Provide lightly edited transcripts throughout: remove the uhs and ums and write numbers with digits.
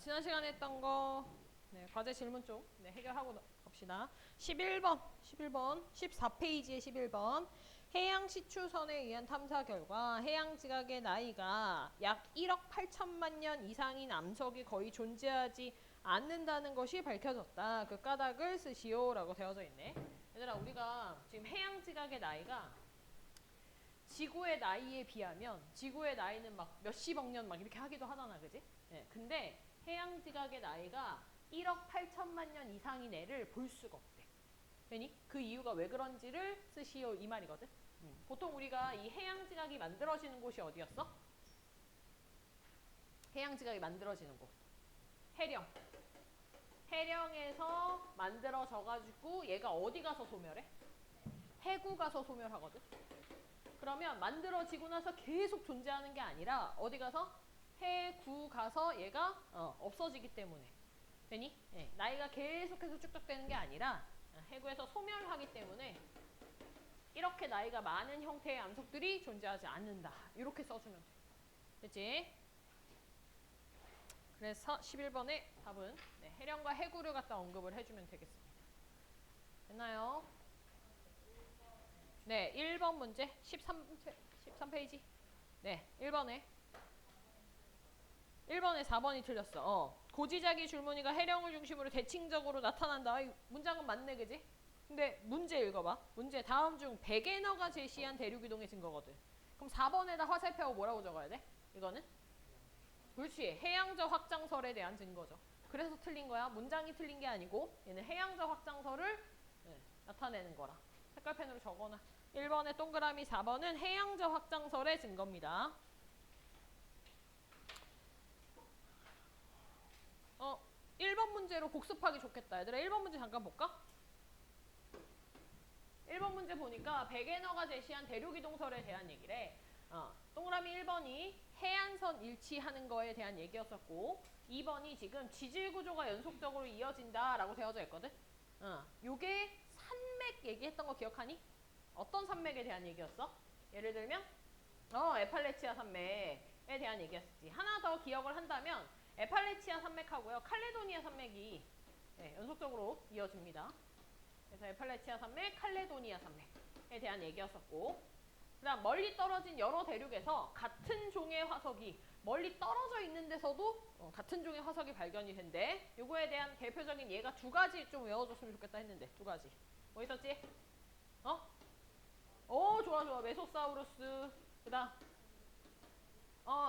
지난 시간에 했던 거 과제 질문 쪽 해결하고 갑시다. 11번 14페이지에 11번 해양 시추선에 의한 탐사 결과 해양 지각의 나이가 약 1억 8천만 년 이상인 암석이 거의 존재하지 않는다는 것이 밝혀졌다. 그 까닭을 쓰시오 라고 되어져 있네. 얘들아, 우리가 지금 해양 지각의 나이가 지구의 나이에 비하면 지구의 나이는 막 몇십억 년 막 이렇게 하기도 하잖아, 그지? 근데 해양 지각의 나이가 1억 8천만 년 이상인 애를 볼 수가 없대. 되니? 그 이유가 왜 그런지를 쓰시오 이 말이거든. 보통 우리가 이 해양 지각이 만들어지는 곳이 어디였어? 해양 지각이 만들어지는 곳. 해령. 해령에서 만들어져가지고 얘가 어디 가서 소멸해? 해구 가서 소멸하거든. 그러면 만들어지고 나서 계속 존재하는 게 아니라 어디 가서? 해구 가서 얘가 없어지기 때문에. 되니? 나이가 계속해서 쭉쭉되는 게 아니라 해구에서 소멸하기 때문에 이렇게 나이가 많은 형태의 암석들이 존재하지 않는다. 이렇게 써주면 돼. 됐지? 그래서 11번의 답은 해령과 해구를 갖다 언급을 해주면 되겠습니다. 됐나요? 네, 1번 문제 13페이지. 네, 1번에 4번이 틀렸어. 고지자기 줄무늬가 해령을 중심으로 대칭적으로 나타난다. 문장은 맞네, 그지? 근데 문제 읽어봐. 문제 다음 중 베게너가 제시한 대륙이동의 증거거든. 그럼 4번에다 화살표하고 뭐라고 적어야 돼? 이거는? 그렇지. 해양저 확장설에 대한 증거죠. 그래서 틀린 거야. 문장이 틀린 게 아니고 얘는 해양저 확장설을 나타내는 거라. 색깔펜으로 적어놔. 1번의 동그라미 4번은 해양저 확장설의 증거입니다. 1번 문제로 복습하기 좋겠다. 얘들아 1번 문제 잠깐 볼까? 1번 문제 보니까 베게너가 제시한 대륙이동설에 대한 얘기래. 동그라미 1번이 해안선 일치하는 거에 대한 얘기였었고 2번이 지금 지질구조가 연속적으로 이어진다라고 되어져 있거든. 요게 산맥 얘기했던 거 기억하니? 어떤 산맥에 대한 얘기였어? 예를 들면 에팔레치아 산맥에 대한 얘기였지. 하나 더 기억을 한다면 에팔레치아 산맥하고요 칼레도니아 산맥이 연속적으로 이어집니다. 그래서 에팔레치아 산맥, 칼레도니아 산맥에 대한 얘기였었고, 그 다음 멀리 떨어진 여러 대륙에서 같은 종의 화석이 멀리 떨어져 있는 데서도 같은 종의 화석이 발견이 된대. 요거에 대한 대표적인 예가 두 가지 좀 외워줬으면 좋겠다 했는데, 두 가지. 뭐 있었지? 좋아. 메소사우루스. 그 다음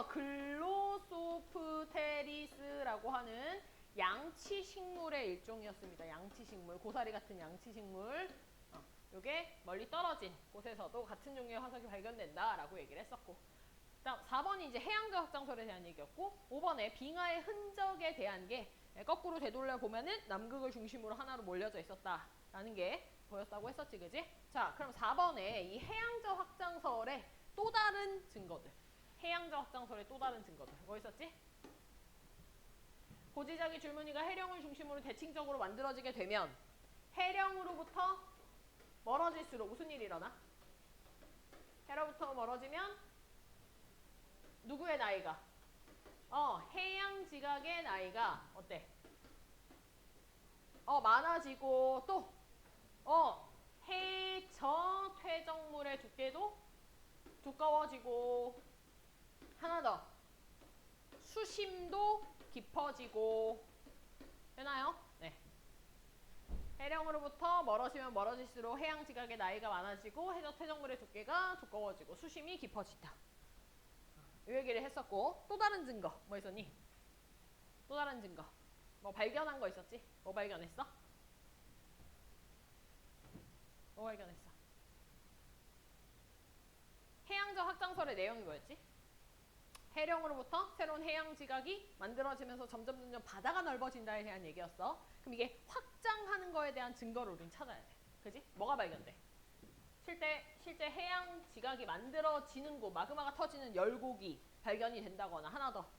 글로소프테리스라고 하는 양치식물의 일종이었습니다. 양치식물, 고사리 같은 양치식물. 요게 멀리 떨어진 곳에서도 같은 종류의 화석이 발견된다라고 얘기를 했었고, 그다음 4번이 이제 해양저 확장설에 대한 얘기였고, 5번에 빙하의 흔적에 대한 게 거꾸로 되돌려 보면은 남극을 중심으로 하나로 몰려져 있었다라는 게 보였다고 했었지, 그지? 자, 그럼 4번에 이 해양저 확장설의 또 다른 증거들. 해양저 확장설의 또 다른 증거들. 뭐 있었지? 고지자기 줄무늬가 해령을 중심으로 대칭적으로 만들어지게 되면 해령으로부터 멀어질수록 무슨 일이 일어나? 해로부터 멀어지면 누구의 나이가? 해양 지각의 나이가 어때? 많아지고 또 해저 퇴적물의 두께도 두꺼워지고 하나 더 수심도 깊어지고 되나요? 네. 해령으로부터 멀어지면 멀어질수록 해양 지각의 나이가 많아지고 해저 퇴적물의 두께가 두꺼워지고 수심이 깊어진다. 이 얘기를 했었고, 또 다른 증거 뭐 있었니? 또 다른 증거 뭐 발견한 거 있었지? 뭐 발견했어? 뭐 발견했어? 해양저 확장설의 내용이 뭐였지? 해령으로부터 새로운 해양 지각이 만들어지면서 점점 바다가 넓어진다에 대한 얘기였어. 그럼 이게 확장하는 거에 대한 증거를 우린 찾아야 돼. 그지? 뭐가 발견돼? 실제 해양 지각이 만들어지는 곳, 마그마가 터지는 열곡이 발견이 된다거나 하나 더.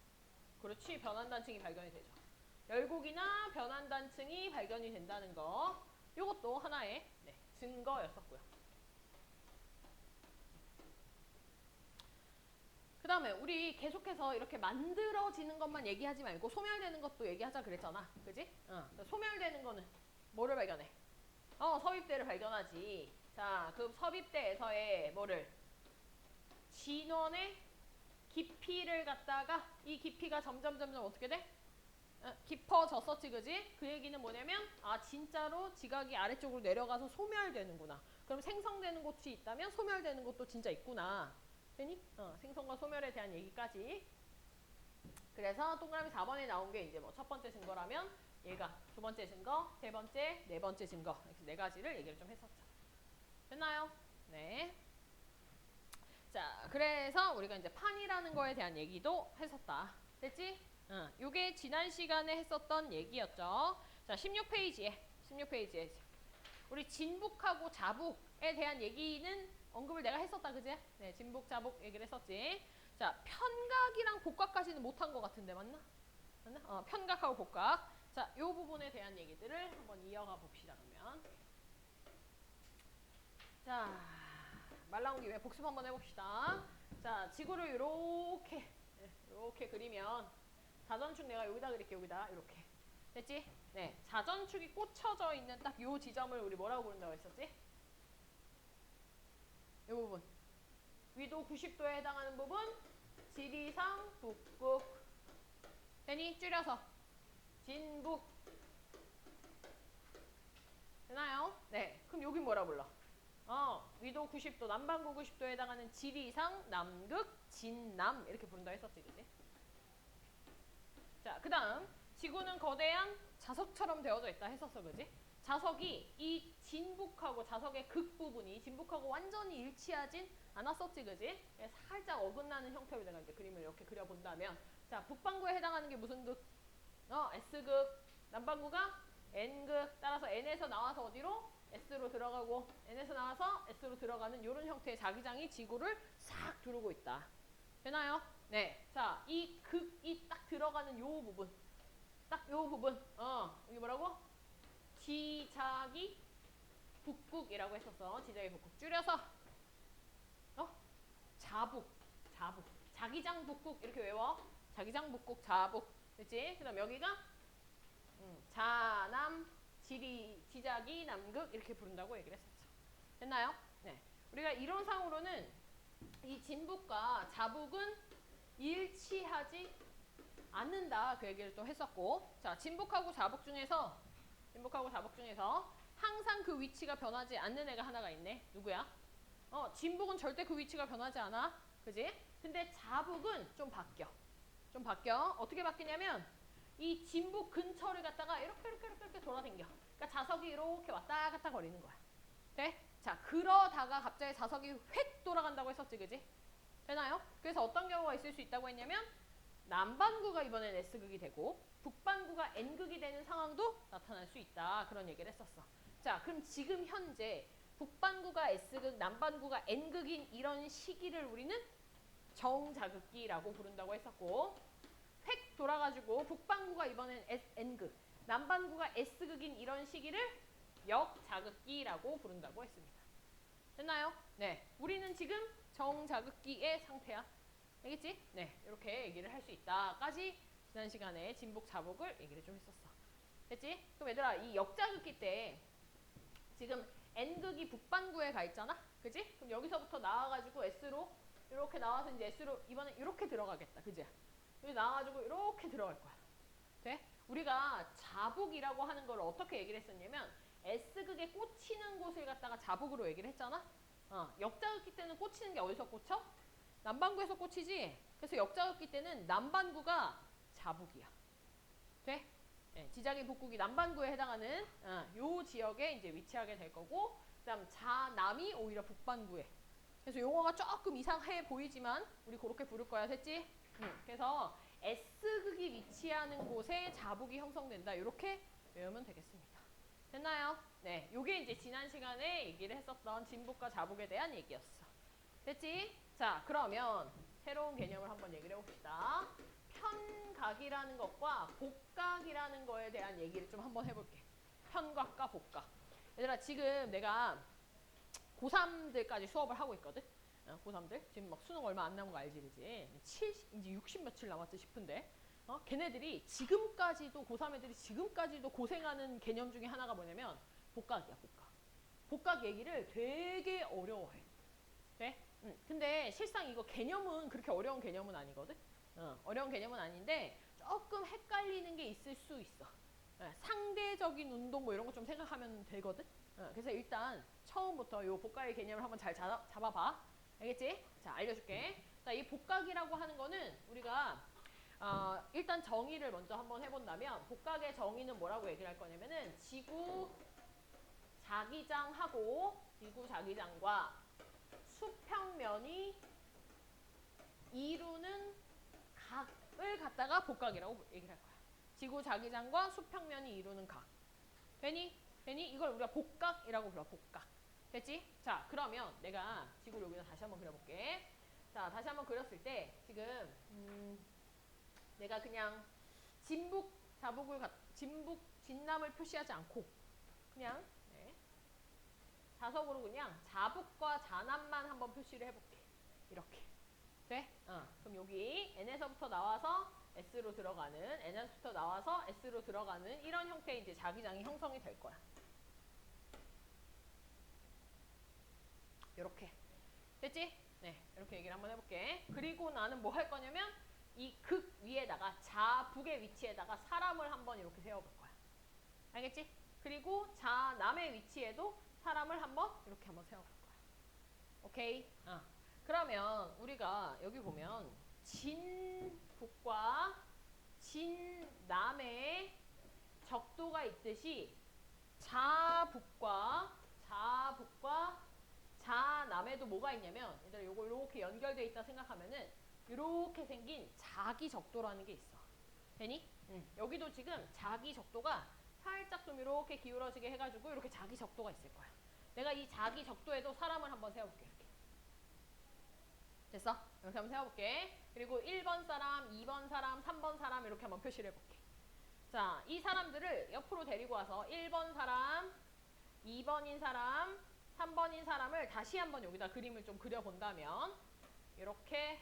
그렇지, 변환단층이 발견이 되죠. 열곡이나 변환단층이 발견이 된다는 거. 이것도 하나의 증거였었고요. 그 다음에 우리 계속해서 이렇게 만들어지는 것만 얘기하지 말고 소멸되는 것도 얘기하자 그랬잖아. 그지? 소멸되는 거는 뭐를 발견해? 섭입대를 발견하지. 자, 그 섭입대에서의 뭐를? 진원의 깊이를 갖다가 이 깊이가 점점 어떻게 돼? 깊어졌었지, 그지? 그 얘기는 뭐냐면 진짜로 지각이 아래쪽으로 내려가서 소멸되는구나. 그럼 생성되는 곳이 있다면 소멸되는 곳도 진짜 있구나. 되니? 생성과 소멸에 대한 얘기까지. 그래서 동그라미 4번에 나온 게 이제 뭐 첫 번째 증거라면 얘가 두 번째 증거, 세 번째, 네 번째 증거 이렇게 네 가지를 얘기를 좀 했었죠. 됐나요? 네. 자, 그래서 우리가 이제 판이라는 거에 대한 얘기도 했었다. 됐지? 요게 지난 시간에 했었던 얘기였죠. 자, 16페이지에 우리 진북하고 자북에 대한 얘기는 언급을 내가 했었다, 그지? 네, 진북, 자북 얘기를 했었지. 자, 편각이랑 복각까지는 못한 것 같은데, 맞나? 편각하고 복각. 자, 요 부분에 대한 얘기들을 한번 이어가 봅시다, 그러면. 자, 말 나온 김에 복습 한번 해봅시다. 자, 지구를 이렇게 그리면 자전축 내가 여기다 그릴게, 여기다. 이렇게. 됐지? 네, 자전축이 꽂혀져 있는 딱 요 지점을 우리 뭐라고 부른다고 했었지? 이 부분. 위도 90도에 해당하는 부분, 지리상 북극. 되니? 줄여서. 진북. 되나요? 네. 그럼 여긴 뭐라 불러? 위도 90도, 남반구 90도에 해당하는 지리상, 남극, 진남. 이렇게 부른다고 했었지, 그지? 자, 그 다음. 지구는 거대한 자석처럼 되어져 있다 했었어, 그지? 자석이 이 진북하고 자석의 극 부분이 진북하고 완전히 일치하진 않았었지, 그지? 살짝 어긋나는 형태로 내가 이제 그림을 이렇게 그려본다면, 자, 북반구에 해당하는 게 무슨 극? S극. 남반구가 N극. 따라서 N에서 나와서 어디로? S로 들어가고, N에서 나와서 S로 들어가는 이런 형태의 자기장이 지구를 싹 두르고 있다. 되나요? 네. 자, 이 극이 딱 들어가는 요 부분. 딱 요 부분. 이게 뭐라고? 지자기 북극이라고 했었어. 지자기 북극. 줄여서 자북. 자기장 북극 이렇게 외워. 자기장 북극 자북. 됐지? 그다음 여기가 자남 지자기 남극 이렇게 부른다고 얘기를 했었죠. 됐나요? 네. 우리가 이론상으로는 이 진북과 자북은 일치하지 않는다. 그 얘기를 또 했었고. 자, 진북하고 자북 중에서 항상 그 위치가 변하지 않는 애가 하나가 있네. 누구야? 진북은 절대 그 위치가 변하지 않아. 그지? 근데 자북은 좀 바뀌어. 어떻게 바뀌냐면 이 진북 근처를 갖다가 이렇게 돌아다녀. 그러니까 자석이 이렇게 왔다 갔다 거리는 거야. 돼? 자, 그러다가 갑자기 자석이 휙 돌아간다고 했었지, 그지? 되나요? 그래서 어떤 경우가 있을 수 있다고 했냐면 남반구가 이번엔 S극이 되고 북반구가 N극이 되는 상황도 나타날 수 있다. 그런 얘기를 했었어. 자, 그럼 지금 현재 북반구가 S극, 남반구가 N극인 이런 시기를 우리는 정자극기라고 부른다고 했었고, 획 돌아가지고 북반구가 이번엔 N극, 남반구가 S극인 이런 시기를 역자극기라고 부른다고 했습니다. 됐나요? 네. 우리는 지금 정자극기의 상태야. 알겠지? 네. 이렇게 얘기를 할 수 있다까지 지난 시간에 진북, 자북을 얘기를 좀 했었어. 됐지? 그럼 얘들아, 이 역자극기 때 지금 N극이 북반구에 가 있잖아? 그지? 그럼 여기서부터 나와가지고 S로 이렇게 나와서 이제 S로 이번에 이렇게 들어가겠다. 그지? 여기 나와가지고 이렇게 들어갈 거야. 돼? 우리가 자북이라고 하는 걸 어떻게 얘기를 했었냐면 S극에 꽂히는 곳을 갖다가 자북으로 얘기를 했잖아? 역자극기 때는 꽂히는 게 어디서 꽂혀? 남반구에서 꽂히지? 그래서 역자극기 때는 남반구가 자북이야. 돼? 네, 지자기 북극이 남반구에 해당하는 요 지역에 이제 위치하게 될 거고, 그다음 자남이 오히려 북반구에. 그래서 용어가 조금 이상해 보이지만 우리 그렇게 부를 거야, 됐지? 그래서 S극이 위치하는 곳에 자북이 형성된다. 이렇게 외우면 되겠습니다. 됐나요? 네, 요게 이제 지난 시간에 얘기를 했었던 진북과 자북에 대한 얘기였어. 됐지? 자, 그러면 새로운 개념을 한번 얘기를 해봅시다. 편각이라는 것과 복각이라는 거에 대한 얘기를 좀 한번 해볼게. 편각과 복각. 얘들아, 지금 내가 고3들까지 수업을 하고 있거든. 고3들 지금 막 수능 얼마 안 남은 거 알지, 그지? 이제 60 며칠 남았지 싶은데, 걔네들이 지금까지도 고3 애들이 지금까지도 고생하는 개념 중에 하나가 뭐냐면 복각이야, 복각. 복각 얘기를 되게 어려워해. 네? 근데 실상 이거 개념은 그렇게 어려운 개념은 아니거든. 어려운 개념은 아닌데 조금 헷갈리는 게 있을 수 있어. 상대적인 운동 뭐 이런 거 좀 생각하면 되거든. 그래서 일단 처음부터 이 복각의 개념을 한번 잘 잡아봐. 알겠지? 자, 알려줄게. 자, 이 복각이라고 하는 거는 우리가 일단 정의를 먼저 한번 해본다면 복각의 정의는 뭐라고 얘기를 할 거냐면은 지구 자기장과 수평면이 이루는 각을 갖다가 복각이라고 얘기를 할 거야. 지구 자기장과 수평면이 이루는 각. 되니? 이걸 우리가 복각이라고 불러. 복각. 됐지? 자, 그러면 내가 지구를 여기다 다시 한번 그려볼게. 자, 다시 한번 그렸을 때 지금 내가 그냥 진남을 표시하지 않고 그냥 자석으로 그냥 자북과 자남만 한번 표시를 해볼게. 이렇게. 돼? 그럼 여기 N에서부터 나와서 S로 들어가는, N에서부터 나와서 S로 들어가는 이런 형태의 이제 자기장이 형성이 될 거야. 이렇게. 됐지? 네, 이렇게 얘기를 한번 해볼게. 그리고 나는 뭐 할 거냐면 이 극 위에다가 자북의 위치에다가 사람을 한번 이렇게 세워볼 거야. 알겠지? 그리고 자남의 위치에도 사람을 한번 이렇게 한번 세워볼 거야. 오케이? 그러면 우리가 여기 보면 진북과 진남의 적도가 있듯이 자북과 자남에도 뭐가 있냐면 얘들아 요거 이렇게 연결돼 있다 생각하면은 이렇게 생긴 자기 적도라는 게 있어. 되니? 여기도 지금 자기 적도가 살짝 좀 이렇게 기울어지게 해가지고 이렇게 자기 적도가 있을 거야. 내가 이 자기 적도에도 사람을 한번 세워볼게. 이렇게. 됐어? 이렇게 한번 세워볼게. 그리고 1번 사람, 2번 사람, 3번 사람 이렇게 한번 표시를 해볼게. 자, 이 사람들을 옆으로 데리고 와서 1번 사람, 2번인 사람, 3번인 사람을 다시 한번 여기다 그림을 좀 그려본다면 이렇게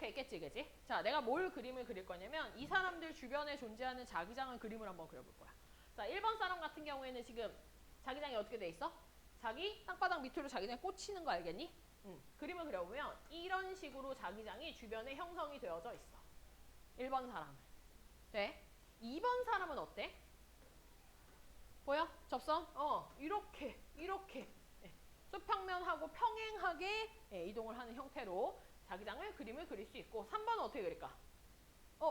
있겠지, 그지? 자, 내가 뭘 그림을 그릴 거냐면 이 사람들 주변에 존재하는 자기장을 그림을 한번 그려볼 거야. 자, 1번 사람 같은 경우에는 지금 자기장이 어떻게 돼 있어? 자기 땅바닥 밑으로 자기장이 꽂히는 거 알겠니? 그림을 그려보면 이런 식으로 자기장이 주변에 형성이 되어져 있어. 1번 사람은. 네? 2번 사람은 어때? 보여? 접선? 이렇게 수평면하고 평행하게 이동을 하는 형태로 자기장을 그림을 그릴 수 있고 3번은 어떻게 그릴까?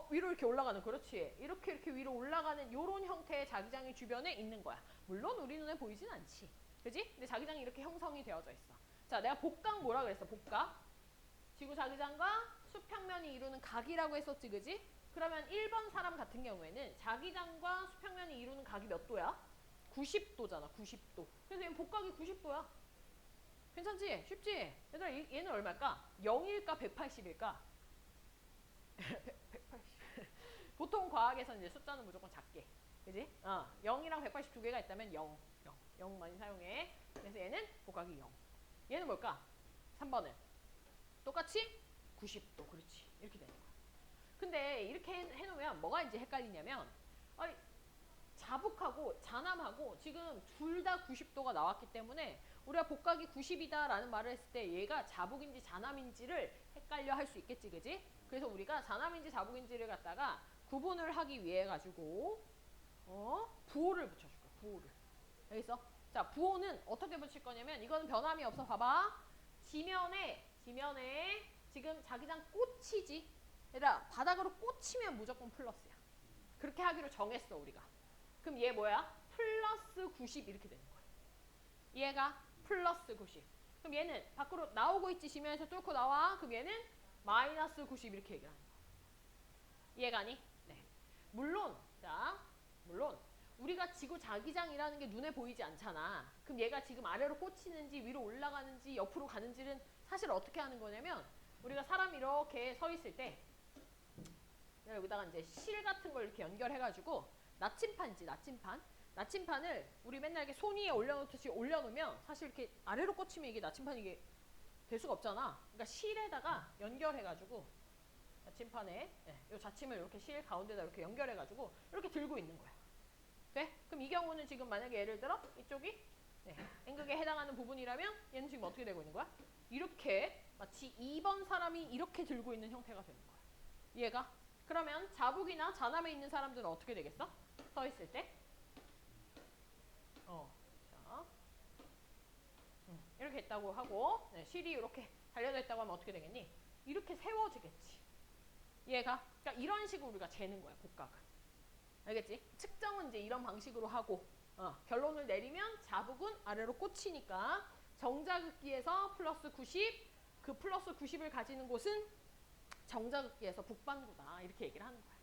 위로 이렇게 올라가는, 그렇지. 이렇게 위로 올라가는 이런 형태의 자기장이 주변에 있는 거야. 물론 우리 눈에 보이진 않지. 그지? 근데 자기장이 이렇게 형성이 되어져 있어. 자, 내가 복각 뭐라 그랬어? 복각. 지구 자기장과 수평면이 이루는 각이라고 했었지, 그지? 그러면 1번 사람 같은 경우에는 자기장과 수평면이 이루는 각이 몇 도야? 90도잖아, 90도. 그래서 얘는 복각이 90도야. 괜찮지? 쉽지? 얘들아, 얘는 얼마일까? 0일까 180일까? 180. 보통 과학에서는 이제 숫자는 무조건 작게. 그지? 0이랑 180 두 개가 있다면 0 많이 사용해. 그래서 얘는 복각이 0. 얘는 뭘까? 3번은 똑같이 90도. 그렇지. 이렇게 되는 거야. 근데 이렇게 해놓으면 뭐가 이제 헷갈리냐면 자북하고 자남하고 지금 둘 다 90도가 나왔기 때문에 우리가 복각이 90이다 라는 말을 했을 때 얘가 자북인지 자남인지를 헷갈려 할 수 있겠지, 그지? 그래서 우리가 자남인지 자북인지를 갖다가 구분을 하기 위해 가지고 부호를 붙여줄 거야. 부호를. 알겠어? 자, 부호는 어떻게 붙일 거냐면 이거는 변함이 없어. 봐봐. 지면에 지금 자기장 꽂히지? 얘들아, 바닥으로 꽂히면 무조건 플러스야. 그렇게 하기로 정했어, 우리가. 그럼 얘 뭐야? 플러스 90 이렇게 되는 거야. 얘가 플러스 90. 그럼 얘는 밖으로 나오고 있지. 지면에서 뚫고 나와. 그럼 얘는 마이너스 90 이렇게 얘기를 하는 거야. 이해가니? 네. 물론 우리가 지구 자기장이라는 게 눈에 보이지 않잖아. 그럼 얘가 지금 아래로 꽂히는지 위로 올라가는지 옆으로 가는지는 사실 어떻게 하는 거냐면 우리가 사람이 이렇게 서 있을 때 여기다가 이제 실 같은 걸 이렇게 연결해가지고 나침판이지, 나침판. 나침판을 우리 맨날 이렇게 손 위에 올려놓듯이 올려놓으면 사실 이렇게 아래로 꽂히면 이게 나침판이 이게 될 수가 없잖아. 그러니까 실에다가 연결해가지고 나침판에 이 자침을 이렇게 실 가운데다 이렇게 연결해가지고 이렇게 들고 있는 거야. 돼? 그럼 이 경우는 지금 만약에 예를 들어 이쪽이 N극에 해당하는 부분이라면 얘는 지금 어떻게 되고 있는 거야? 이렇게 마치 2번 사람이 이렇게 들고 있는 형태가 되는 거야. 얘가? 그러면 자북이나 자남에 있는 사람들은 어떻게 되겠어? 서 있을 때? 자, 이렇게 있다고 하고 실이 이렇게 달려져 있다고 하면 어떻게 되겠니? 이렇게 세워지겠지. 얘가? 그러니까 이런 식으로 우리가 재는 거야, 복각은. 알겠지? 측정은 이제 이런 방식으로 하고 결론을 내리면 자북은 아래로 꽂히니까 정자극기에서 플러스 90, 그 플러스 90을 가지는 곳은 정자극기에서 북반구다. 이렇게 얘기를 하는 거야.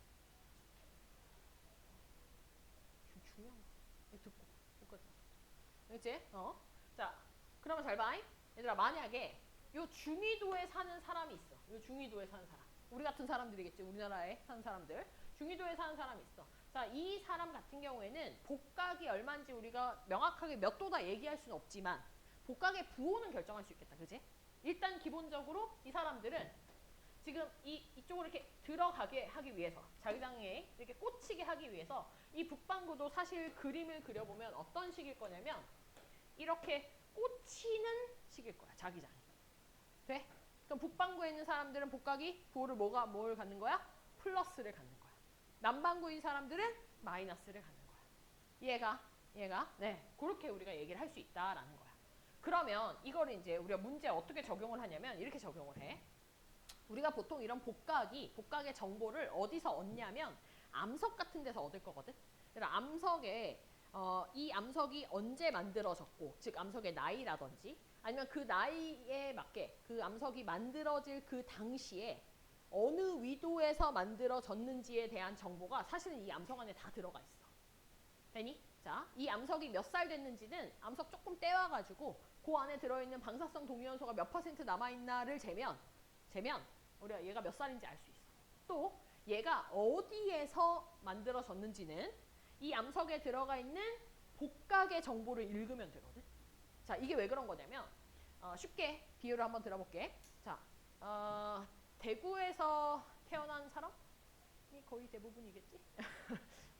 중요한 거. 이거 듣고. 여기까지. 알겠지? 자, 그러면 잘 봐. 얘들아, 만약에 요 중위도에 사는 사람이 있어. 요 중위도에 사는 사람. 우리 같은 사람들이겠지. 우리나라에 사는 사람들. 중위도에 사는 사람이 있어. 자, 이 사람 같은 경우에는 복각이 얼마인지 우리가 명확하게 몇 도다 얘기할 수는 없지만 복각의 부호는 결정할 수 있겠다. 그지? 일단 기본적으로 이 사람들은 지금 이쪽으로 이렇게 들어가게 하기 위해서 자기장에 이렇게 꽂히게 하기 위해서 이 북반구도 사실 그림을 그려보면 어떤 식일 거냐면 이렇게 꽂히는 식일 거야. 자기장이. 돼? 그럼 북반구에 있는 사람들은 복각이 부호를 뭘 갖는 거야? 플러스를 갖는 거야. 남반구인 사람들은 마이너스를 갖는 거야. 얘가 그렇게 우리가 얘기를 할 수 있다라는 거야. 그러면 이거를 이제 우리가 문제에 어떻게 적용을 하냐면 이렇게 적용을 해. 우리가 보통 이런 복각의 정보를 어디서 얻냐면 암석 같은 데서 얻을 거거든. 그래서 암석에 이 암석이 언제 만들어졌고, 즉 암석의 나이라든지 아니면 그 나이에 맞게 그 암석이 만들어질 그 당시에 어느 위도에서 만들어졌는지에 대한 정보가 사실은 이 암석 안에 다 들어가 있어. 되니? 자, 이 암석이 몇 살 됐는지는 암석 조금 떼와가지고 그 안에 들어있는 방사성 동위원소가 몇 % 남아있나를 재면 우리가 얘가 몇 살인지 알 수 있어. 또 얘가 어디에서 만들어졌는지는 이 암석에 들어가 있는 복각의 정보를 읽으면 되거든. 자, 이게 왜 그런 거냐면 쉽게 비유를 한번 들어볼게. 자, 대구에서 태어난 사람이 거의 대부분이겠지?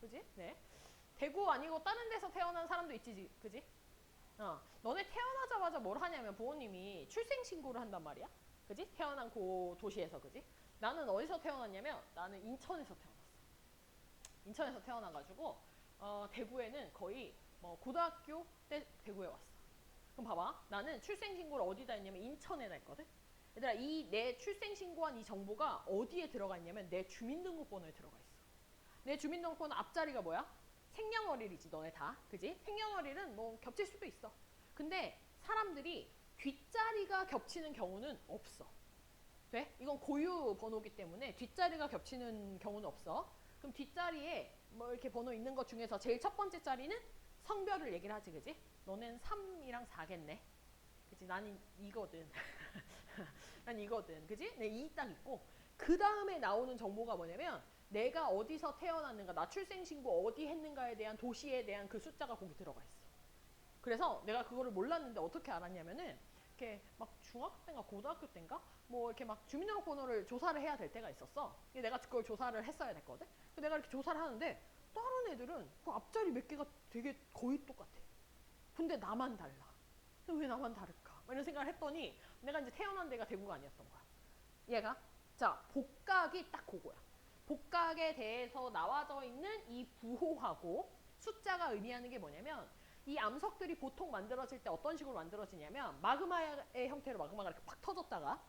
그지? 네. 대구 아니고 다른 데서 태어난 사람도 있지, 그지? 너네 태어나자마자 뭘 하냐면 부모님이 출생신고를 한단 말이야. 그지? 태어난 그 도시에서, 그지? 나는 어디서 태어났냐면 나는 인천에서 태어났어. 인천에서 태어나가지고 대구에는 거의 뭐 고등학교 때 대구에 왔어. 그럼 봐봐. 나는 출생신고를 어디다 했냐면 인천에다 했거든. 얘들아, 이 내 출생신고한 이 정보가 어디에 들어가 있냐면 내 주민등록번호에 들어가 있어. 내 주민등록번호 앞자리가 뭐야? 생년월일이지, 너네 다. 그지? 생년월일은 뭐 겹칠 수도 있어. 근데 사람들이 뒷자리가 겹치는 경우는 없어. 돼? 이건 고유 번호기 때문에 뒷자리가 겹치는 경우는 없어. 그럼 뒷자리에 뭐 이렇게 번호 있는 것 중에서 제일 첫 번째 자리는 성별을 얘기를 하지, 그지? 너는 3이랑 4겠네. 그지? 나는 이거든. 난 이거든. 그지? 네, 2 딱 있고. 그 다음에 나오는 정보가 뭐냐면 내가 어디서 태어났는가, 나 출생신고 어디 했는가에 대한 도시에 대한 그 숫자가 거기 들어가 있어. 그래서 내가 그거를 몰랐는데 어떻게 알았냐면은 이렇게 막 중학교 때인가 고등학교 때인가 뭐 이렇게 막 주민등록번호를 조사를 해야 될 때가 있었어. 내가 그걸 조사를 했어야 됐거든. 내가 이렇게 조사를 하는데 다른 애들은 그 앞자리 몇 개가 되게 거의 똑같아. 근데 나만 달라. 왜 나만 다를까? 이런 생각을 했더니 내가 이제 태어난 데가 대구가 아니었던 거야. 얘가 자, 복각이 딱 그거야. 복각에 대해서 나와져 있는 이 부호하고 숫자가 의미하는 게 뭐냐면 이 암석들이 보통 만들어질 때 어떤 식으로 만들어지냐면 마그마의 형태로 마그마가 이렇게 팍 터졌다가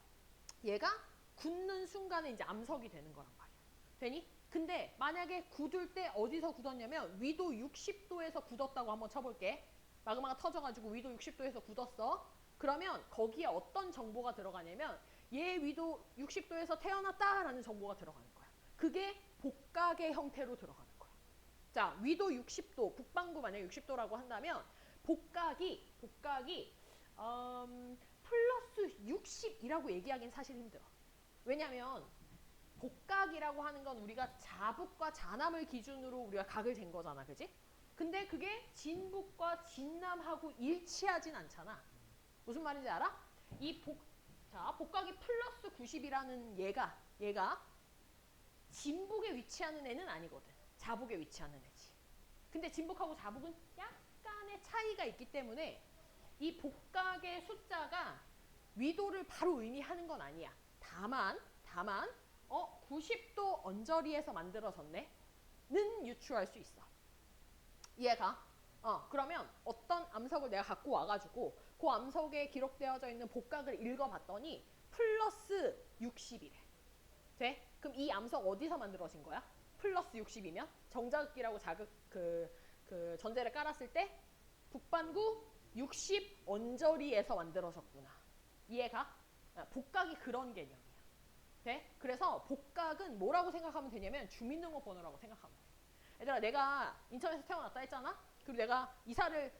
얘가 굳는 순간에 이제 암석이 되는 거란 말이야. 되니? 근데 만약에 굳을 때 어디서 굳었냐면 위도 60도에서 굳었다고 한번 쳐볼게. 마그마가 터져가지고 위도 60도에서 굳었어. 그러면 거기에 어떤 정보가 들어가냐면 얘 위도 60도에서 태어났다라는 정보가 들어가는 거야. 그게 복각의 형태로 들어가는 거야. 자, 위도 60도, 북반구 만약에 60도라고 한다면 복각이 플러스 60이라고 얘기하기는 사실 힘들어. 왜냐면 복각이라고 하는 건 우리가 자북과 자남을 기준으로 우리가 각을 잰 거잖아, 그지? 근데 그게 진북과 진남하고 일치하진 않잖아. 무슨 말인지 알아? 자, 복각이 플러스 90이라는 얘가 진북에 위치하는 애는 아니거든. 자북에 위치하는 애지. 근데 진북하고 자북은 약간의 차이가 있기 때문에 이 복각의 숫자가 위도를 바로 의미하는 건 아니야. 다만 90도 언저리에서 만들어졌네 는 유추할 수 있어. 이해가? 그러면 어떤 암석을 내가 갖고 와가지고 그 암석에 기록되어져 있는 복각을 읽어봤더니 플러스 60이래. 돼? 그럼 이 암석 어디서 만들어진 거야? 플러스 60이면 정자극기라고 그 전제를 깔았을 때 북반구 60 언저리에서 만들어졌구나. 이해가? 복각이 그런 개념이야. 돼? 그래서 복각은 뭐라고 생각하면 되냐면 주민등록번호라고 생각하면 돼. 얘들아, 내가 인천에서 태어났다 했잖아? 그리고 내가 이사를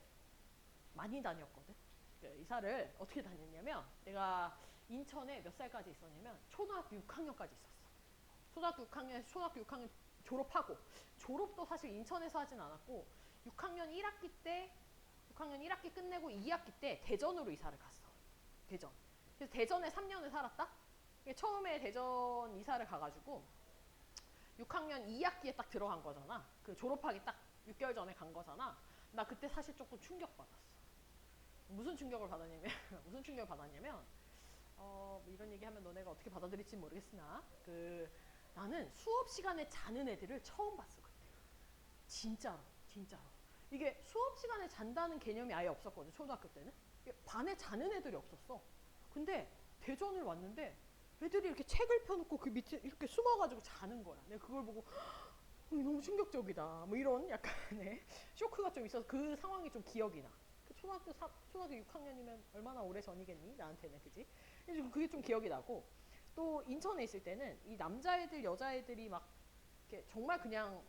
많이 다녔거든. 이사를 어떻게 다녔냐면 내가 인천에 몇 살까지 있었냐면 초등학교 6학년까지 있었어. 초등학교 6학년 졸업하고, 졸업도 사실 인천에서 하진 않았고 6학년 1학기 끝내고 2학기 때 대전으로 이사를 갔어. 대전. 그래서 대전에 3년을 살았다. 처음에 대전 이사를 가가지고 6학년 2학기에 딱 들어간 거잖아. 그 졸업하기 딱 6개월 전에 간 거잖아. 나 그때 사실 조금 충격받았어. 무슨 충격을 받았냐면 뭐 이런 얘기하면 너네가 어떻게 받아들일지 모르겠으나 나는 수업 시간에 자는 애들을 처음 봤어 그때. 진짜로. 이게 수업 시간에 잔다는 개념이 아예 없었거든. 초등학교 때는 반에 자는 애들이 없었어. 근데 대전을 왔는데 애들이 이렇게 책을 펴놓고 그 밑에 이렇게 숨어가지고 자는 거야. 내가 그걸 보고 너무 충격적이다. 뭐 이런 약간의 쇼크가 좀 있어서 그 상황이 좀 기억이 나. 초등학교 6학년이면 얼마나 오래 전이겠니? 나한테는, 그지? 그게 좀 기억이 나고, 또 인천에 있을 때는 이 남자애들 여자애들이 막 이렇게 정말 그냥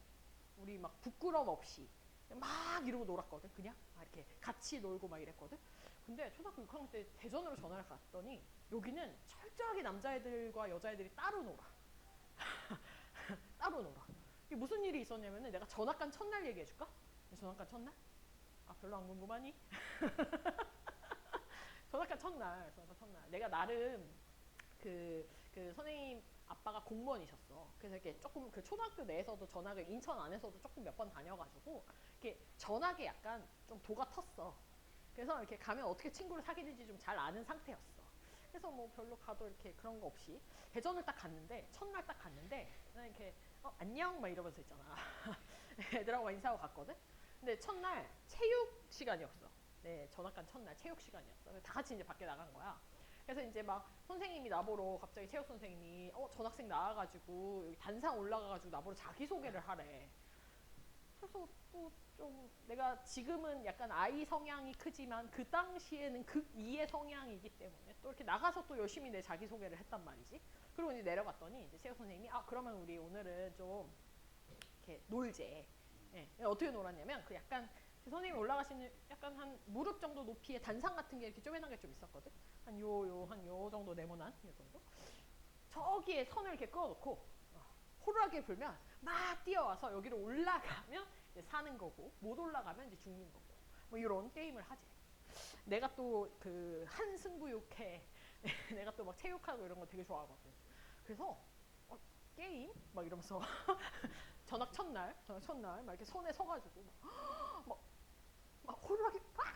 우리 막 부끄럼 없이 막 이러고 놀았거든. 그냥 이렇게 같이 놀고 막 이랬거든. 근데 초등학교 6학년 때 대전으로 전화를 갔더니 여기는 철저하게 남자애들과 여자애들이 따로 놀아. 따로 놀아. 이게 무슨 일이 있었냐면은 내가 전학간 첫날 얘기해줄까? 전학간 첫날? 별로 안 궁금하니? 전학간 첫날. 내가 나름 그 선생님 아빠가 공무원이셨어. 그래서 이렇게 조금 그 초등학교 내에서도 전학을 인천 안에서도 조금 몇 번 다녀가지고 이렇게 전학에 약간 좀 도가 텄어. 그래서 이렇게 가면 어떻게 친구를 사귀는지 좀 잘 아는 상태였어. 그래서 뭐 별로 가도 이렇게 그런 거 없이 대전을 딱 갔는데, 첫날 딱 갔는데 난 이렇게 안녕 막 이러면서 있잖아. 애들하고 인사하고 갔거든. 근데 첫날 체육 시간이었어. 네, 전학간 첫날 체육 시간이었어. 다 같이 이제 밖에 나간 거야. 그래서 이제 막 선생님이 나보러 갑자기 체육 선생님이 전학생 나와가지고 여기 단상 올라가가지고 나보러 자기소개를 하래. 그래서 또 좀 내가 지금은 약간 아이 성향이 크지만 그 당시에는 극2의 성향이기 때문에 또 이렇게 나가서 또 열심히 내 자기소개를 했단 말이지. 그리고 이제 내려갔더니 이제 체육 선생님이 그러면 우리 오늘은 좀 이렇게 놀재. 예, 어떻게 놀았냐면 그 약간 그 선생님이 올라가시는 약간 한 무릎 정도 높이의 단상 같은 게 이렇게 쪼매난 게 좀 있었거든. 한 요 정도 네모난 요 정도. 저기에 선을 이렇게 그어놓고 호루라기를 불면 막 뛰어와서 여기로 올라가면 이제 사는 거고, 못 올라가면 이제 죽는 거고, 뭐 이런 게임을 하지. 내가 또 그 한승부욕해. 내가 또 막 체육하고 이런 거 되게 좋아하거든. 그래서 게임 막 이러면서 전학 첫날 막 이렇게 손에 서가지고 막 호루라기 막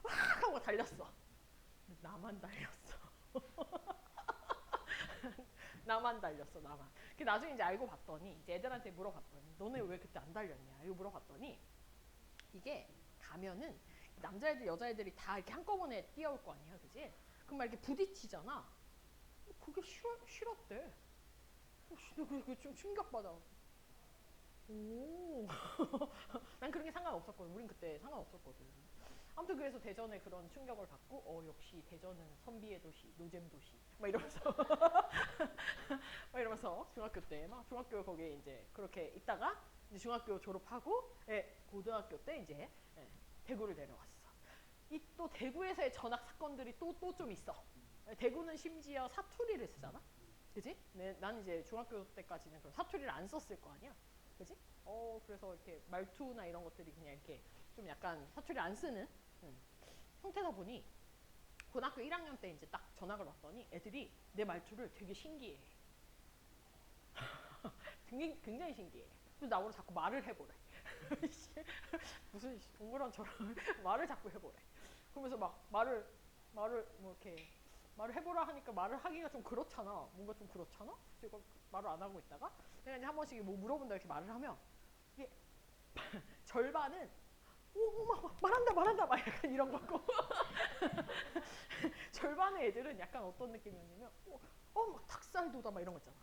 하고 달렸어. 근데 나만 달렸어. 나만. 나중에 이제 알고 봤더니, 이제 애들한테 물어봤더니, 너네 왜 그때 안 달렸냐? 이거 물어봤더니, 이게 가면은 남자애들 여자애들이 다 이렇게 한꺼번에 뛰어올 거 아니야, 그지? 그럼 막 이렇게 부딪히잖아. 그게 싫었대. 그게 좀 충격받아. 오. 난 그런 게 상관없었거든. 우린 그때 상관없었거든. 아무튼 그래서 대전에 그런 충격을 받고 역시 대전은 선비의 도시, 노잼 도시 막 이러면서 막 이러면서 중학교 때 막 중학교 거기에 이제 그렇게 있다가 이제 중학교 졸업하고 고등학교 때 이제 대구를 내려왔어. 이 또 대구에서의 전학 사건들이 또 좀 있어. 대구는 심지어 사투리를 쓰잖아. 그지? 난 이제 중학교 때까지는 그럼 사투리를 안 썼을 거 아니야. 그지? 그래서 이렇게 말투나 이런 것들이 그냥 이렇게 좀 약간 사투리 안 쓰는 형태다 보니 고등학교 1학년 때 이제 딱 전학을 왔더니 애들이 내 말투를 되게 신기해. 굉장히 신기해. 그래서 나보고 자꾸 말을 해보래. 무슨 동그란 저런 말을 자꾸 해보래. 그러면서 막 말을 뭐 이렇게 말을 해보라 하니까 말을 하기가 좀 그렇잖아. 뭔가 좀 그렇잖아? 제가 말을 안 하고 있다가 내가 이제 한 번씩 뭐 물어본다 이렇게 말을 하면 이게 절반은 막 말한다 막 약간 이런 거고 절반의 애들은 약간 어떤 느낌이었냐면 막 닭살 돋아 막 이런 거 있잖아.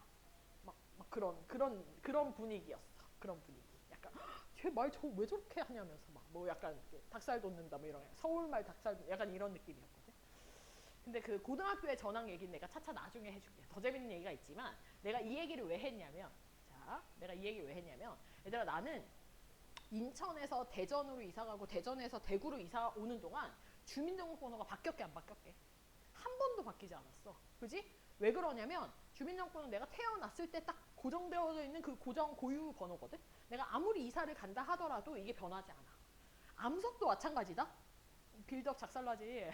막 그런 분위기였어. 그런 분위기. 약간 쟤 말 저 왜 저렇게 하냐면서 막 뭐 약간 닭살 돋는다 뭐 이런 서울말 닭살 약간 이런 느낌이었거든. 근데 그 고등학교의 전학 얘기는 내가 차차 나중에 해줄게. 더 재밌는 얘기가 있지만 내가 이 얘기를 왜 했냐면 내가 이 얘기를 왜 했냐면 얘들아 나는 인천에서 대전으로 이사 가고 대전에서 대구로 이사 오는 동안 주민등록번호가 바뀌었게 안 바뀌었게? 한 번도 바뀌지 않았어. 그지? 왜 그러냐면 주민등록번호는 내가 태어났을 때 딱 고정되어져 있는 그 고정 고유 번호거든. 내가 아무리 이사를 간다 하더라도 이게 변하지 않아. 암석도 마찬가지다. 빌드업 작살나지.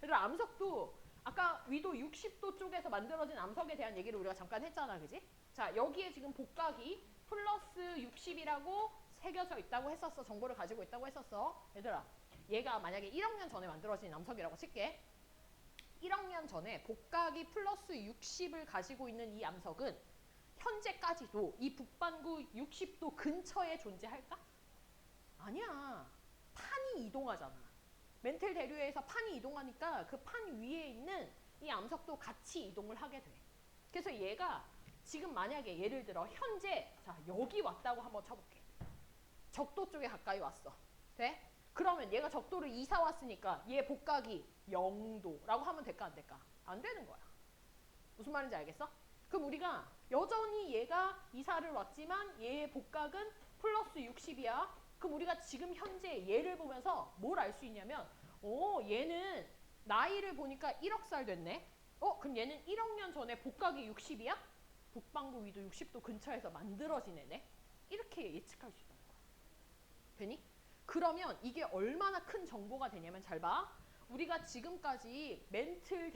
얘들아 암석도 아까 위도 60도 쪽에서 만들어진 암석에 대한 얘기를 우리가 잠깐 했잖아. 그지? 자 여기에 지금 복각이 플러스 60이라고 새겨져 있다고 했었어. 정보를 가지고 있다고 했었어. 얘들아 얘가 만약에 1억 년 전에 만들어진 암석이라고 칠게. 1억 년 전에 복각이 플러스 60을 가지고 있는 이 암석은 현재까지도 이 북반구 60도 근처에 존재할까? 아니야. 판이 이동하잖아. 멘틀 대류에서 판이 이동하니까 그 판 위에 있는 이 암석도 같이 이동을 하게 돼. 그래서 얘가 지금 만약에 예를 들어 현재 자 여기 왔다고 한번 쳐볼게. 적도 쪽에 가까이 왔어. 돼? 그러면 얘가 적도를 이사 왔으니까 얘 복각이 0도라고 하면 될까 안 될까? 안 되는 거야. 무슨 말인지 알겠어? 그럼 우리가 여전히 얘가 이사를 왔지만 얘의 복각은 플러스 60이야. 그럼 우리가 지금 현재 얘를 보면서 뭘 알 수 있냐면 얘는 나이를 보니까 1억 살 됐네. 그럼 얘는 1억 년 전에 복각이 60이야? 북반구 위도 60도 근처에서 만들어진 애네. 이렇게 예측할 수 있다는 거야. 되니? 그러면 이게 얼마나 큰 정보가 되냐면 잘 봐. 우리가 지금까지 멘틀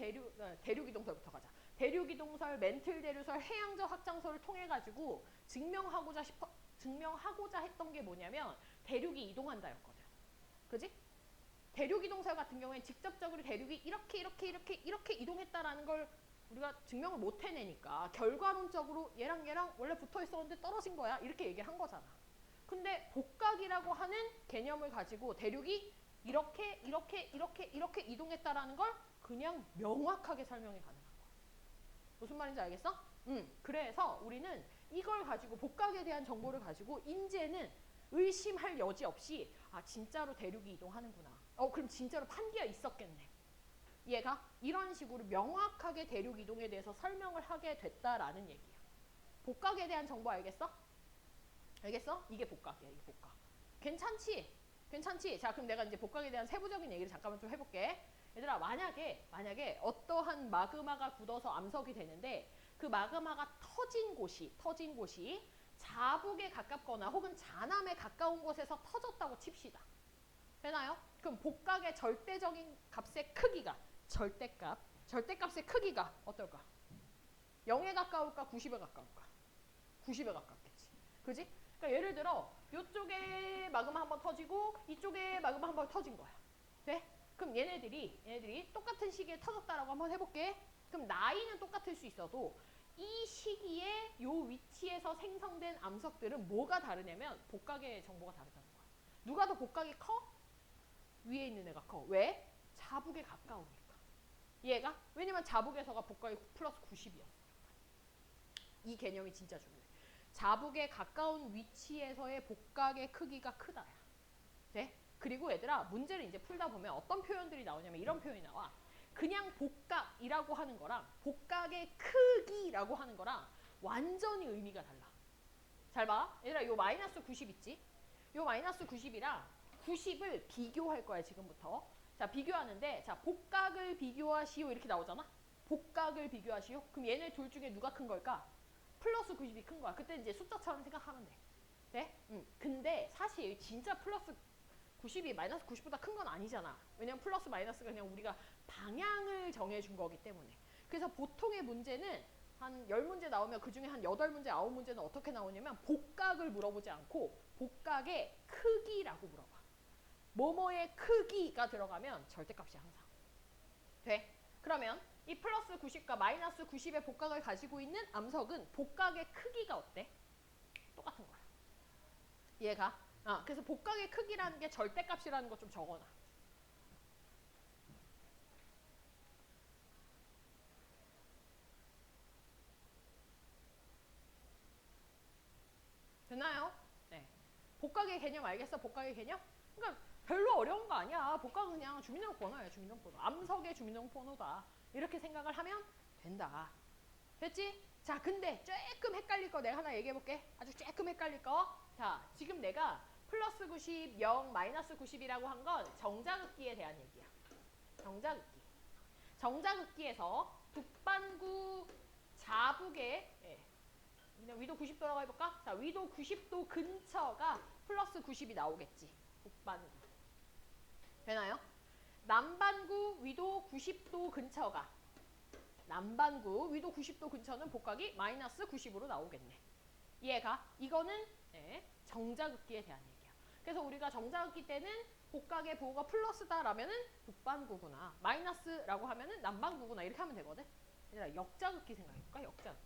대륙이동설부터 가자. 대륙이동설, 멘틀 대류설, 해양적 확장설을 통해 가지고 증명하고자 했던 게 뭐냐면 대륙이 이동한다였거든. 그지? 대륙이동설 같은 경우에 직접적으로 대륙이 이렇게 이동했다라는 걸 우리가 증명을 못 해내니까 결과론적으로 얘랑 원래 붙어 있었는데 떨어진 거야. 이렇게 얘기를 한 거잖아. 근데 복각이라고 하는 개념을 가지고 대륙이 이렇게 이동했다라는 걸 그냥 명확하게 설명이 가능한 거야. 무슨 말인지 알겠어? 그래서 우리는 이걸 가지고 복각에 대한 정보를 가지고 이제는 의심할 여지 없이 진짜로 대륙이 이동하는구나. 그럼 진짜로 판기가 있었겠네. 얘가 이런 식으로 명확하게 대륙 이동에 대해서 설명을 하게 됐다라는 얘기야. 복각에 대한 정보 알겠어? 알겠어? 이게 복각이야. 이게 복각. 괜찮지? 괜찮지? 자 그럼 내가 이제 복각에 대한 세부적인 얘기를 잠깐만 좀 해볼게. 얘들아 만약에 어떠한 마그마가 굳어서 암석이 되는데 그 마그마가 터진 곳이 자북에 가깝거나 혹은 자남에 가까운 곳에서 터졌다고 칩시다. 되나요? 그럼 복각의 절대적인 값의 크기가 절대값의 크기가 어떨까? 0에 가까울까? 90에 가까울까? 90에 가깝겠지. 그지? 그러니까 예를 들어 이쪽에 마그마 한번 터지고 이쪽에 마그마 한번 터진 거야. 돼? 그럼 얘네들이 똑같은 시기에 터졌다라고 한번 해볼게. 그럼 나이는 똑같을 수 있어도 이 시기에 요 위치에서 생성된 암석들은 뭐가 다르냐면 복각의 정보가 다르다는 거야. 누가 더 복각이 커? 위에 있는 애가 커. 왜? 자북에 가까우니까. 얘가? 왜냐면 자북에서가 복각이 플러스 90이었어. 이 개념이 진짜 중요해. 자북에 가까운 위치에서의 복각의 크기가 크다야. 네? 그리고 얘들아 문제를 이제 풀다 보면 어떤 표현들이 나오냐면 이런 표현이 나와. 그냥 복각이라고 하는 거랑 복각의 크기라고 하는 거랑 완전히 의미가 달라. 잘 봐. 얘들아 요 마이너스 90 있지? 요 마이너스 90이랑 90을 비교할 거야 지금부터. 자 비교하는데 자 복각을 비교하시오 이렇게 나오잖아. 복각을 비교하시오. 그럼 얘네 둘 중에 누가 큰 걸까? 플러스 90이 큰 거야. 그때 이제 숫자처럼 생각하면 돼. 돼? 근데 사실 진짜 플러스 90이 마이너스 90보다 큰 건 아니잖아. 왜냐면 플러스 마이너스가 그냥 우리가 방향을 정해준 거기 때문에. 그래서 보통의 문제는 한 10문제 나오면 그중에 한 8문제, 9문제는 어떻게 나오냐면 복각을 물어보지 않고 복각의 크기라고 물어봐. 뭐뭐의 크기가 들어가면 절대값이 항상 돼. 그러면 이 플러스 90과 마이너스 90의 복각을 가지고 있는 암석은 복각의 크기가 어때? 똑같은 거야. 이해가? 그래서 복각의 크기라는 게 절대값이라는 거 좀 적어놔. 됐나요? 네. 복각의 개념 알겠어? 복각의 개념? 그러니까 별로 어려운 거 아니야. 복각은 그냥 주민등록번호야. 주민등록번호. 암석의 주민등록번호다. 이렇게 생각을 하면 된다. 됐지? 자, 근데 조금 헷갈릴 거 내가 하나 얘기해볼게. 아주 조금 헷갈릴 거. 자, 지금 내가 플러스 90, 0, 마이너스 90이라고 한 건 정자극기에 대한 얘기야. 정자극기. 정자극기에서 북반구 자북에 그냥 위도 90도라고 해볼까? 자, 위도 90도 근처가 플러스 90이 나오겠지. 북반구. 되나요? 남반구 위도 90도 근처가 남반구 위도 90도 근처는 복각이 마이너스 90으로 나오겠네. 이해가? 이거는 정자극기에 대한 얘기야. 그래서 우리가 정자극기 때는 복각의 부호가 플러스다라면은 북반구구나. 마이너스라고 하면은 남반구구나. 이렇게 하면 되거든. 얘들아 역자극기 생각해볼까? 역자극기.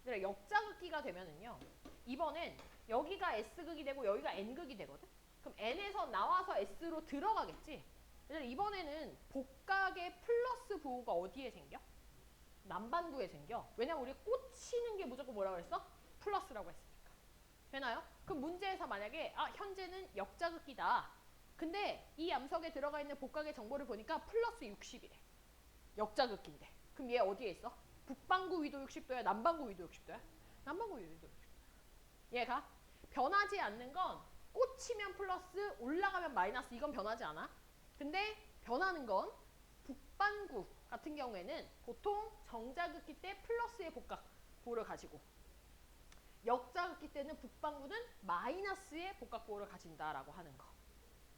얘들아 역자극기가 되면은요. 이번엔 여기가 S극이 되고 여기가 N극이 되거든. 그럼 N에서 나와서 S로 들어가겠지. 얘들아 이번에는 복각의 플러스 부호가 어디에 생겨? 남반구에 생겨. 왜냐면 우리 꽂히는 게 무조건 뭐라고 그랬어? 플러스라고 했으니까. 되나요? 그럼 문제에서 만약에 현재는 역자극기다. 근데 이 암석에 들어가 있는 복각의 정보를 보니까 플러스 60이래. 역자극기인데. 그럼 얘 어디에 있어? 북반구 위도 60도야? 남반구 위도 60도야? 남반구 위도 60도야. 얘가 변하지 않는 건 꽂히면 플러스, 올라가면 마이너스. 이건 변하지 않아. 근데 변하는 건 북반구 같은 경우에는 보통 정자극기 때 플러스의 복각 부호를 가지고 역자극기 때는 북반구는 마이너스의 복각 부호를 가진다라고 하는 거.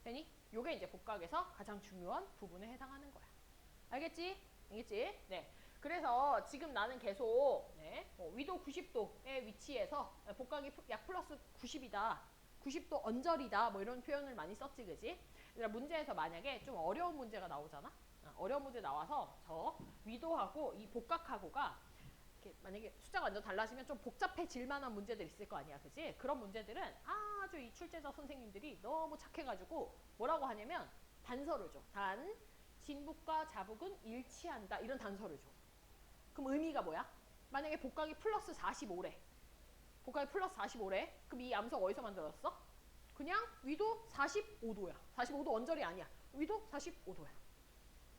되니? 요게 이제 복각에서 가장 중요한 부분에 해당하는 거야. 알겠지? 알겠지? 네. 그래서 지금 나는 계속 위도 90도의 위치에서 복각이 약 플러스 90이다. 90도 언저리다. 뭐 이런 표현을 많이 썼지, 그지? 문제에서 만약에 좀 어려운 문제가 나오잖아? 어려운 문제 나와서 저 위도하고 이 복각하고가 이렇게 만약에 숫자가 완전 달라지면 좀 복잡해질 만한 문제들 있을 거 아니야, 그지? 그런 문제들은 아주 이 출제자 선생님들이 너무 착해가지고 뭐라고 하냐면 단서를 줘. 진북과 자북은 일치한다. 이런 단서를 줘. 그럼 의미가 뭐야? 만약에 복각이 플러스 45래. 복각이 플러스 45래. 그럼 이 암석 어디서 만들었어? 그냥 위도 45도야. 45도 언저리 아니야. 위도 45도야.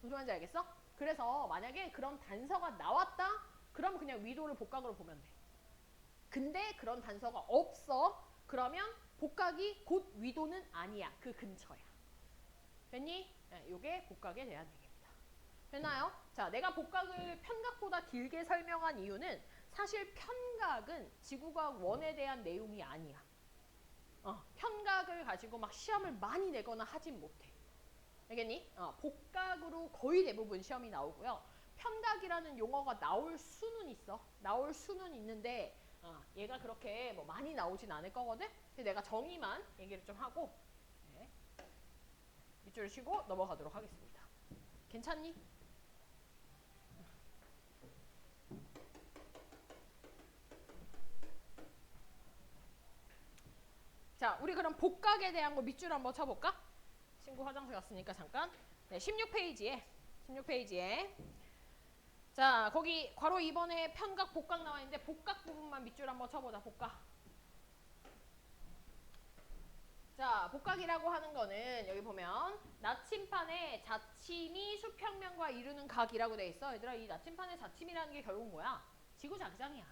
무슨 말인지 알겠어? 그래서 만약에 그런 단서가 나왔다? 그럼 그냥 위도를 복각으로 보면 돼. 근데 그런 단서가 없어? 그러면 복각이 곧 위도는 아니야. 그 근처야. 됐니? 요게 복각에 대한 얘기입니다. 됐나요? 자, 내가 복각을 편각보다 길게 설명한 이유는 사실 편각은 지구과학 1에 대한 내용이 아니야. 편각을 가지고 막 시험을 많이 내거나 하진 못해. 알겠니? 복각으로 거의 대부분 시험이 나오고요. 편각이라는 용어가 나올 수는 있어. 나올 수는 있는데 얘가 그렇게 뭐 많이 나오진 않을 거거든. 근데 내가 정의만 얘기를 좀 하고 밑줄을 치고 넘어가도록 하겠습니다. 괜찮니? 자, 우리 그럼 복각에 대한 거 밑줄 한번 쳐볼까? 친구 화장실 갔으니까 잠깐. 네, 16페이지에 자, 거기 괄호 2번에 편각, 복각 나와 있는데 복각 부분만 밑줄 한번 쳐보자. 복각. 자, 복각이라고 하는 거는 여기 보면 나침판에 자침이 수평면과 이루는 각이라고 돼 있어. 얘들아, 이 나침판의 자침이라는 게 결국 뭐야? 지구 자기장이야.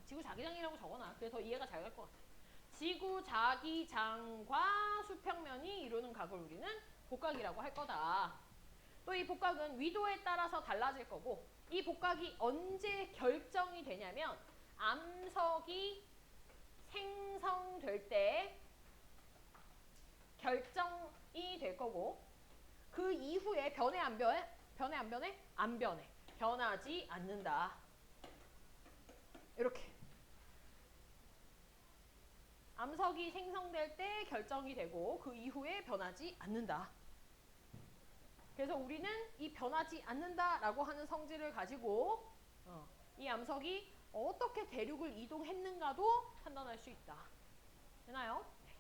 지구 자기장이라고 적어놔. 그래서 이해가 잘 갈 것 같아. 지구 자기장과 수평면이 이루는 각을 우리는 복각이라고 할 거다. 또 이 복각은 위도에 따라서 달라질 거고, 이 복각이 언제 결정이 되냐면 암석이 생성될 때 결정이 될 거고 그 이후에 변해 안 변해? 변해 안 변해? 안 변해. 변하지 않는다. 이렇게. 암석이 생성될 때 결정이 되고 그 이후에 변하지 않는다. 그래서 우리는 이 변하지 않는다라고 하는 성질을 가지고 이 암석이 어떻게 대륙을 이동했는가도 판단할 수 있다. 되나요? 네.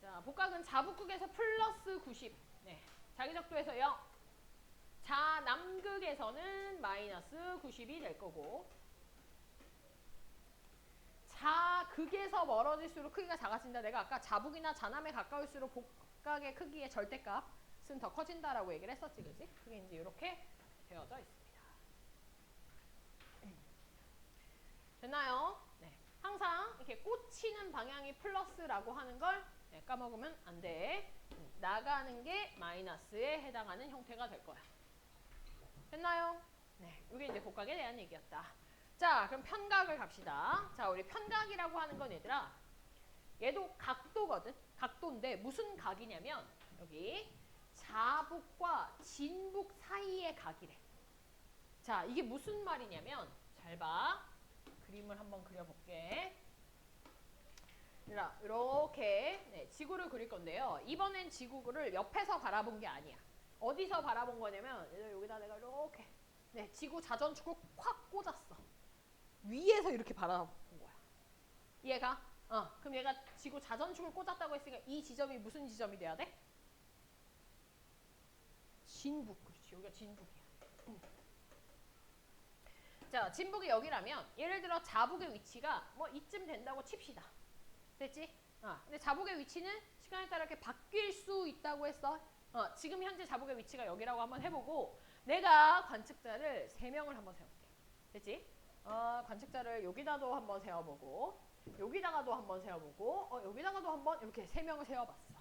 자, 복각은 자북극에서 플러스 90. 네. 자기적도에서 0. 자남극에서는 마이너스 90이 될 거고 자극에서 멀어질수록 크기가 작아진다. 내가 아까 자북이나 자남에 가까울수록 복각의 크기의 절대값은 더 커진다라고 얘기를 했었지, 그지? 그게 이제 이렇게 되어져 있습니다. 됐나요? 네. 항상 이렇게 꽂히는 방향이 플러스라고 하는 걸 까먹으면 안 돼. 나가는 게 마이너스에 해당하는 형태가 될 거야. 됐나요? 네. 이게 이제 복각에 대한 얘기였다. 자, 그럼 편각을 갑시다. 자, 우리 편각이라고 하는 건 얘들아, 얘도 각도거든. 각도인데 무슨 각이냐면 여기 자북과 진북 사이의 각이래. 자, 이게 무슨 말이냐면 잘 봐. 그림을 한번 그려볼게. 이렇게 네, 지구를 그릴 건데요. 이번엔 지구를 옆에서 바라본 게 아니야. 어디서 바라본 거냐면 여기다 내가 이렇게 네, 지구 자전축을 콱 꽂았어. 위에서 이렇게 바라본 거야. 이해가? 그럼 얘가 지구 자전축을 꽂았다고 했으니까 이 지점이 무슨 지점이 돼야 돼? 진북. 그렇지. 여기가 진북이야. 자, 진북이 여기라면 예를 들어 자북의 위치가 뭐 이쯤 된다고 칩시다. 됐지? 근데 자북의 위치는 시간에 따라 이렇게 바뀔 수 있다고 했어. 지금 현재 자북의 위치가 여기라고 한번 해보고 내가 관측자를 3명을 한번 세울게. 됐지? 관측자를 여기다도 한번 세워보고 여기다가도 한번 세워보고 여기다가도 한번 이렇게 3명을 세워봤어.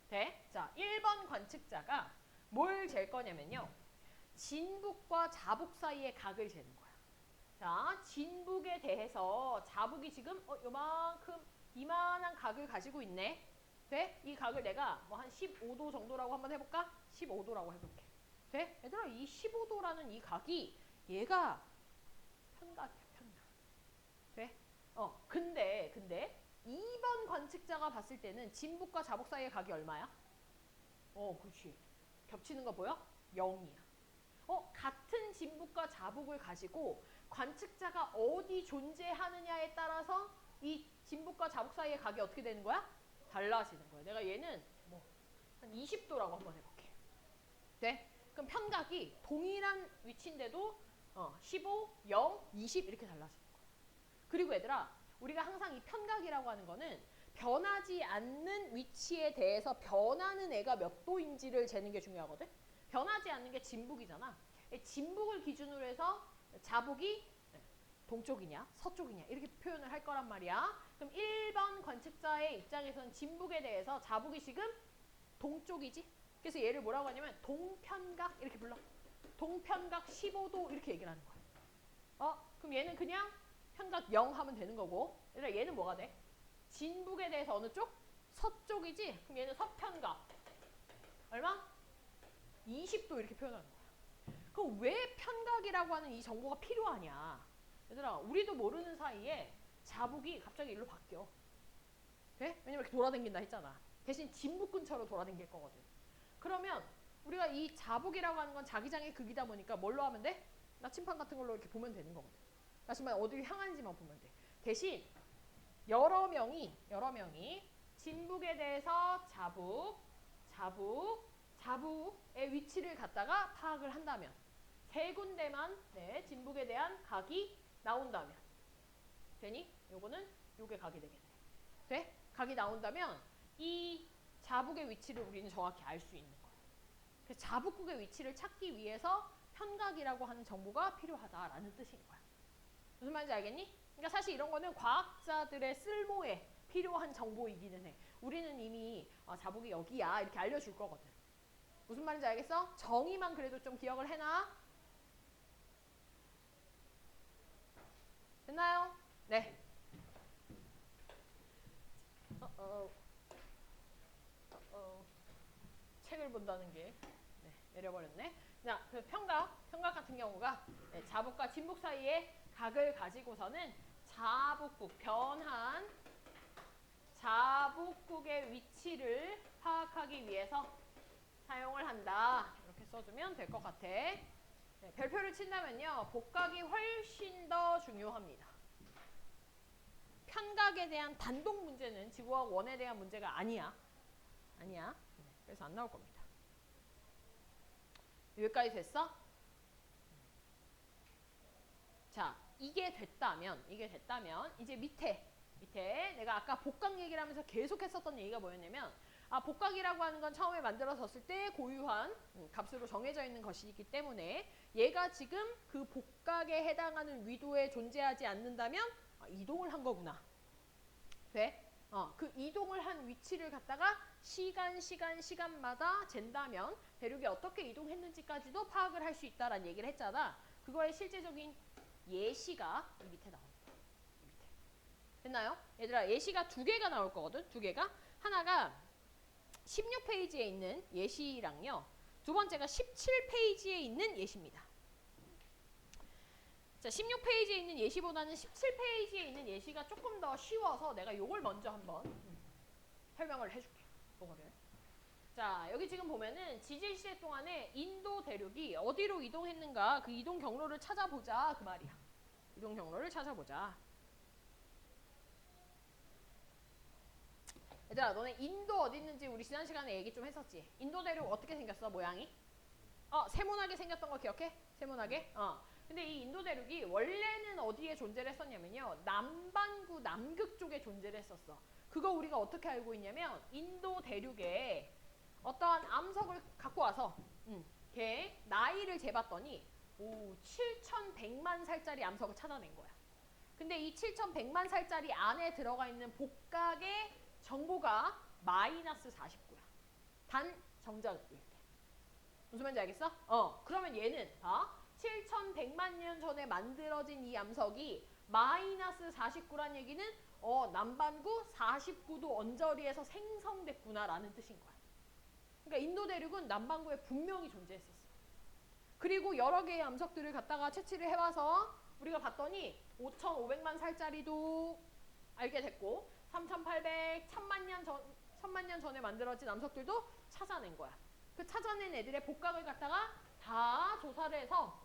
돼? 자, 1번 관측자가 뭘 잴 거냐면요. 진북과 자북 사이의 각을 재는 거야. 자, 진북에 대해서 자북이 지금 요만큼 이만한 각을 가지고 있네. 돼? 이 각을 내가 뭐 한 15도 정도라고 한번 해볼까? 15도라고 해볼게. 돼? 얘들아, 이 15도라는 이 각이 얘가 편각이야, 편각. 돼? 근데 2번 관측자가 봤을 때는 진북과 자북 사이의 각이 얼마야? 그렇지. 겹치는 거 보여? 0이야. 같은 진북과 자북을 가지고 관측자가 어디 존재하느냐에 따라서 이 진북과 자북 사이의 각이 어떻게 되는 거야? 달라지는 거야. 내가 얘는 뭐 한 20도라고 한번 해볼게. 돼? 그럼 편각이 동일한 위치인데도 15, 0, 20 이렇게 달라지는 거야. 그리고 얘들아, 우리가 항상 이 편각이라고 하는 거는 변하지 않는 위치에 대해서 변하는 애가 몇 도인지를 재는 게 중요하거든. 변하지 않는 게 진북이잖아. 진북을 기준으로 해서 자북이 동쪽이냐 서쪽이냐 이렇게 표현을 할 거란 말이야. 그럼 1번 관측자의 입장에서는 진북에 대해서 자북이 지금 동쪽이지. 그래서 얘를 뭐라고 하냐면 동편각 이렇게 불러. 동편각 15도 이렇게 얘기를 하는 거야. 그럼 얘는 그냥 편각 0 하면 되는 거고. 얘들아, 얘는 뭐가 돼? 진북에 대해서 어느 쪽? 서쪽이지? 그럼 얘는 서편각. 얼마? 20도 이렇게 표현하는 거야. 그럼 왜 편각이라고 하는 이 정보가 필요하냐? 얘들아, 우리도 모르는 사이에 자북이 갑자기 일로 바뀌어. 돼? 왜냐면 이렇게 돌아다닌다 했잖아. 대신 진북 근처로 돌아다닐 거거든. 그러면 우리가 이 자북이라고 하는 건 자기장의 극이다 보니까 뭘로 하면 돼? 나침반 같은 걸로 이렇게 보면 되는 거거든. 나침반 어디를 향하는지만 보면 돼. 대신 여러 명이 진북에 대해서 자북의 위치를 갖다가 파악을 한다면 3군데만 진북에 대한 각이 나온다면 되니? 요거는 요게 각이 되겠네. 돼? 각이 나온다면 이 자북의 위치를 우리는 정확히 알 수 있는 거야. 그래서 자북국의 위치를 찾기 위해서 편각이라고 하는 정보가 필요하다라는 뜻인 거야. 무슨 말인지 알겠니? 그러니까 사실 이런 거는 과학자들의 쓸모에 필요한 정보이기는 해. 우리는 이미 자북이 여기야 이렇게 알려줄 거거든. 무슨 말인지 알겠어? 정의만 그래도 좀 기억을 해놔. 됐나? 책을 본다는 게 내려버렸네. 자, 그 평각 같은 경우가 자북과 진북 사이에 각을 가지고서는 자북국, 변한 자북국의 위치를 파악하기 위해서 사용을 한다. 이렇게 써주면 될 것 같아. 별표를 친다면요. 복각이 훨씬 더 중요합니다. 편각에 대한 단독 문제는 지구학 1에 대한 문제가 아니야. 그래서 안 나올 겁니다. 여기까지 됐어? 자, 이게 됐다면 이제 밑에 내가 아까 복각 얘기를 하면서 계속 했었던 얘기가 뭐였냐면 복각이라고 하는 건 처음에 만들어졌을 때 고유한 값으로 정해져 있는 것이기 때문에 얘가 지금 그 복각에 해당하는 위도에 존재하지 않는다면 이동을 한 거구나. 돼? 그 이동을 한 위치를 갖다가 시간마다 잰다면 대륙이 어떻게 이동했는지까지도 파악을 할 수 있다라는 얘기를 했잖아. 그거의 실제적인 예시가 이 밑에 나옵니다. 이 밑에. 됐나요? 얘들아, 예시가 2개가 나올 거거든. 2개가. 하나가 16페이지에 있는 예시랑요. 두 번째가 17페이지에 있는 예시입니다. 자, 16페이지에 있는 예시보다는 17페이지에 있는 예시가 조금 더 쉬워서 내가 요걸 먼저 한번 설명을 해줄게요. 요거를. 자, 여기 지금 보면은 지질 시대 동안에 인도 대륙이 어디로 이동했는가 그 이동 경로를 찾아보자 그 말이야. 이동 경로를 찾아보자. 얘들아, 너네 인도 어디 있는지 우리 지난 시간에 얘기 좀 했었지? 인도 대륙 어떻게 생겼어, 모양이? 세모나게 생겼던 거 기억해? 세모나게? 근데 이 인도 대륙이 원래는 어디에 존재를 했었냐면요. 남반구 남극 쪽에 존재를 했었어. 그거 우리가 어떻게 알고 있냐면 인도 대륙에 어떠한 암석을 갖고 와서 걔 나이를 재봤더니 7,100만 살짜리 암석을 찾아낸 거야. 근데 이 7,100만 살짜리 안에 들어가 있는 복각의 정보가 마이너스 49야. 단 정자일 때. 무슨 말인지 알겠어? 그러면 얘는 7,100만 년 전에 만들어진 이 암석이 마이너스 49란 얘기는 남반구 49도 언저리에서 생성됐구나라는 뜻인 거야. 그러니까 인도 대륙은 남반구에 분명히 존재했었어. 그리고 여러 개의 암석들을 갖다가 채취를 해와서 우리가 봤더니 5,500만 살짜리도 알게 됐고 3,800, 1,000만 년 전에 만들어진 암석들도 찾아낸 거야. 그 찾아낸 애들의 복각을 갖다가 다 조사를 해서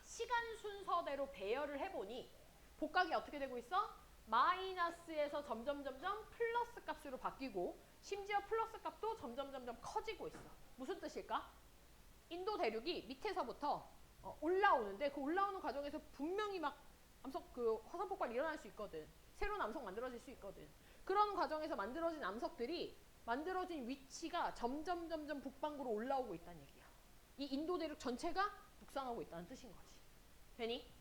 시간 순서대로 배열을 해보니 복각이 어떻게 되고 있어? 마이너스에서 점점 플러스 값으로 바뀌고 심지어 플러스 값도 점점 커지고 있어. 무슨 뜻일까? 인도 대륙이 밑에서부터 올라오는데 그 올라오는 과정에서 분명히 막 암석 그 화산 폭발이 일어날 수 있거든. 새로운 암석 만들어질 수 있거든. 그런 과정에서 만들어진 암석들이 만들어진 위치가 점점 북반구로 올라오고 있다는 얘기야. 이 인도 대륙 전체가 북상하고 있다는 뜻인 거지. 되니?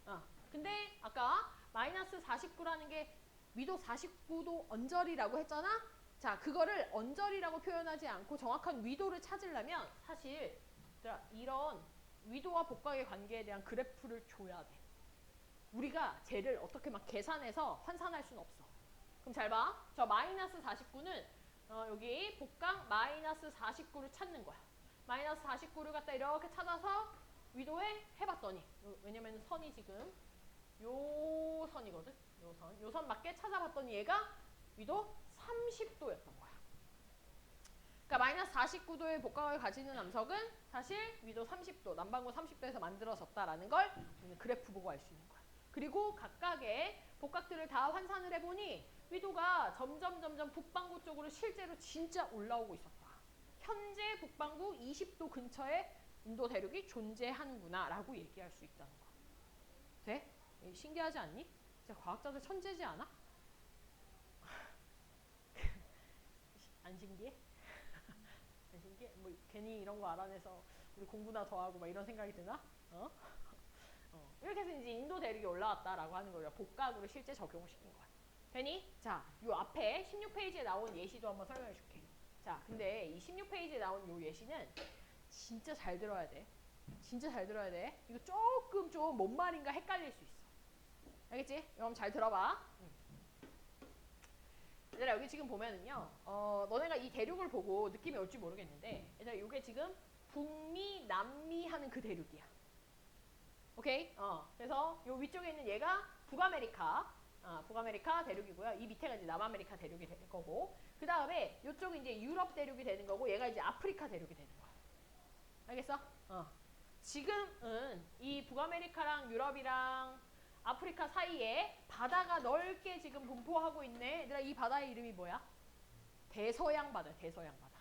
근데 아까 마이너스 49라는 게 위도 49도 언저리라고 했잖아? 자, 그거를 언저리라고 표현하지 않고 정확한 위도를 찾으려면 사실 이런 위도와 복각의 관계에 대한 그래프를 줘야 돼. 우리가 쟤를 어떻게 막 계산해서 환산할 수는 없어. 그럼 잘 봐. 저 마이너스 49는 여기 복각 마이너스 49를 찾는 거야. 마이너스 49를 갖다 이렇게 찾아서 위도에 해봤더니 왜냐면 선이 지금 요 선이거든. 요 선 맞게 찾아봤더니 얘가 위도 30도였던 거야. 그러니까 마이너스 49도의 복각을 가지는 암석은 사실 위도 30도, 남반구 30도에서 만들어졌다라는 걸 우리는 그래프 보고 알 수 있는 거야. 그리고 각각의 복각들을 다 환산을 해보니 위도가 점점 북반구 쪽으로 실제로 진짜 올라오고 있었다. 현재 북반구 20도 근처에 인도 대륙이 존재하는구나 라고 얘기할 수 있다는 거. 돼? 신기하지 않니? 진짜 과학자들 천재지 않아? 안 신기해? 안 신기해? 뭐 괜히 이런 거 알아내서 우리 공부나 더 하고 막 이런 생각이 드나? 이렇게 해서 이제 인도 대륙이 올라왔다라고 하는 걸 복각으로 실제 적용을 시킨 거야. 되니? 자, 요 앞에 16페이지에 나온 예시도 한번 설명해 줄게. 자, 근데 이 16페이지에 나온 요 예시는 진짜 잘 들어야 돼. 진짜 잘 들어야 돼. 이거 조금 좀 뭔 말인가 헷갈릴 수 있어. 알겠지? 이거 한번 잘 들어봐. 얘들아 여기 지금 보면은요. 너네가 이 대륙을 보고 느낌이 올지 모르겠는데 얘들아 이게 지금 북미, 남미 하는 그 대륙이야. 오케이? 그래서 요 위쪽에 있는 얘가 북아메리카. 북아메리카 대륙이고요. 이 밑에가 이제 남아메리카 대륙이 될 거고. 그 다음에 요쪽이 이제 유럽 대륙이 되는 거고 얘가 이제 아프리카 대륙이 되는 거야. 알겠어? 지금은 이 북아메리카랑 유럽이랑 아프리카 사이에 바다가 넓게 지금 분포하고 있네. 얘들아 이 바다의 이름이 뭐야? 대서양 바다, 대서양 바다.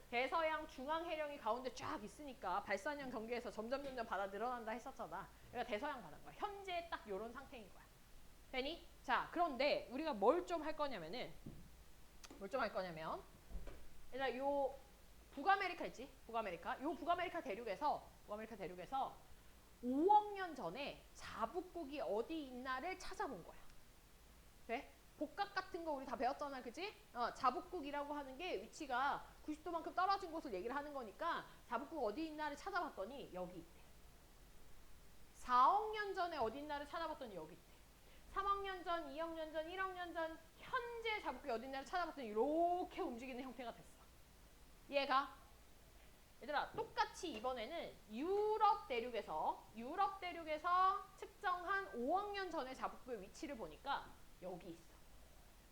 대서양 중앙 해령이 가운데 쫙 있으니까 발산형 경계에서 점점 바다 늘어난다 했었잖아. 그러니까 대서양 바다인 거야. 현재 딱 요런 상태인 거야. 되니? 자, 그런데 우리가 뭘 좀 할 거냐면은 얘들아 요 북아메리카 있지? 북아메리카. 요 북아메리카 대륙에서 5억 년 전에 자북국이 어디 있나를 찾아본 거야. 돼? 복각 같은 거 우리 다 배웠잖아, 그지? 자북국이라고 하는 게 위치가 90도만큼 떨어진 곳을 얘기를 하는 거니까 자북국 어디 있나를 찾아봤더니 여기 있대. 4억 년 전에 어디 있나를 찾아봤더니 여기 있대. 3억 년 전, 2억 년 전, 1억 년 전 현재 자북국이 어디 있나를 찾아봤더니 이렇게 움직이는 형태가 됐어. 이해가? 얘들아 똑같이 이번에는 유럽 대륙에서 측정한 5억 년 전의 자북국의 위치를 보니까 여기 있어.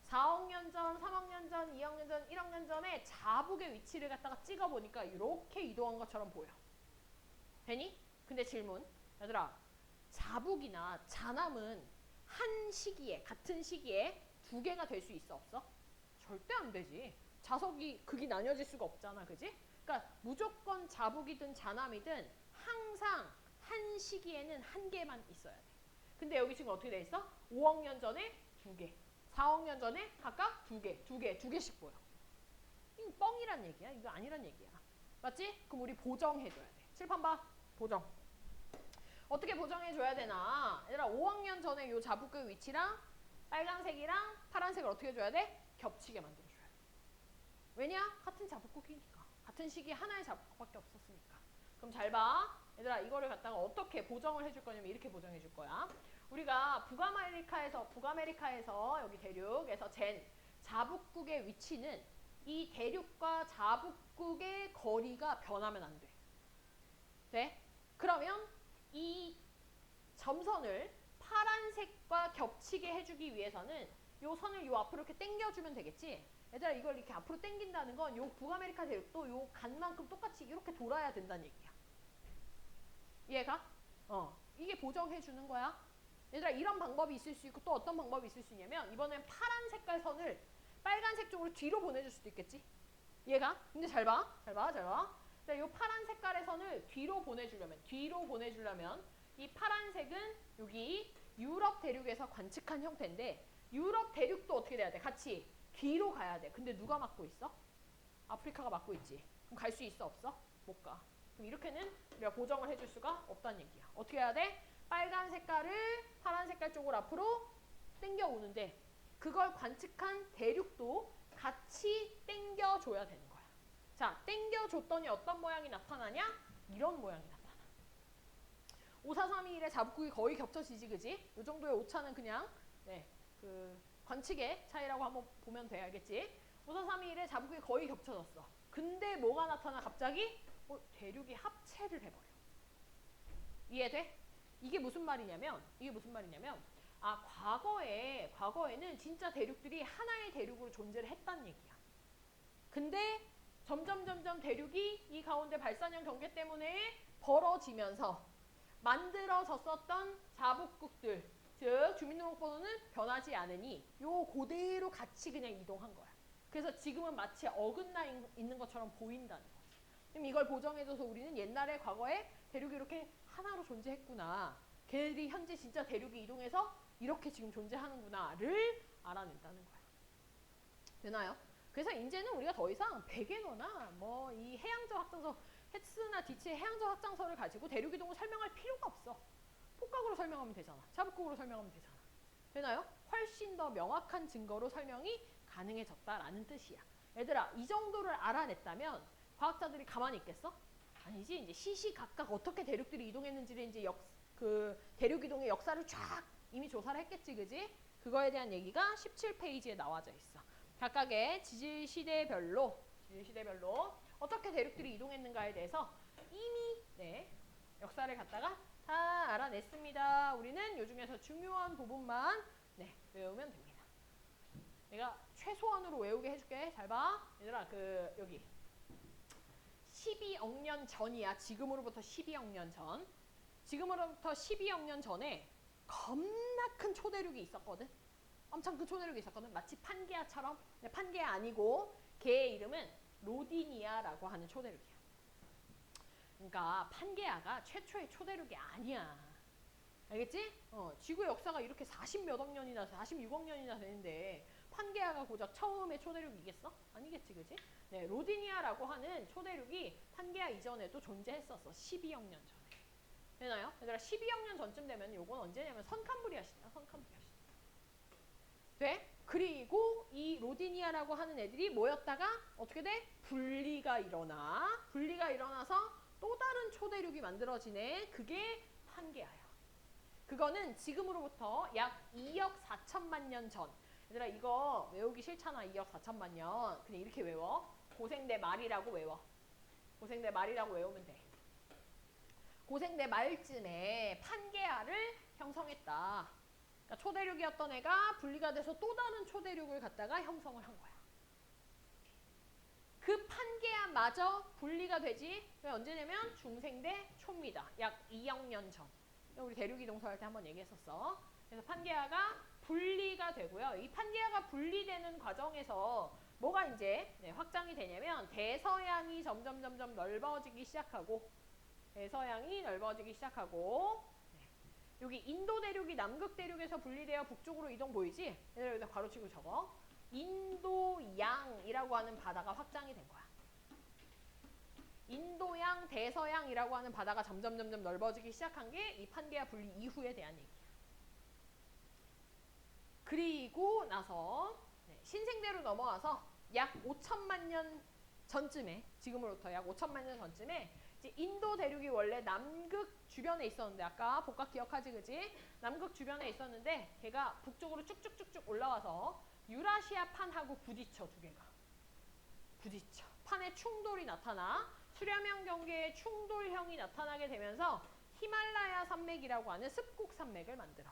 4억 년 전, 3억 년 전, 2억 년 전, 1억 년 전에 자북의 위치를 갖다가 찍어보니까 이렇게 이동한 것처럼 보여. 되니? 근데 질문. 얘들아 자북이나 자남은 같은 시기에 두 개가 될 수 있어 없어? 절대 안 되지. 자석이 극이 나뉘어질 수가 없잖아, 그지? 그러니까 무조건 자북이든 자남이든 항상 한 시기에는 한 개만 있어야 돼. 근데 여기 지금 어떻게 돼 있어? 5억 년 전에 두 개, 4억 년 전에 각각 두 개씩 보여. 이거 뻥이란 얘기야. 이거 아니란 얘기야. 맞지? 그럼 우리 보정해줘야 돼. 칠판 봐. 보정. 어떻게 보정해줘야 되나? 얘들아 5억 년 전에 요 자북의 위치랑 빨간색이랑 파란색을 어떻게 해줘야 돼? 겹치게 만들어줘야 돼. 왜냐? 같은 자북국이니까. 같은 시기에 하나의 자북국밖에 없었으니까. 그럼 잘 봐. 얘들아 이거를 갖다가 어떻게 보정을 해줄 거냐면 이렇게 보정해 줄 거야. 우리가 북아메리카에서 여기 대륙에서 잰 자북국의 위치는 이 대륙과 자북국의 거리가 변하면 안 돼. 돼? 그러면 이 점선을 파란색과 겹치게 해주기 위해서는 요 선을 요 앞으로 이렇게 당겨주면 되겠지? 얘들아 이걸 이렇게 앞으로 당긴다는 건 요 북아메리카 대륙도 요 간만큼 똑같이 이렇게 돌아야 된다는 얘기야. 이해가? 이게 보정해주는 거야. 얘들아 이런 방법이 있을 수 있고 또 어떤 방법이 있을 수 있냐면 이번엔 파란 색깔 선을 빨간색 쪽으로 뒤로 보내줄 수도 있겠지? 이해가? 근데 잘 봐. 이 파란 색깔의 선을 뒤로 보내주려면 이 파란색은 여기 유럽 대륙에서 관측한 형태인데 유럽 대륙도 어떻게 돼야 돼? 같이 뒤로 가야 돼. 근데 누가 막고 있어? 아프리카가 막고 있지. 그럼 갈 수 있어? 없어? 못 가. 그럼 이렇게는 우리가 보정을 해줄 수가 없다는 얘기야. 어떻게 해야 돼? 빨간 색깔을 파란 색깔 쪽으로 앞으로 당겨오는데 그걸 관측한 대륙도 같이 당겨줘야 되는 거야. 자, 당겨줬더니 어떤 모양이 나타나냐? 이런 모양이 나타나. 5431의 자북국이 거의 겹쳐지지, 그지? 이 정도의 오차는 그냥 그 관측의 차이라고 한번 보면 돼, 알겠지? 5431의 자북국이 거의 겹쳐졌어. 근데 뭐가 나타나 갑자기? 대륙이 합체를 해버려. 이해돼? 이게 무슨 말이냐면 과거에는 진짜 대륙들이 하나의 대륙으로 존재를 했다는 얘기야. 근데 점점 대륙이 이 가운데 발산형 경계 때문에 벌어지면서 만들어졌었던 자북국들, 즉 주민등록번호는 변하지 않으니 요 그대로 같이 그냥 이동한 거야. 그래서 지금은 마치 어긋나 있는 것처럼 보인다는 거지. 그럼 이걸 보정해줘서 우리는 옛날에 과거에 대륙이 이렇게 하나로 존재했구나. 걔들이 현재 진짜 대륙이 이동해서 이렇게 지금 존재하는구나를 알아낸다는 거야. 되나요? 그래서 이제는 우리가 더 이상 베개너나 뭐 이 해양적 확장서, 헤츠나 디츠의 해양적 확장서를 가지고 대륙 이동을 설명할 필요가 없어. 폭각으로 설명하면 되잖아. 자북국으로 설명하면 되잖아. 되나요? 훨씬 더 명확한 증거로 설명이 가능해졌다라는 뜻이야. 얘들아, 이 정도를 알아냈다면 과학자들이 가만히 있겠어? 아니지. 이제 시시각각 어떻게 대륙들이 이동했는지를 이제 그 대륙 이동의 역사를 쫙 이미 조사를 했겠지, 그지? 그거에 대한 얘기가 17페이지에 나와져 있어. 각각의 지질 시대별로 어떻게 대륙들이 이동했는가에 대해서 이미 역사를 갖다가 다 알아냈습니다. 우리는 요 중에서 중요한 부분만 외우면 됩니다. 내가 최소한으로 외우게 해줄게. 잘 봐. 얘들아, 여기 12억 년 전이야. 지금으로부터 12억 년 전. 지금으로부터 12억 년 전에 겁나 큰 초대륙이 있었거든. 엄청 큰 초대륙이 있었거든. 마치 판게아처럼. 근데 판게아 아니고 걔의 이름은 로디니아라고 하는 초대륙이야. 그러니까 판게아가 최초의 초대륙이 아니야. 알겠지? 지구 역사가 이렇게 40몇억 년이나 46억 년이나 되는데 판게아가 고작 처음의 초대륙이겠어? 아니겠지, 그지? 네, 로디니아라고 하는 초대륙이 판게아 이전에도 존재했었어. 12억 년 전에. 되나요? 얘들아, 12억 년 전쯤 되면 요건 언제냐면 선캄브리아 시대야. 선캄브리아 시대. 돼? 그리고 이 로디니아라고 하는 애들이 모였다가 어떻게 돼? 분리가 일어나서 또 다른 초대륙이 만들어지네. 그게 판게아야. 그거는 지금으로부터 약 2억 4천만 년 전. 얘들아, 이거 외우기 싫잖아. 2억 4천만 년. 그냥 이렇게 외워. 고생대 말이라고 외워. 고생대 말이라고 외우면 돼. 고생대 말쯤에 판게아를 형성했다. 그러니까 초대륙이었던 애가 분리가 돼서 또 다른 초대륙을 갖다가 형성을 한 거야. 그 판게아마저 분리가 되지. 언제냐면 중생대 초입니다. 약 2억 년 전. 우리 대륙이동설 할 때 한번 얘기했었어. 그래서 판게아가 분리가 되고요. 이 판게아가 분리되는 과정에서 뭐가 이제 확장이 되냐면 대서양이 점점 넓어지기 시작하고 여기 인도 대륙이 남극 대륙에서 분리되어 북쪽으로 이동 보이지? 얘들아, 여기다 가로치고 적어. 인도양이라고 하는 바다가 확장이 된 거야. 인도양, 대서양이라고 하는 바다가 점점 넓어지기 시작한 게 이 판게아 분리 이후에 대한 얘기야. 그리고 나서 신생대로 넘어와서 약 5천만 년 전쯤에, 지금으로부터 약 5천만 년 전쯤에 이제 인도 대륙이 원래 남극 주변에 있었는데, 아까 복각 기억하지, 그지? 남극 주변에 있었는데 걔가 북쪽으로 쭉쭉쭉쭉 올라와서 유라시아 판하고 부딪혀. 두 개가 부딪혀. 판에 충돌이 나타나 수렴형 경계에 충돌형이 나타나게 되면서 히말라야 산맥이라고 하는 습곡 산맥을 만들어.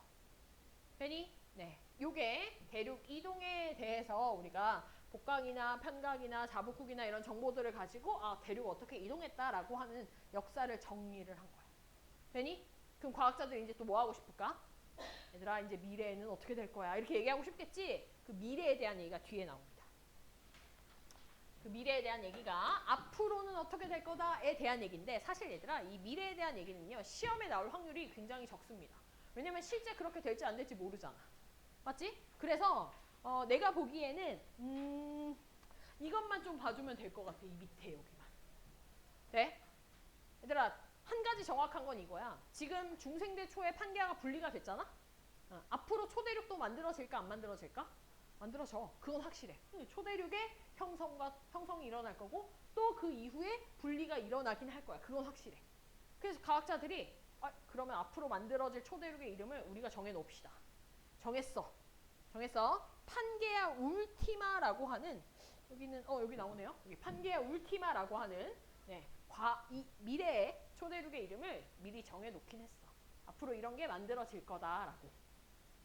되니? 네. 요게 대륙 이동에 대해서 우리가 복강이나 편각이나 자북국이나 이런 정보들을 가지고 대륙 어떻게 이동했다라고 하는 역사를 정리를 한 거야. 되니? 그럼 과학자들이 이제 또 뭐 하고 싶을까? 얘들아, 이제 미래에는 어떻게 될 거야? 이렇게 얘기하고 싶겠지? 그 미래에 대한 얘기가 뒤에 나옵니다. 그 미래에 대한 얘기가 앞으로는 어떻게 될 거다에 대한 얘기인데, 사실 얘들아, 이 미래에 대한 얘기는요, 시험에 나올 확률이 굉장히 적습니다. 왜냐면 실제 그렇게 될지 안 될지 모르잖아. 맞지? 그래서 내가 보기에는 이것만 좀 봐주면 될 것 같아. 이 밑에 여기만. 돼? 얘들아, 한 가지 정확한 건 이거야. 지금 중생대 초에 판게아가 분리가 됐잖아? 앞으로 초대륙도 만들어질까 안 만들어질까? 만들어져. 그건 확실해. 초대륙의 형성이 일어날 거고 또 그 이후에 분리가 일어나긴 할 거야. 그건 확실해. 그래서 과학자들이 그러면 앞으로 만들어질 초대륙의 이름을 우리가 정해놓읍시다. 정했어. 판게아 울티마라고 하는, 여기는 여기 나오네요. 여기 판게아 울티마라고 하는 이 미래의 초대륙의 이름을 미리 정해놓긴 했어. 앞으로 이런 게 만들어질 거다라고.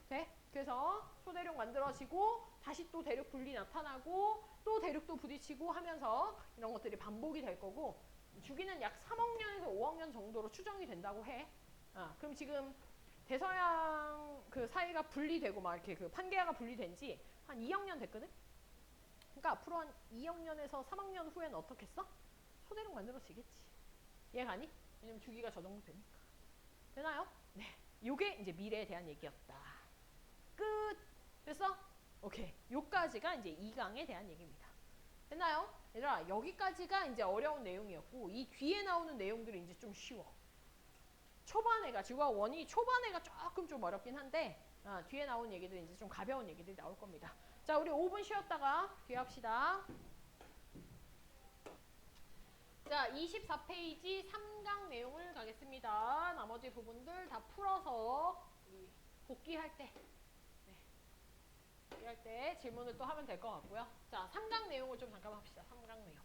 돼? 그래서 초대륙 만들어지고 다시 또 대륙 분리 나타나고 또 대륙도 부딪히고 하면서 이런 것들이 반복이 될 거고, 주기는 약 3억 년에서 5억 년 정도로 추정이 된다고 해. 그럼 지금 대서양 그 사이가 분리되고 막 이렇게 그 판게아가 분리된 지 한 2억 년 됐거든? 그러니까 앞으로 한 2억 년에서 3억 년 후에는 어떻겠어? 초대륙 만들어지겠지. 이해가니? 왜냐면 주기가 저 정도 되니까. 되나요? 네. 요게 이제 미래에 대한 얘기였다. 끝. 됐어? 오케이. 요까지가 이제 2강에 대한 얘기입니다. 됐나요? 얘들아, 여기까지가 이제 어려운 내용이었고, 이 뒤에 나오는 내용들이 이제 좀 쉬워. 초반에가, 지구과학 원이 초반에가 조금 좀 어렵긴 한데, 뒤에 나온 얘기들이 이제 좀 가벼운 얘기들이 나올 겁니다. 자, 우리 5분 쉬었다가 뒤에 합시다. 자, 24페이지 3강 내용을 가겠습니다. 나머지 부분들 다 풀어서 복귀할 때 이럴 때 질문을 또 하면 될 것 같고요. 자, 3강 내용을 좀 잠깐 합시다. 3강 내용.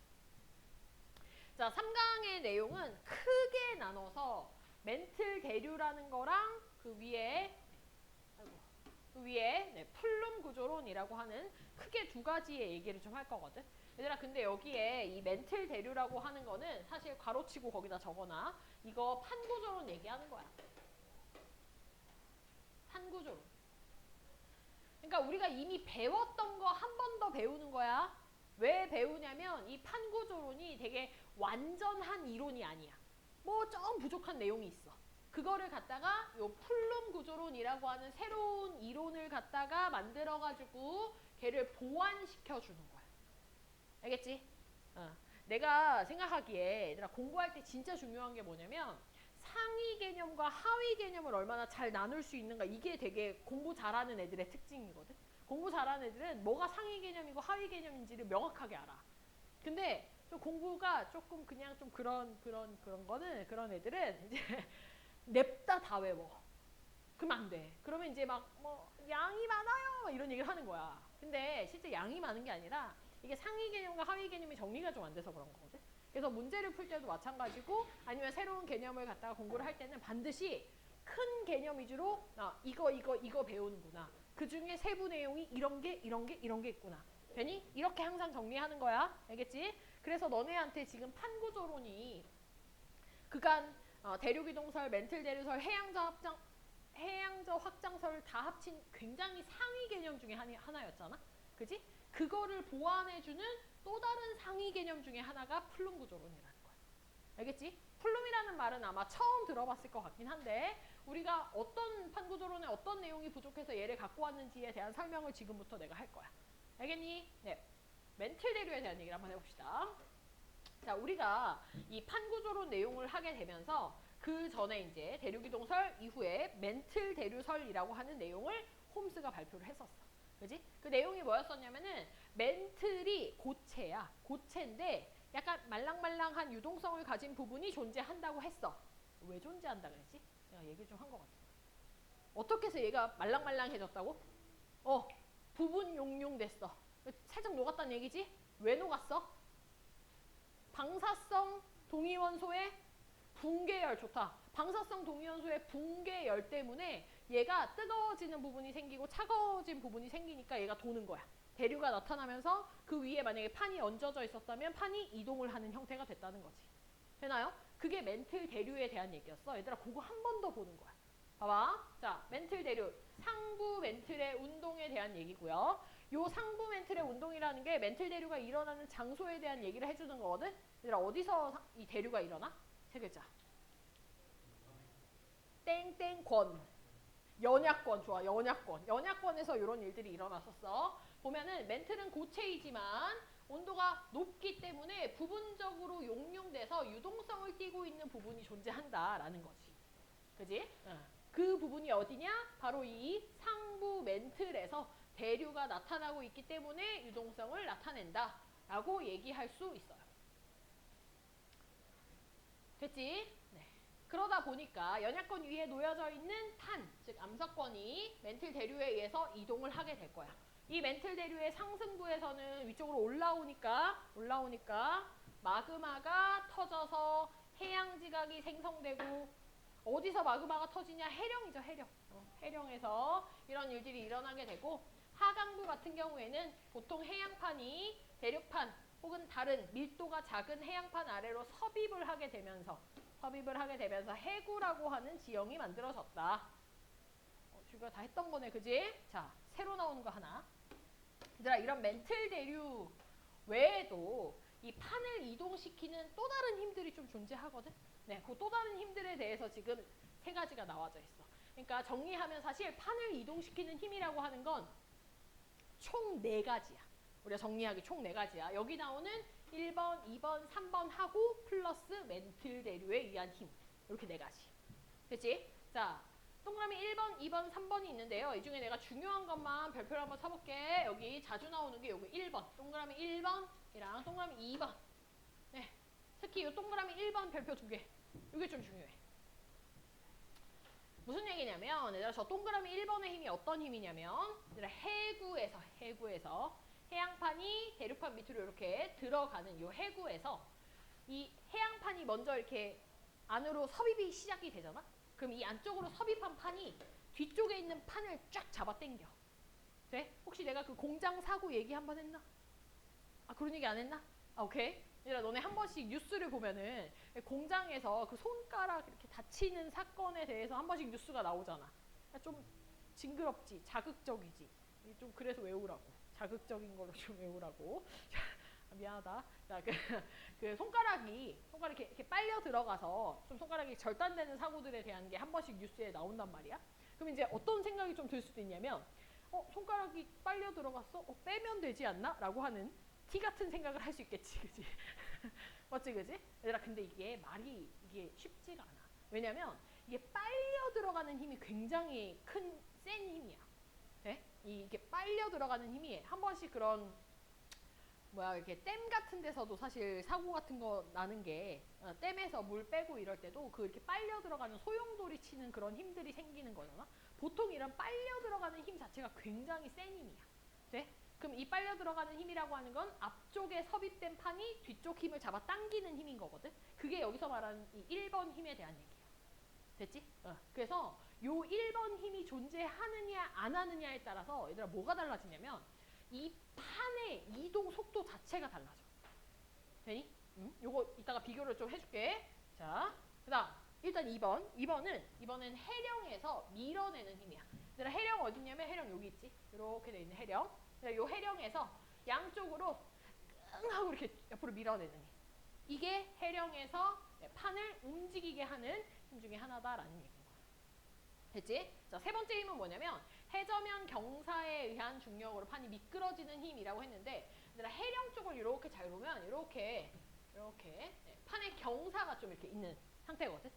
자, 3강의 내용은 크게 나눠서 멘틀 대류라는 거랑 그 위에 네, 플룸 구조론이라고 하는 크게 두 가지의 얘기를 좀 할 거거든. 얘들아, 근데 여기에 이 멘틀 대류라고 하는 거는 사실 괄호치고 거기다 적어놔. 이거 판구조론 얘기하는 거야. 판구조론. 그러니까 우리가 이미 배웠던 거 한 번 더 배우는 거야. 왜 배우냐면 이 판구조론이 되게 완전한 이론이 아니야. 뭐 좀 부족한 내용이 있어. 그거를 갖다가 요 플룸 구조론이라고 하는 새로운 이론을 갖다가 만들어가지고 걔를 보완시켜 주는 거야. 알겠지? 내가 생각하기에 얘들아 공부할 때 진짜 중요한 게 뭐냐면 상위 개념과 하위 개념을 얼마나 잘 나눌 수 있는가, 이게 되게 공부 잘하는 애들의 특징이거든. 공부 잘하는 애들은 뭐가 상위 개념이고 하위 개념인지를 명확하게 알아. 근데 좀 공부가 조금 그냥 좀 그런 거는, 그런 애들은 이제 냅다 다 외워. 그러면 안 돼. 그러면 이제 막 뭐 양이 많아요 이런 얘기를 하는 거야. 근데 실제 양이 많은 게 아니라 이게 상위 개념과 하위 개념이 정리가 좀 안 돼서 그런 거거든. 그래서 문제를 풀 때도 마찬가지고 아니면 새로운 개념을 갖다가 공부를 할 때는 반드시 큰 개념 위주로 이거 배우는구나. 그 중에 세부 내용이 이런 게 있구나. 괜히 이렇게 항상 정리하는 거야. 알겠지? 그래서 너네한테 지금 판구조론이 그간 대류기동설, 멘틀 대류설, 해양저 확장설을 다 합친 굉장히 상위 개념 중에 하나였잖아. 그지? 그거를 보완해주는 또 다른 상위 개념 중에 하나가 플룸 구조론이라는 거야. 알겠지? 플룸이라는 말은 아마 처음 들어봤을 것 같긴 한데 우리가 어떤 판구조론에 어떤 내용이 부족해서 얘를 갖고 왔는지에 대한 설명을 지금부터 내가 할 거야. 알겠니? 네. 멘틀 대류에 대한 얘기를 한번 해봅시다. 자, 우리가 이 판구조론 내용을 하게 되면서 그 전에 이제 대류기동설 이후에 멘틀 대류설이라고 하는 내용을 홈스가 발표를 했었어. 그지? 그 내용이 뭐였었냐면은 멘틀이 고체야. 고체인데 약간 말랑말랑한 유동성을 가진 부분이 존재한다고 했어. 왜 존재한다 그랬지? 내가 얘기를 좀 한 것 같은데. 어떻게 해서 얘가 말랑말랑해졌다고? 부분 용융됐어. 살짝 녹았다는 얘기지? 왜 녹았어? 방사성 동위원소의 붕괴열. 좋다. 방사성 동위원소의 붕괴열 때문에 얘가 뜨거워지는 부분이 생기고 차가워진 부분이 생기니까 얘가 도는 거야. 대류가 나타나면서 그 위에 만약에 판이 얹어져 있었다면 판이 이동을 하는 형태가 됐다는 거지. 되나요? 그게 멘틀 대류에 대한 얘기였어. 얘들아 그거 한 번 더 보는 거야. 봐봐. 자, 멘틀 대류. 상부 멘틀의 운동에 대한 얘기고요. 요 상부 멘틀의 운동이라는 게 멘틀 대류가 일어나는 장소에 대한 얘기를 해주는 거거든. 얘들아 어디서 이 대류가 일어나? 세 글자. 땡땡권. 연약권. 좋아. 연약권. 연약권에서 이런 일들이 일어났었어. 보면은 멘틀은 고체이지만 온도가 높기 때문에 부분적으로 용융돼서 유동성을 띠고 있는 부분이 존재한다라는 거지. 그지? 그 부분이 어디냐? 바로 이 상부 멘틀에서 대류가 나타나고 있기 때문에 유동성을 나타낸다 라고 얘기할 수 있어요. 됐지? 네. 그러다 보니까 연약권 위에 놓여져 있는 탄, 즉 암석권이 멘틀 대류에 의해서 이동을 하게 될 거야. 이 멘틀 대류의 상승부에서는 위쪽으로 올라오니까 마그마가 터져서 해양지각이 생성되고, 어디서 마그마가 터지냐? 해령이죠, 해령. 해령에서 이런 일들이 일어나게 되고, 하강부 같은 경우에는 보통 해양판이 대륙판 혹은 다른 밀도가 작은 해양판 아래로 섭입을 하게 되면서 해구라고 하는 지형이 만들어졌다. 지금 다 했던 거네, 그지? 자, 새로 나오는 거 하나. 얘들아, 이런 멘틀 대류 외에도 이 판을 이동시키는 또 다른 힘들이 좀 존재하거든. 네, 그 또 다른 힘들에 대해서 지금 세 가지가 나와져 있어. 그러니까 정리하면 사실 판을 이동시키는 힘이라고 하는 건 총 4가지야. 우리가 정리하기 총 4가지야. 여기 나오는 1번, 2번, 3번 하고 플러스 멘틀 대류에 의한 힘. 이렇게 4가지. 됐지? 자, 동그라미 1번, 2번, 3번이 있는데요. 이 중에 내가 중요한 것만 별표를 한번 쳐볼게. 여기 자주 나오는 게 여기 1번. 동그라미 1번이랑 동그라미 2번. 네. 특히 이 동그라미 1번 별표 2개. 이게 좀 중요해. 무슨 얘기냐면 얘들아 저 동그라미 1번의 힘이 어떤 힘이냐면 얘들아 해구에서 해양판이 대륙판 밑으로 이렇게 들어가는 요 해구에서 이 해양판이 먼저 이렇게 안으로 섭입이 시작이 되잖아? 그럼 이 안쪽으로 섭입한 판이 뒤쪽에 있는 판을 쫙 잡아 당겨. 돼? 혹시 내가 그 공장 사고 얘기 한번 했나? 아 그런 얘기 안 했나? 아 오케이. 얘들아 너네 한 번씩 뉴스를 보면은 공장에서 그 손가락 이렇게 다치는 사건에 대해서 한 번씩 뉴스가 나오잖아. 좀 징그럽지, 자극적이지. 좀 그래서 외우라고. 자극적인 걸로 좀 외우라고. 미안하다. 자, 그 손가락이 이렇게 빨려 들어가서 좀 손가락이 절단되는 사고들에 대한 게 한 번씩 뉴스에 나온단 말이야. 그럼 이제 어떤 생각이 좀 들 수도 있냐면, 손가락이 빨려 들어갔어? 빼면 되지 않나? 라고 하는 티 같은 생각을 할 수 있겠지, 그지? 맞지, 그지? 얘들아, 근데 이게 쉽지가 않아. 왜냐면 이게 빨려 들어가는 힘이 굉장히 센 힘이야. 네? 이게 빨려 들어가는 힘이 한 번씩 그런 이렇게 댐 같은 데서도 사실 사고 같은 거 나는 게 댐에서 물 빼고 이럴 때도 그 이렇게 빨려 들어가는 소용돌이 치는 그런 힘들이 생기는 거잖아. 보통 이런 빨려 들어가는 힘 자체가 굉장히 센 힘이야. 돼? 그럼 이 빨려 들어가는 힘이라고 하는 건 앞쪽에 섭입된 판이 뒤쪽 힘을 잡아 당기는 힘인 거거든. 그게 여기서 말하는 이 1번 힘에 대한 얘기야. 됐지? 그래서 요 1번 힘이 존재하느냐 안 하느냐에 따라서 얘들아 뭐가 달라지냐면 이 판의 이동 속도 자체가 달라져. 되니? 요거 이따가 비교를 좀 해줄게. 자, 그 다음 일단 2번. 2번은 해령에서 밀어내는 힘이야. 얘들아 해령 어딨냐면 해령 여기 있지? 이렇게 돼 있는 해령. 요 해령에서 양쪽으로 끙 하고 이렇게 옆으로 밀어내는 힘. 이게 해령에서 판을 움직이게 하는 힘 중에 하나다라는 얘기인 거야. 됐지? 자, 세 번째 힘은 뭐냐면 해저면 경사에 의한 중력으로 판이 미끄러지는 힘이라고 했는데 얘들아 해령 쪽을 이렇게 잘 보면 이렇게 판의 경사가 좀 이렇게 있는 상태거든.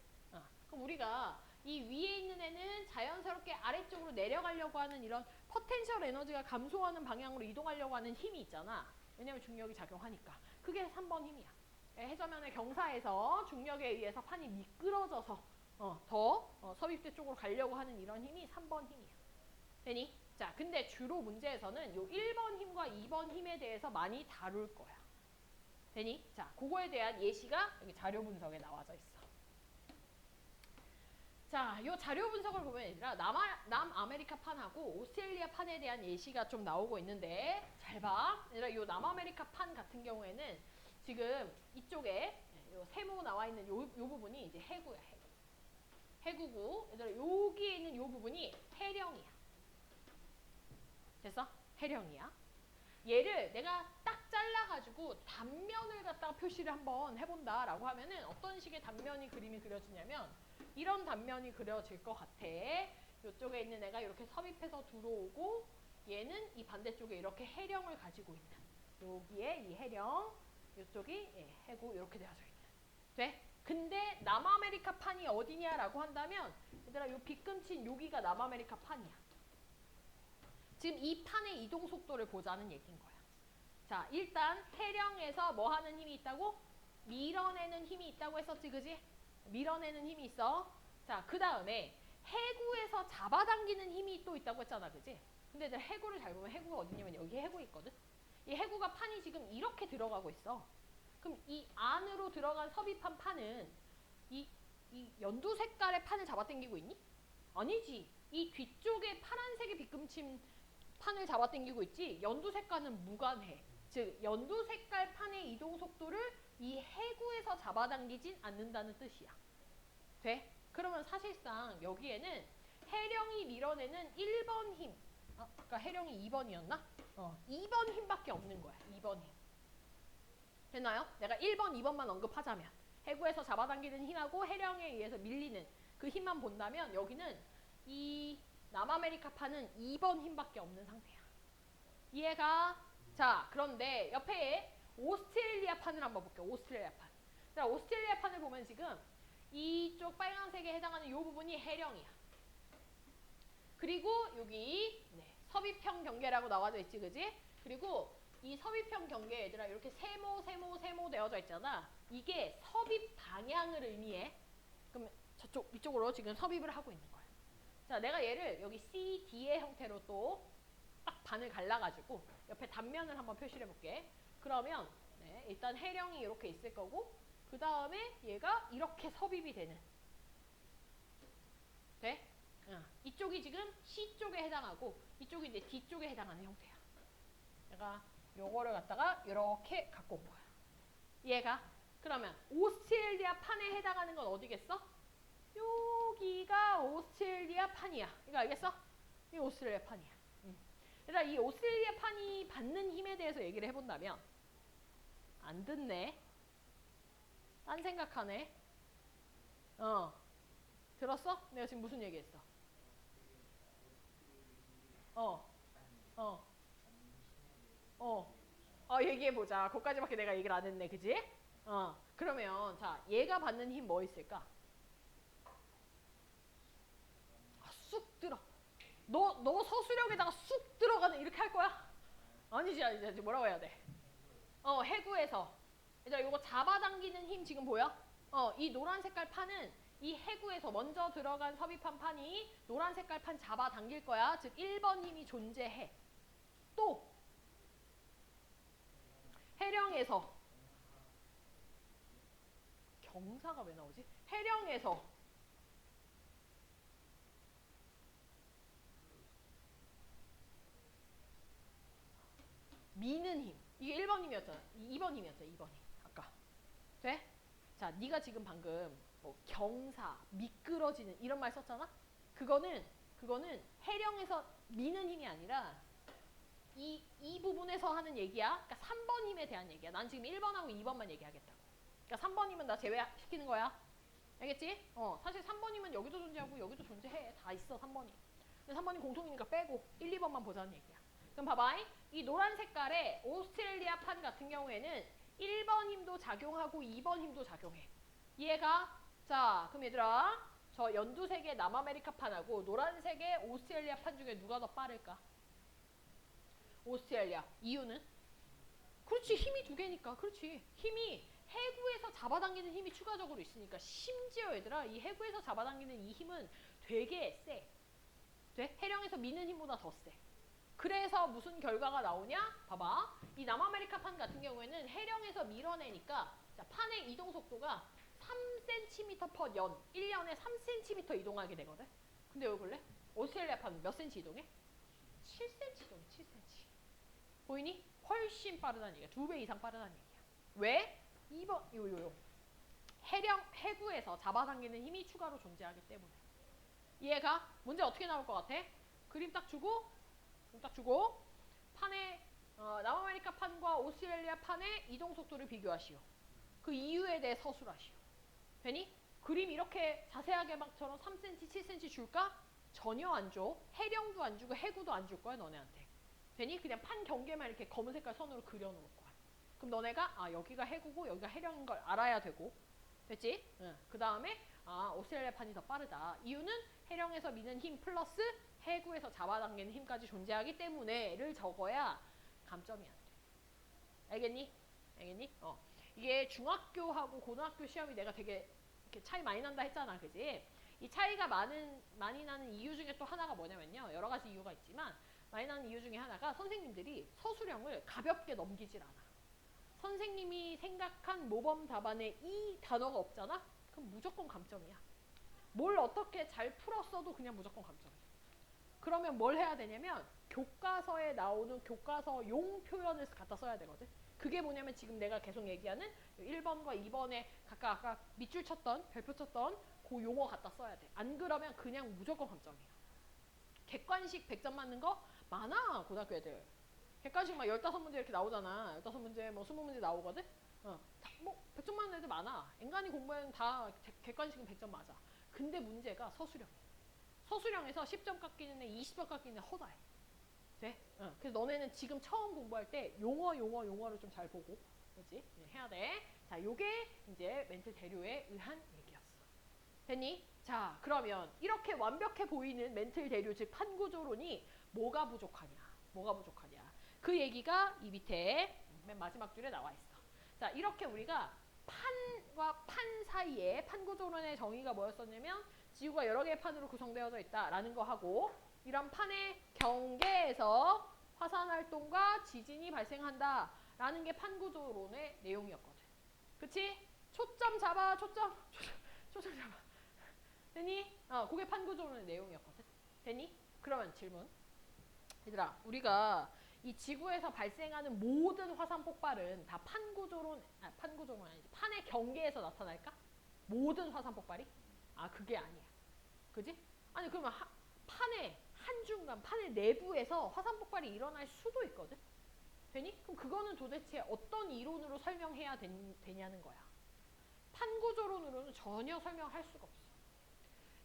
그럼 우리가 이 위에 있는 애는 자연스럽게 아래쪽으로 내려가려고 하는 이런 포텐셜 에너지가 감소하는 방향으로 이동하려고 하는 힘이 있잖아. 왜냐면 중력이 작용하니까. 그게 3번 힘이야. 해저면의 경사에서 중력에 의해서 판이 미끄러져서 더 섭입대 쪽으로 가려고 하는 이런 힘이 3번 힘이야. 되니? 자, 근데 주로 문제에서는 요 1번 힘과 2번 힘에 대해서 많이 다룰 거야. 되니? 자, 그거에 대한 예시가 여기 자료 분석에 나와져 있어. 자, 요 자료 분석을 보면 얘들아 남아메리카 판하고 오스트레일리아 판에 대한 예시가 좀 나오고 있는데 잘 봐. 얘들아 요 남아메리카 판 같은 경우에는 지금 이쪽에 요 세모 나와 있는 요 부분이 이제 해구야, 해구고 얘들아 여기에 있는 요 부분이 해령이야. 됐어? 해령이야. 얘를 내가 딱 잘라가지고 단면을 갖다가 표시를 한번 해본다 라고 하면은 어떤 식의 단면이 그림이 그려지냐면 이런 단면이 그려질 것 같아. 이쪽에 있는 애가 이렇게 섭입해서 들어오고 얘는 이 반대쪽에 이렇게 해령을 가지고 있는 여기에 이 해령 이쪽이 해구 이렇게 되어져 있는 돼? 근데 남아메리카 판이 어디냐라고 한다면 얘들아 요 빗금친 여기가 남아메리카 판이야. 지금 이 판의 이동 속도를 보자는 얘기인 거야. 자, 일단 해령에서 뭐 하는 힘이 있다고? 밀어내는 힘이 있다고 했었지, 그지? 밀어내는 힘이 있어. 자, 그 다음에 해구에서 잡아당기는 힘이 또 있다고 했잖아, 그지? 근데 이제 해구를 잘 보면 해구가 어디냐면 여기 해구 있거든? 이 해구가 판이 지금 이렇게 들어가고 있어. 그럼 이 안으로 들어간 섭입한 판은 이 연두 색깔의 판을 잡아당기고 있니? 아니지. 이 뒤쪽에 파란색의 빗금침 판을 잡아당기고 있지 연두 색깔은 무관해. 즉 연두 색깔 판의 이동 속도를 이 해구에서 잡아당기진 않는다는 뜻이야. 돼? 그러면 사실상 여기에는 해령이 밀어내는 1번 힘 그러니까 해령이 2번이었나? 2번 힘밖에 없는 거야. 2번 힘. 됐나요? 내가 1번, 2번만 언급하자면 해구에서 잡아당기는 힘하고 해령에 의해서 밀리는 그 힘만 본다면 여기는 이 남아메리카판은 2번 힘밖에 없는 상태야. 이해가? 자, 그런데 옆에 오스트레일리아 판을 한번 볼게요. 오스트레일리아 판. 자, 오스트레일리아 판을 보면 지금 이쪽 빨간색에 해당하는 이 부분이 해령이야. 그리고 여기 섭입형 경계라고 나와져 있지, 그지? 그리고 이 섭입형 경계 얘들아 이렇게 세모 되어져 있잖아. 이게 섭입 방향을 의미해. 그럼 이쪽으로 지금 섭입을 하고 있는 거야. 자, 내가 얘를 여기 C, D의 형태로 또 딱 반을 갈라가지고 옆에 단면을 한번 표시를 해볼게. 그러면 네, 일단 해령이 이렇게 있을 거고 그 다음에 얘가 이렇게 섭입이 되는 돼? 이쪽이 지금 C 쪽에 해당하고 이쪽이 이제 D 쪽에 해당하는 형태야. 내가 요거를 갖다가 이렇게 갖고 온 거야. 얘가 그러면 오스트레일리아 판에 해당하는 건 어디겠어? 여기가 오스트레일리아 판이야. 이거 알겠어? 이 오스트레일리아 판이야. 그러니까 이 오스트레일리아 판이 받는 힘에 대해서 얘기를 해본다면 안 듣네. 딴 생각하네. 들었어? 내가 지금 무슨 얘기했어? 어, 얘기해보자. 거기까지밖에 내가 얘기를 안 했네. 그지? 그러면 자, 얘가 받는 힘 뭐 있을까? 쑥 들어. 너 서수력에다가 쑥 들어가는 이렇게 할 거야? 아니지. 뭐라고 해야 돼? 해구에서. 얘들아, 요거 잡아당기는 힘 지금 보여? 이 노란 색깔 판은 이 해구에서 먼저 들어간 섭입한 판이 노란 색깔 판 잡아당길 거야. 즉 1번 힘이 존재해. 또 해령에서 경사가 왜 나오지? 해령에서 미는 힘. 이게 1번 힘이었잖아. 2번 힘이었잖아. 2번 힘. 아까. 돼? 자, 네가 지금 방금 뭐 경사, 미끄러지는 이런 말 썼잖아? 그거는 해령에서 미는 힘이 아니라 이 부분에서 하는 얘기야. 그러니까 3번 힘에 대한 얘기야. 난 지금 1번하고 2번만 얘기하겠다고. 그러니까 3번 힘은 나 제외시키는 거야. 알겠지? 사실 3번 힘은 여기도 존재하고 여기도 존재해. 다 있어, 3번이. 근데 3번이 공통이니까 빼고 1, 2번만 보자는 얘기야. 그럼 봐봐. 이 노란 색깔의 오스트레일리아 판 같은 경우에는 1번 힘도 작용하고 2번 힘도 작용해. 얘가 자, 그럼 얘들아, 저 연두색의 남아메리카 판하고 노란색의 오스트레일리아 판 중에 누가 더 빠를까? 오스트레일리아. 이유는? 그렇지, 힘이 두 개니까. 그렇지. 힘이 해구에서 잡아당기는 힘이 추가적으로 있으니까. 심지어 얘들아, 이 해구에서 잡아당기는 이 힘은 되게 세. 돼? 해령에서 미는 힘보다 더 세. 그래서 무슨 결과가 나오냐? 봐봐. 이 남아메리카 판 같은 경우에는 해령에서 밀어내니까 자, 판의 이동 속도가 3cm per 연. 1년에 3cm 이동하게 되거든. 근데 여기 볼래? 오스트레일리아 판은 몇 cm 이동해? 7cm 이동해. 7cm. 보이니? 훨씬 빠르다는 얘기야. 2배 이상 빠르다는 얘기야. 왜? 2번 요 해구에서 잡아당기는 힘이 추가로 존재하기 때문에. 얘가 문제 어떻게 나올 것 같아? 그림 딱 주고 판의 남아메리카 판과 오스트레일리아 판의 이동 속도를 비교하시오. 그 이유에 대해 서술하시오. 되니? 그림 이렇게 자세하게 막처럼 3cm, 7cm 줄까? 전혀 안 줘. 해령도 안 주고 해구도 안 줄 거야, 너네한테. 되니? 그냥 판 경계만 이렇게 검은 색깔 선으로 그려놓을 거야. 그럼 너네가 여기가 해구고 여기가 해령인 걸 알아야 되고. 됐지? 응. 그 다음에 오스트레일리아 판이 더 빠르다. 이유는 해령에서 미는 힘 플러스 해구에서 잡아당기는 힘까지 존재하기 때문에를 적어야 감점이 안 돼. 알겠니? 이게 중학교하고 고등학교 시험이 내가 되게 이렇게 차이 많이 난다 했잖아. 그지? 이 차이가 많이 나는 이유 중에 또 하나가 뭐냐면요. 여러 가지 이유가 있지만 많이 나는 이유 중에 하나가 선생님들이 서술형을 가볍게 넘기질 않아. 선생님이 생각한 모범 답안에 이 단어가 없잖아? 그럼 무조건 감점이야. 뭘 어떻게 잘 풀었어도 그냥 무조건 감점이야. 그러면 뭘 해야 되냐면 교과서에 나오는 교과서용 표현을 갖다 써야 되거든. 그게 뭐냐면 지금 내가 계속 얘기하는 1번과 2번에 각각 아까 밑줄 쳤던 별표 쳤던 그 용어 갖다 써야 돼. 안 그러면 그냥 무조건 감점이야. 객관식 100점 맞는 거 많아, 고등학교 애들. 객관식 막 15문제 이렇게 나오잖아. 15문제 뭐 20문제 나오거든. 뭐 100점 맞는 애들 많아. 인간이 공부하는 다 객관식은 100점 맞아. 근데 문제가 서술형. 서술형에서 10점 깎이는 애, 20점 깎이는 애 허다해. 돼? 그래서 너네는 지금 처음 공부할 때 용어를 좀 잘 보고, 그렇지? 해야 돼. 자, 요게 이제 멘틀 대류에 의한 얘기였어. 됐니? 자, 그러면 이렇게 완벽해 보이는 멘틀 대류, 즉 판구조론이 뭐가 부족하냐? 그 얘기가 이 밑에 맨 마지막 줄에 나와 있어. 자, 이렇게 우리가 판과 판 사이에 판구조론의 정의가 뭐였었냐면 지구가 여러 개의 판으로 구성되어져 있다라는 거 하고 이런 판의 경계에서 화산 활동과 지진이 발생한다라는 게 판구조론의 내용이었거든. 그치? 초점 잡아. 초점 잡아. 되니? 그게 판구조론의 내용이었거든. 되니? 그러면 질문. 얘들아, 우리가 이 지구에서 발생하는 모든 화산 폭발은 다 판구조론 아니지. 판의 경계에서 나타날까? 모든 화산 폭발이? 그게 아니야. 그지? 아니, 그러면 판의 한중간, 판의 내부에서 화산 폭발이 일어날 수도 있거든? 되니? 그럼 그거는 도대체 어떤 이론으로 설명해야 되냐는 거야. 판구조론으로는 전혀 설명할 수가 없어.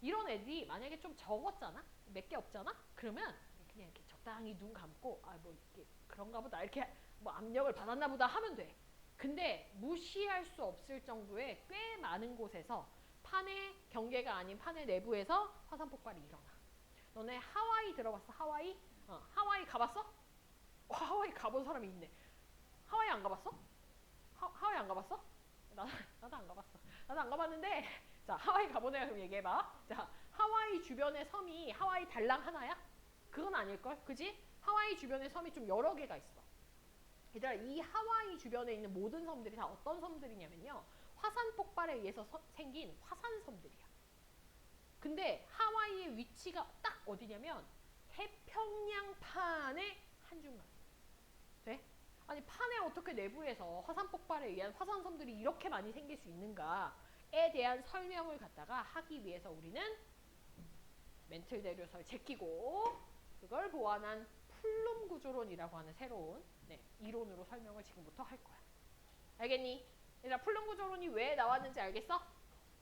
이런 애들이 만약에 좀 적었잖아? 몇 개 없잖아? 그러면 그냥 이렇게 적당히 눈 감고 뭐 이렇게 그런가 보다 이렇게 뭐 압력을 받았나 보다 하면 돼. 근데 무시할 수 없을 정도의 꽤 많은 곳에서 판의 경계가 아닌 판의 내부에서 화산 폭발이 일어나. 너네 하와이 들어봤어? 하와이? 하와이 가봤어? 하와이 가본 사람이 있네. 하와이 안 가봤어? 하와이 안 가봤어? 나도 안 가봤어. 나도 안 가봤는데 자, 하와이 가본 애가 그럼 얘기해봐. 자, 하와이 주변의 섬이 하와이 달랑 하나야? 그건 아닐걸? 그지? 하와이 주변의 섬이 좀 여러 개가 있어. 얘들아, 이 하와이 주변에 있는 모든 섬들이 다 어떤 섬들이냐면요. 화산 폭발에 의해서 생긴 화산섬들이야. 근데 하와이의 위치가 딱 어디냐면 태평양판의 한중간. 돼? 아니, 판에 어떻게 내부에서 화산 폭발에 의한 화산섬들이 이렇게 많이 생길 수 있는가에 대한 설명을 갖다가 하기 위해서 우리는 멘틀 대류설 제끼고 그걸 보완한 플룸 구조론이라고 하는 새로운 이론으로 설명을 지금부터 할 거야. 알겠니? 얘들아, 플룸 구조론이 왜 나왔는지 알겠어?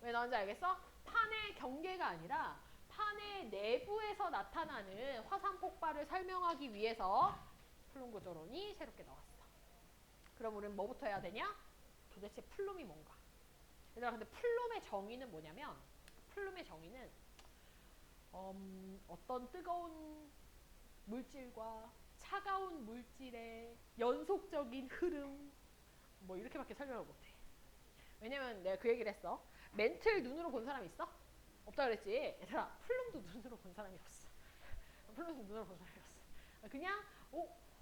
왜 나왔는지 알겠어? 판의 경계가 아니라 판의 내부에서 나타나는 화산 폭발을 설명하기 위해서 플룸 구조론이 새롭게 나왔어. 그럼 우리는 뭐부터 해야 되냐? 도대체 플룸이 뭔가? 얘들아, 근데 플룸의 정의는 뭐냐면 플룸의 정의는 어떤 뜨거운 물질과 차가운 물질의 연속적인 흐름 뭐 이렇게밖에 설명을 못해. 왜냐면 내가 그 얘기를 했어. 멘틀 눈으로 본 사람 있어? 없다 그랬지? 얘들아, 플룸도 눈으로 본 사람이 없어. 플룸도 눈으로 본 사람이 없어. 그냥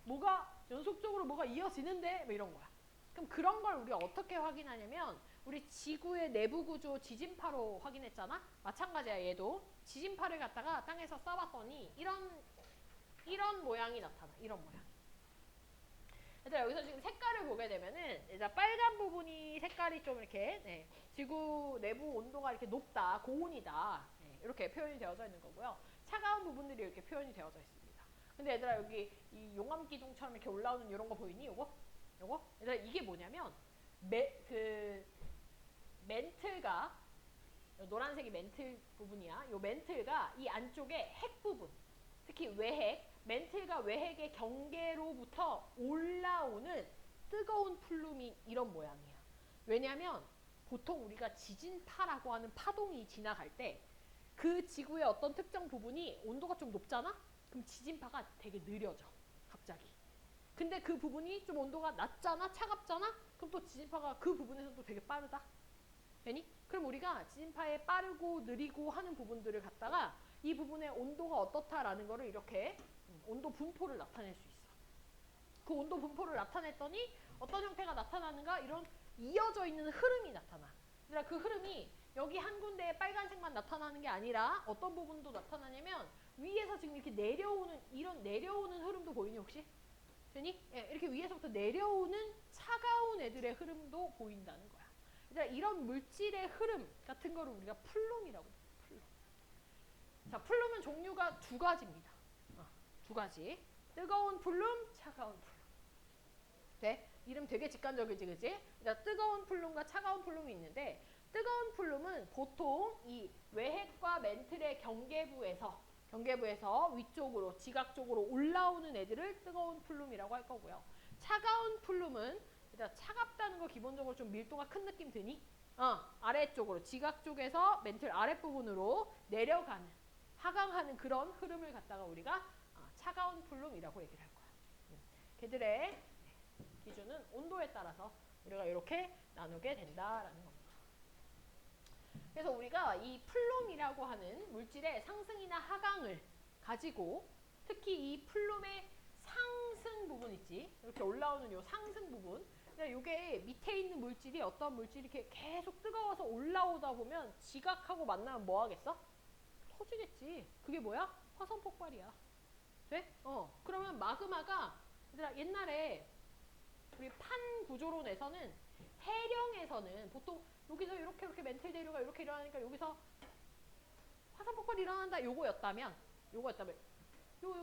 뭐가 연속적으로 뭐가 이어지는데 뭐 이런 거야. 그럼 그런 걸 우리가 어떻게 확인하냐면 우리 지구의 내부 구조 지진파로 확인했잖아? 마찬가지야. 얘도 지진파를 갖다가 땅에서 쏴봤더니 이런 모양이 나타나. 이런 모양. 얘들아, 여기서 지금 색깔을 보게 되면은 얘들아, 빨간 부분이 색깔이 좀 이렇게 지구 내부 온도가 이렇게 높다, 고온이다 이렇게 표현이 되어져 있는 거고요. 차가운 부분들이 이렇게 표현이 되어져 있습니다. 근데 얘들아, 여기 이 용암 기둥처럼 이렇게 올라오는 이런 거 보이니? 요거? 얘들아, 이게 뭐냐면 멘틀가 노란색이 멘틀 부분이야. 요 멘틀가 이 안쪽에 핵 부분, 특히 외핵, 멘틀과 외핵의 경계로부터 올라오는 뜨거운 플룸이 이런 모양이야. 왜냐하면 보통 우리가 지진파라고 하는 파동이 지나갈 때 그 지구의 어떤 특정 부분이 온도가 좀 높잖아? 그럼 지진파가 되게 느려져. 갑자기. 근데 그 부분이 좀 온도가 낮잖아? 차갑잖아? 그럼 또 지진파가 그 부분에서 또 되게 빠르다. 되니? 그럼 우리가 지진파의 빠르고 느리고 하는 부분들을 갖다가 이 부분의 온도가 어떻다라는 거를 이렇게 온도 분포를 나타낼 수 있어. 그 온도 분포를 나타냈더니 어떤 형태가 나타나는가? 이런 이어져 있는 흐름이 나타나. 그러니까 그 흐름이 여기 한 군데에 빨간색만 나타나는 게 아니라 어떤 부분도 나타나냐면 위에서 지금 이렇게 내려오는 이런 내려오는 흐름도 보이니 혹시? 되니? 이렇게 위에서부터 내려오는 차가운 애들의 흐름도 보인다는 거야. 그러니까 이런 물질의 흐름 같은 거를 우리가 플룸이라고 해요. 플룸. 자, 플룸은 종류가 두 가지입니다. 두 가지. 뜨거운 플룸, 차가운 플룸. 돼? 이름 되게 직관적이지, 그지? 그러니까 뜨거운 플룸과 차가운 플룸이 있는데 뜨거운 플룸은 보통 이 외핵과 멘틀의 경계부에서 위쪽으로 지각 쪽으로 올라오는 애들을 뜨거운 플룸이라고 할 거고요. 차가운 플룸은 일단 차갑다는 거 기본적으로 좀 밀도가 큰 느낌 드니? 아래쪽으로 지각 쪽에서 멘틀 아랫부분으로 내려가는 하강하는 그런 흐름을 갖다가 우리가 차가운 플룸이라고 얘기를 할 거야. 걔들의 기준은 온도에 따라서 우리가 이렇게 나누게 된다라는 겁니다. 그래서 우리가 이 플룸이라고 하는 물질의 상승이나 하강을 가지고 특히 이 플룸의 상승 부분 있지? 이렇게 올라오는 요 상승 부분. 이게 밑에 있는 물질이 어떤 물질이 이렇게 계속 뜨거워서 올라오다 보면 지각하고 만나면 뭐 하겠어? 터지겠지. 그게 뭐야? 화산 폭발이야. 돼? 그러면 마그마가 얘들아 옛날에 우리 판 구조론에서는 해령에서는 보통 여기서 이렇게 멘틀 대류가 이렇게 일어나니까 여기서 화산 폭발이 일어난다 요거였다면 요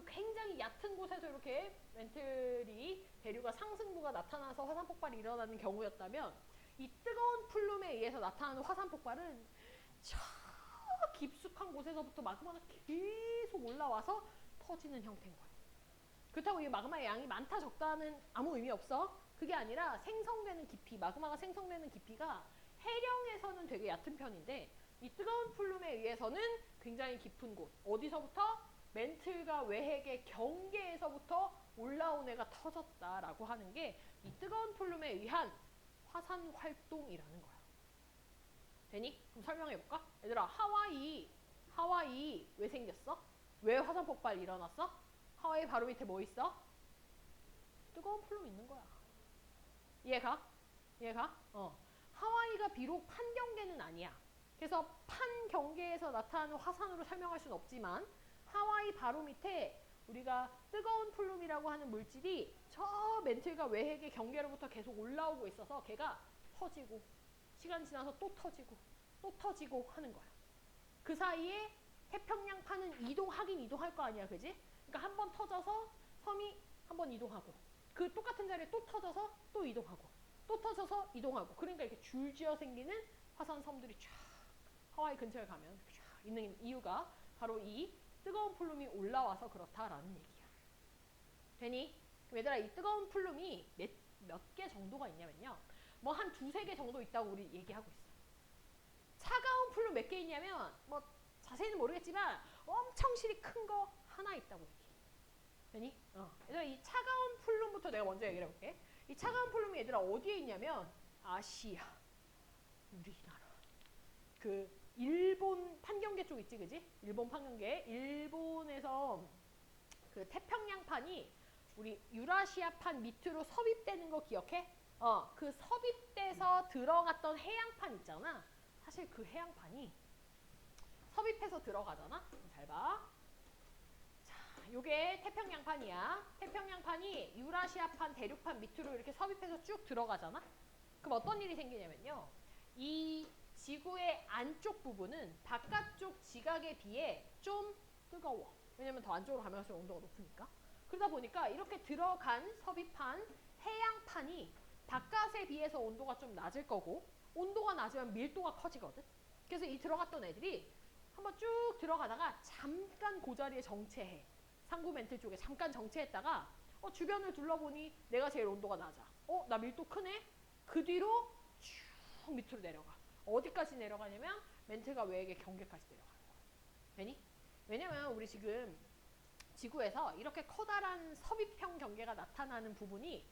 굉장히 얕은 곳에서 이렇게 멘틀이 대류가 상승부가 나타나서 화산 폭발이 일어나는 경우였다면 이 뜨거운 플룸에 의해서 나타나는 화산 폭발은 저 깊숙한 곳에서부터 마그마가 계속 올라와서 터지는 형태인 거예요. 그렇다고 이 마그마의 양이 많다 적다는 아무 의미 없어. 그게 아니라 생성되는 깊이, 마그마가 생성되는 깊이가 해령에서는 되게 얕은 편인데 이 뜨거운 플룸에 의해서는 굉장히 깊은 곳. 어디서부터? 멘틀과 외핵의 경계에서부터 올라온 애가 터졌다라고 하는 게 이 뜨거운 플룸에 의한 화산 활동이라는 거야. 되니? 그럼 설명해볼까? 얘들아 하와이 왜 생겼어? 왜 화산 폭발 일어났어? 하와이 바로 밑에 뭐 있어? 뜨거운 플룸 있는 거야. 이해가? 하와이가 비록 판 경계는 아니야. 그래서 판 경계에서 나타나는 화산으로 설명할 수는 없지만 하와이 바로 밑에 우리가 뜨거운 플룸이라고 하는 물질이 저 멘틀과 외핵의 경계로부터 계속 올라오고 있어서 걔가 터지고 시간 지나서 또 터지고 하는 거야. 그 사이에 태평양판은 이동하긴 이동할 거 아니야, 그지? 그러니까 한 번 터져서 섬이 한 번 이동하고 그 똑같은 자리에 또 터져서 또 이동하고 또 터져서 이동하고 그러니까 이렇게 줄지어 생기는 화산 섬들이 쫙 하와이 근처에 가면 쫙 있는 이유가 바로 이 뜨거운 플룸이 올라와서 그렇다라는 얘기야. 되니? 그럼 얘들아 이 뜨거운 플룸이 몇 개 정도가 있냐면요. 뭐 한 두세 개 정도 있다고 우리 얘기하고 있어. 차가운 플룸 몇 개 있냐면 뭐 자세히는 모르겠지만 엄청 실이 큰 거 하나 있다고 얘기해. 되니? 얘들아 이 차가운 플룸부터 내가 먼저 얘기를 해볼게. 이 차가운 플룸이 얘들아 어디에 있냐면 아시아, 우리나라, 그 일본 판경계 쪽 있지, 그지? 일본 판경계. 일본에서 그 태평양판이 우리 유라시아판 밑으로 섭입되는 거 기억해? 그 섭입돼서 들어갔던 해양판 있잖아. 사실 그 해양판이 섭입해서 들어가잖아. 잘 봐. 자, 요게 태평양판이야. 태평양판이 유라시아판, 대륙판 밑으로 이렇게 섭입해서 쭉 들어가잖아. 그럼 어떤 일이 생기냐면요. 이 지구의 안쪽 부분은 바깥쪽 지각에 비해 좀 뜨거워. 왜냐면 더 안쪽으로 가면 갈수록 온도가 높으니까. 그러다 보니까 이렇게 들어간 섭입한 해양판이 바깥에 비해서 온도가 좀 낮을 거고 온도가 낮으면 밀도가 커지거든. 그래서 이 들어갔던 애들이 한번 쭉 들어가다가 잠깐 그 자리에 정체해. 상부 멘틀 쪽에 잠깐 정체했다가 주변을 둘러보니 내가 제일 온도가 낮아. 나 밀도 크네? 그 뒤로 쭉 밑으로 내려가. 어디까지 내려가냐면 멘틀과 외핵의 경계까지 내려가는 거야. 되니? 왜냐면 우리 지금 지구에서 이렇게 커다란 섭입형 경계가 나타나는 부분이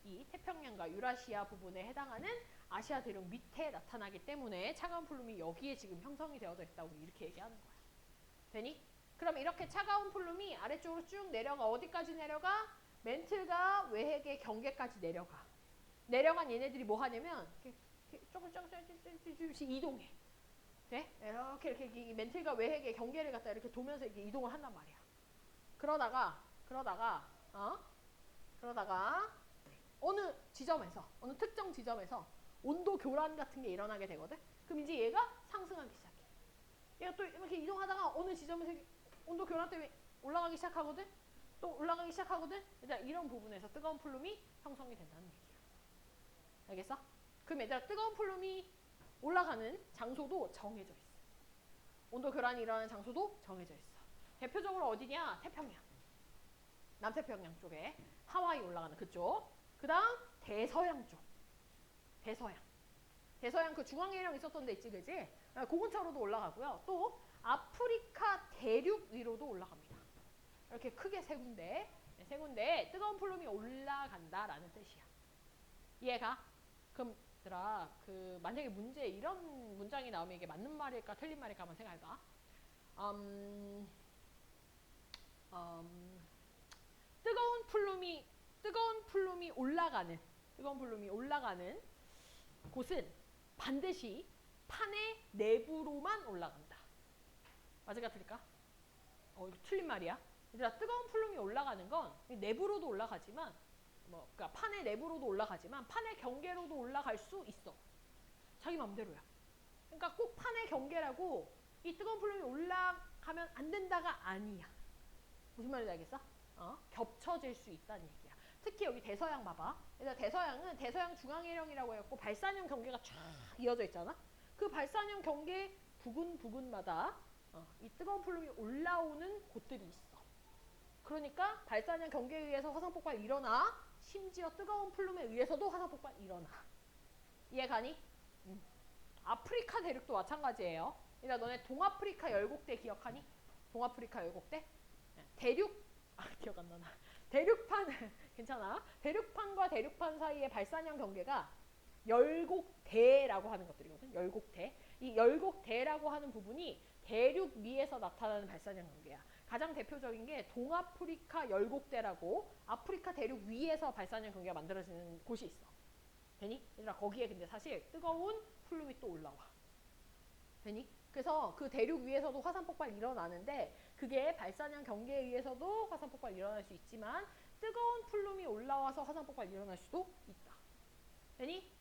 이 태평양과 유라시아 부분에 해당하는 아시아 대륙 밑에 나타나기 때문에 차가운 플룸이 여기에 지금 형성이 되어져 있다고 이렇게 얘기하는 거야. 되니? 그럼 이렇게 차가운 플룸이 아래쪽으로 쭉 내려가. 어디까지 내려가? 멘틀과 외핵의 경계까지 내려가. 내려간 얘네들이 뭐 하냐면 조금씩 이동해. 돼? 이렇게 멘틀과 외핵의 경계를 갖다 이렇게 도면서 이렇게 이동을 한단 말이야. 그러다가 어느 특정 지점에서 온도 교란 같은 게 일어나게 되거든. 그럼 이제 얘가 상승하기 시작해. 얘가 또 이렇게 이동하다가 어느 지점에서 온도 교란 때문에 올라가기 시작하거든. 또 올라가기 시작하거든. 얘들아 이런 부분에서 뜨거운 플룸이 형성이 된다는 얘기야. 알겠어? 그럼 얘들아 뜨거운 플룸이 올라가는 장소도 정해져 있어. 온도 교란이 일어나는 장소도 정해져 있어. 대표적으로 어디냐? 태평양. 남태평양 쪽에 하와이 올라가는 그쪽. 그 다음 대서양 쪽. 대서양 그 중앙해령 있었던 데 있지, 그지? 그 근처로도 올라가고요. 또 아프리카 대륙 위로도 올라갑니다. 이렇게 크게 세 군데 뜨거운 플룸이 올라간다라는 뜻이야. 이해가? 그럼 얘들아, 그 만약에 문제에 이런 문장이 나오면 이게 맞는 말일까 틀린 말일까 한번 생각해봐. 뜨거운 플룸이 올라가는 곳은 반드시 판의 내부로만 올라간다. 맞을까 틀릴까? 이거 틀린 말이야. 얘들아, 뜨거운 플룸이 올라가는 건 내부로도 올라가지만 그러니까 판의 내부로도 올라가지만 판의 경계로도 올라갈 수 있어. 자기 맘대로야. 그러니까 꼭 판의 경계라고 이 뜨거운 플룸이 올라가면 안 된다가 아니야. 무슨 말인지 알겠어? 겹쳐질 수 있다는 얘기야. 특히 여기 대서양 봐봐. 그래서 대서양은 대서양 중앙해령이라고 해갖고 발산형 경계가 쫙 이어져 있잖아. 그 발산형 경계 부근마다 이 뜨거운 플룸이 올라오는 곳들이 있어. 그러니까 발산형 경계에 의해서 화산 폭발이 일어나. 심지어 뜨거운 플룸에 의해서도 화산 폭발이 일어나. 이해가니? 아프리카 대륙도 마찬가지예요. 그러니까 너네 동아프리카 열곡대 기억하니? 동아프리카 열곡대? 기억 안 나나. 대륙판 괜찮아. 대륙판과 대륙판 사이의 발산형 경계가 열곡대라고 하는 것들이거든. 열곡대. 이 열곡대라고 하는 부분이 대륙 위에서 나타나는 발산형 경계야. 가장 대표적인 게 동아프리카 열곡대라고 아프리카 대륙 위에서 발산형 경계가 만들어지는 곳이 있어. 되니? 얘들아, 거기에 근데 사실 뜨거운 플룸이 또 올라와. 되니? 그래서 그 대륙 위에서도 화산 폭발이 일어나는데 그게 발산형 경계에 의해서도 화산 폭발이 일어날 수 있지만 뜨거운 플룸이 올라와서 화산 폭발이 일어날 수도 있다. 되니?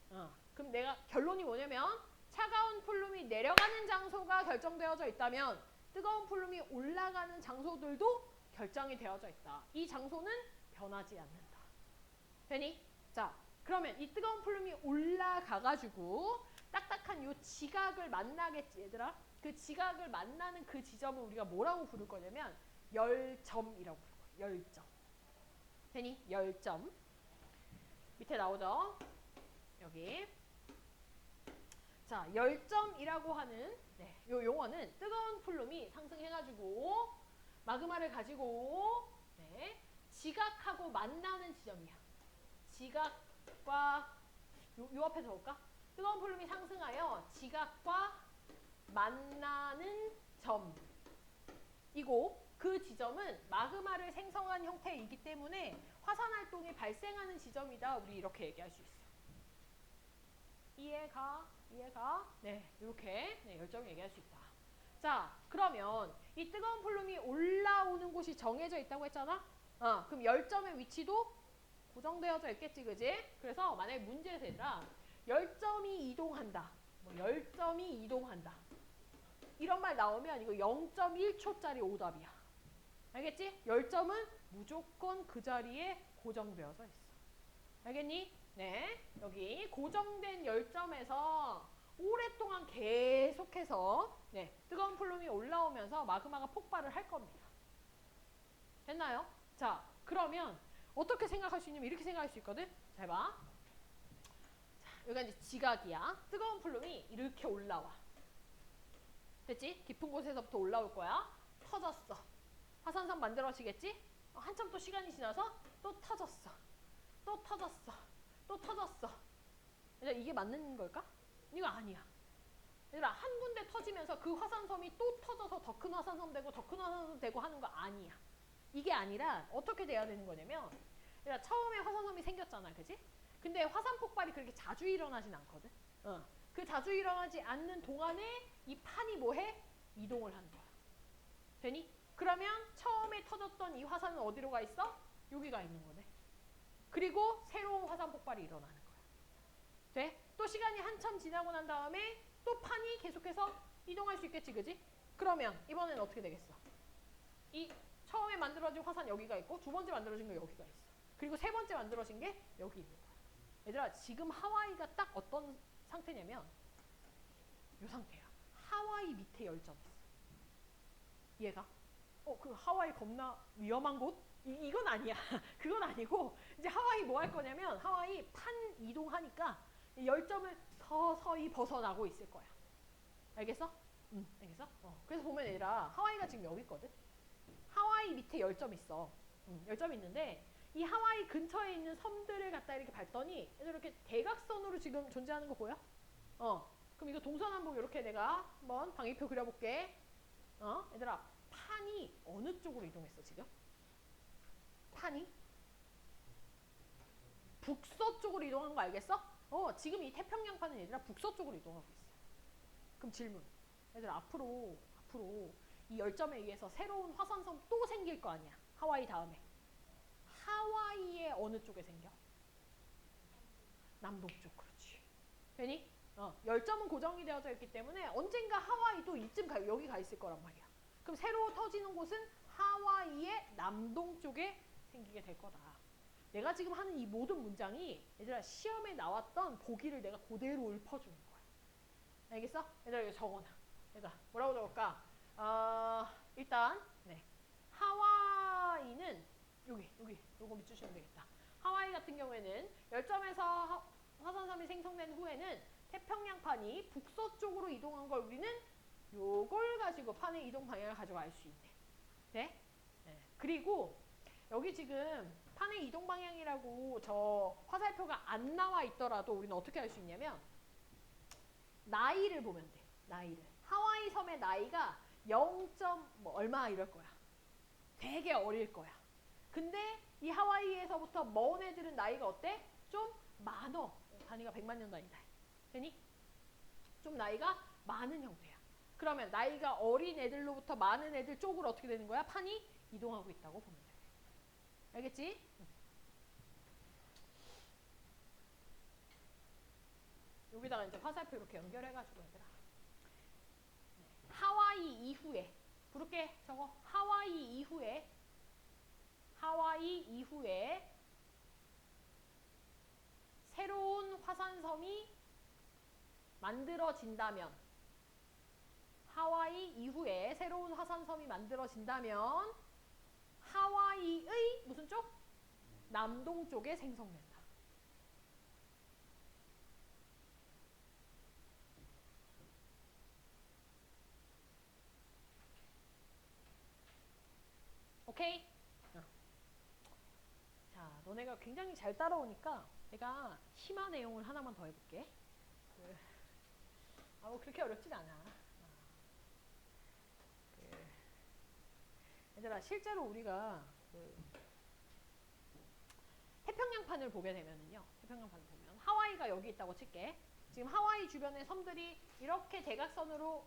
그럼 내가 결론이 뭐냐면 차가운 플룸이 내려가는 장소가 결정되어져 있다면 뜨거운 플룸이 올라가는 장소들도 결정이 되어져 있다. 이 장소는 변하지 않는다. 되니? 자, 그러면 이 뜨거운 플룸이 올라가가지고 딱딱한 요 지각을 만나겠지, 얘들아? 그 지각을 만나는 그 지점을 우리가 뭐라고 부를 거냐면 열점이라고 부를 거야. 열점. 되니? 열점. 밑에 나오죠? 여기. 자, 열점이라고 하는 요 용어는 뜨거운 플룸이 상승해가지고 마그마를 가지고 지각하고 만나는 지점이야. 지각과 요 앞에서 볼까? 뜨거운 플룸이 상승하여 지각과 만나는 점이고 그 지점은 마그마를 생성한 형태이기 때문에 화산 활동이 발생하는 지점이다. 우리 이렇게 얘기할 수 있어. 이해가? 네, 이렇게 열점을 얘기할 수 있다. 자, 그러면 이 뜨거운 플룸이 올라오는 곳이 정해져 있다고 했잖아? 그럼 열점의 위치도 고정되어져 있겠지, 그지? 그래서 만약에 문제에서 얘들아 열점이 이동한다. 열점이 이동한다. 이런 말 나오면 이거 0.1초짜리 오답이야. 알겠지? 열점은 무조건 그 자리에 고정되어져 있어. 알겠니? 네. 여기 고정된 열점에서 오랫동안 계속해서 뜨거운 플룸이 올라오면서 마그마가 폭발을 할 겁니다. 됐나요? 자, 그러면 어떻게 생각할 수 있냐면 이렇게 생각할 수 있거든? 잘 봐. 자, 여기가 이제 지각이야. 뜨거운 플룸이 이렇게 올라와. 됐지? 깊은 곳에서부터 올라올 거야. 터졌어. 화산섬 만들어지겠지? 한참 또 시간이 지나서 또 터졌어. 또 터졌어. 또 터졌어. 이게 맞는 걸까? 이거 아니야. 얘들아, 한 군데 터지면서 그 화산섬이 또 터져서 더 큰 화산섬 되고 더 큰 화산섬 되고 하는 거 아니야. 이게 아니라 어떻게 돼야 되는 거냐면 얘들아, 처음에 화산섬이 생겼잖아. 그지? 근데 화산 폭발이 그렇게 자주 일어나진 않거든. 그 자주 일어나지 않는 동안에 이 판이 뭐해? 이동을 하는 거야. 되니? 그러면 처음에 터졌던 이 화산은 어디로 가 있어? 여기가 있는 거네. 그리고 새로운 화산 폭발이 일어나는 거야. 돼? 또 시간이 한참 지나고 난 다음에 또 판이 계속해서 이동할 수 있겠지, 그지? 그러면 이번에는 어떻게 되겠어? 이 처음에 만들어진 화산 여기가 있고 두 번째 만들어진 거 여기가 있어. 그리고 세 번째 만들어진 게 여기 있는 거야. 얘들아, 지금 하와이가 딱 어떤 상태냐면 이 상태야. 하와이 밑에 열점 있어. 얘가 그 하와이 겁나 위험한 곳? 이건 아니야. 그건 아니고 이제 하와이 뭐 할 거냐면 하와이 판 이동하니까 열점을 서서히 벗어나고 있을 거야. 알겠어? 알겠어? 그래서 보면 얘들아 하와이가 지금 여기 있거든? 하와이 밑에 열점 있어. 열점이 있는데 이 하와이 근처에 있는 섬들을 갖다 이렇게 밟더니 얘들 이렇게 대각선으로 지금 존재하는 거 보여? 그럼 이거 동서남북 이렇게 내가 한번 방위표 그려볼게. 얘들아, 판이 어느 쪽으로 이동했어 지금? 판이? 북서쪽으로 이동한 거 알겠어? 지금 이 태평양판은 얘들아 북서쪽으로 이동하고 있어. 그럼 질문. 얘들아, 앞으로 이 열점에 의해서 새로운 화산섬 또 생길 거 아니야. 하와이 다음에. 하와이의 어느 쪽에 생겨? 남동쪽. 그렇지. 되니? 열점은 고정이 되어져 있기 때문에 언젠가 하와이도 이쯤 여기 가 있을 거란 말이야. 그럼 새로 터지는 곳은 하와이의 남동쪽에 생기게 될 거다. 내가 지금 하는 이 모든 문장이 얘들아 시험에 나왔던 보기를 내가 그대로 읊어주는 거야. 알겠어? 얘들아 이거 적어놔. 얘들아 뭐라고 적을까? 일단 네. 하와이는 여기 요거 밑주시면 되겠다. 하와이 같은 경우에는 열점에서 화산섬이 생성된 후에는 태평양판이 북서쪽으로 이동한 걸 우리는 요걸 가지고 판의 이동 방향을 가지고 알 수 있네. 네? 네. 그리고 여기 지금 판의 이동 방향이라고 저 화살표가 안 나와 있더라도 우리는 어떻게 알 수 있냐면 나이를 보면 돼. 나이를. 하와이 섬의 나이가 0. 뭐 얼마 이럴 거야. 되게 어릴 거야. 근데 이 하와이에서부터 먼 애들은 나이가 어때? 좀 많어. 단위가 100만 년 단위다. 되니? 좀 나이가 많은 형태야. 그러면 나이가 어린 애들로부터 많은 애들 쪽으로 어떻게 되는 거야? 판이 이동하고 있다고 보면 돼. 알겠지? 여기다가 이제 화살표 이렇게 연결해가지고 얘들아. 하와이 이후에 부를게. 저거 하와이 이후에 새로운 화산섬이 만들어진다면 하와이 이후에 새로운 화산섬이 만들어진다면 하와이의 무슨 쪽? 남동쪽에 생성된다. 오케이? 자, 너네가 굉장히 잘 따라오니까 내가 심화 내용을 하나만 더 해볼게. 뭐 그렇게 어렵진 않아. 얘들아, 실제로 우리가 태평양판을 보게 되면은요. 태평양판을 보면 하와이가 여기 있다고 칠게. 지금 하와이 주변의 섬들이 이렇게 대각선으로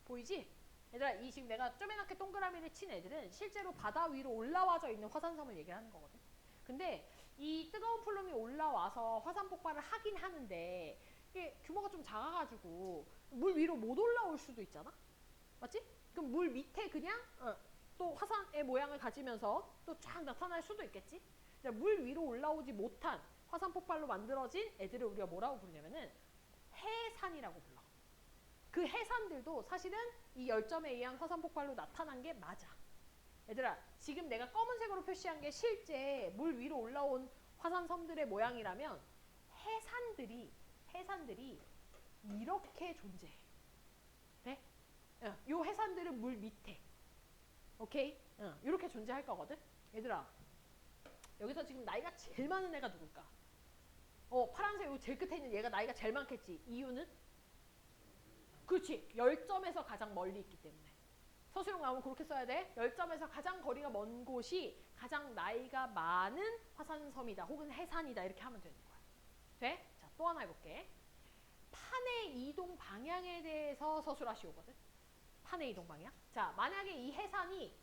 보이지? 얘들아, 이 지금 내가 쪼매맣게 동그라미를 친 애들은 실제로 바다 위로 올라와져 있는 화산섬을 얘기하는 거거든. 근데 이 뜨거운 플룸이 올라와서 화산 폭발을 하긴 하는데 이게 규모가 좀 작아가지고 물 위로 못 올라올 수도 있잖아. 맞지? 그럼 물 밑에 그냥 또 화산의 모양을 가지면서 또 쫙 나타날 수도 있겠지. 물 위로 올라오지 못한 화산 폭발로 만들어진 애들을 우리가 뭐라고 부르냐면은 해산이라고 불러. 그 해산들도 사실은 이 열점에 의한 화산 폭발로 나타난 게 맞아. 얘들아, 지금 내가 검은색으로 표시한 게 실제 물 위로 올라온 화산섬들의 모양이라면 해산들이 이렇게 존재해. 네? 요 해산들은 물 밑에. 오케이? 이렇게 존재할 거거든? 얘들아, 여기서 지금 나이가 제일 많은 애가 누굴까? 파란색 요 제일 끝에 있는 얘가 나이가 제일 많겠지. 이유는? 그렇지. 열점에서 가장 멀리 있기 때문에. 서술형 나오면 그렇게 써야 돼. 열점에서 가장 거리가 먼 곳이 가장 나이가 많은 화산섬이다. 혹은 해산이다. 이렇게 하면 되는 거야. 돼? 자, 또 하나 해볼게. 판의 이동 방향에 대해서 서술하시오거든. 판의 이동 방향. 자, 만약에 이 해산이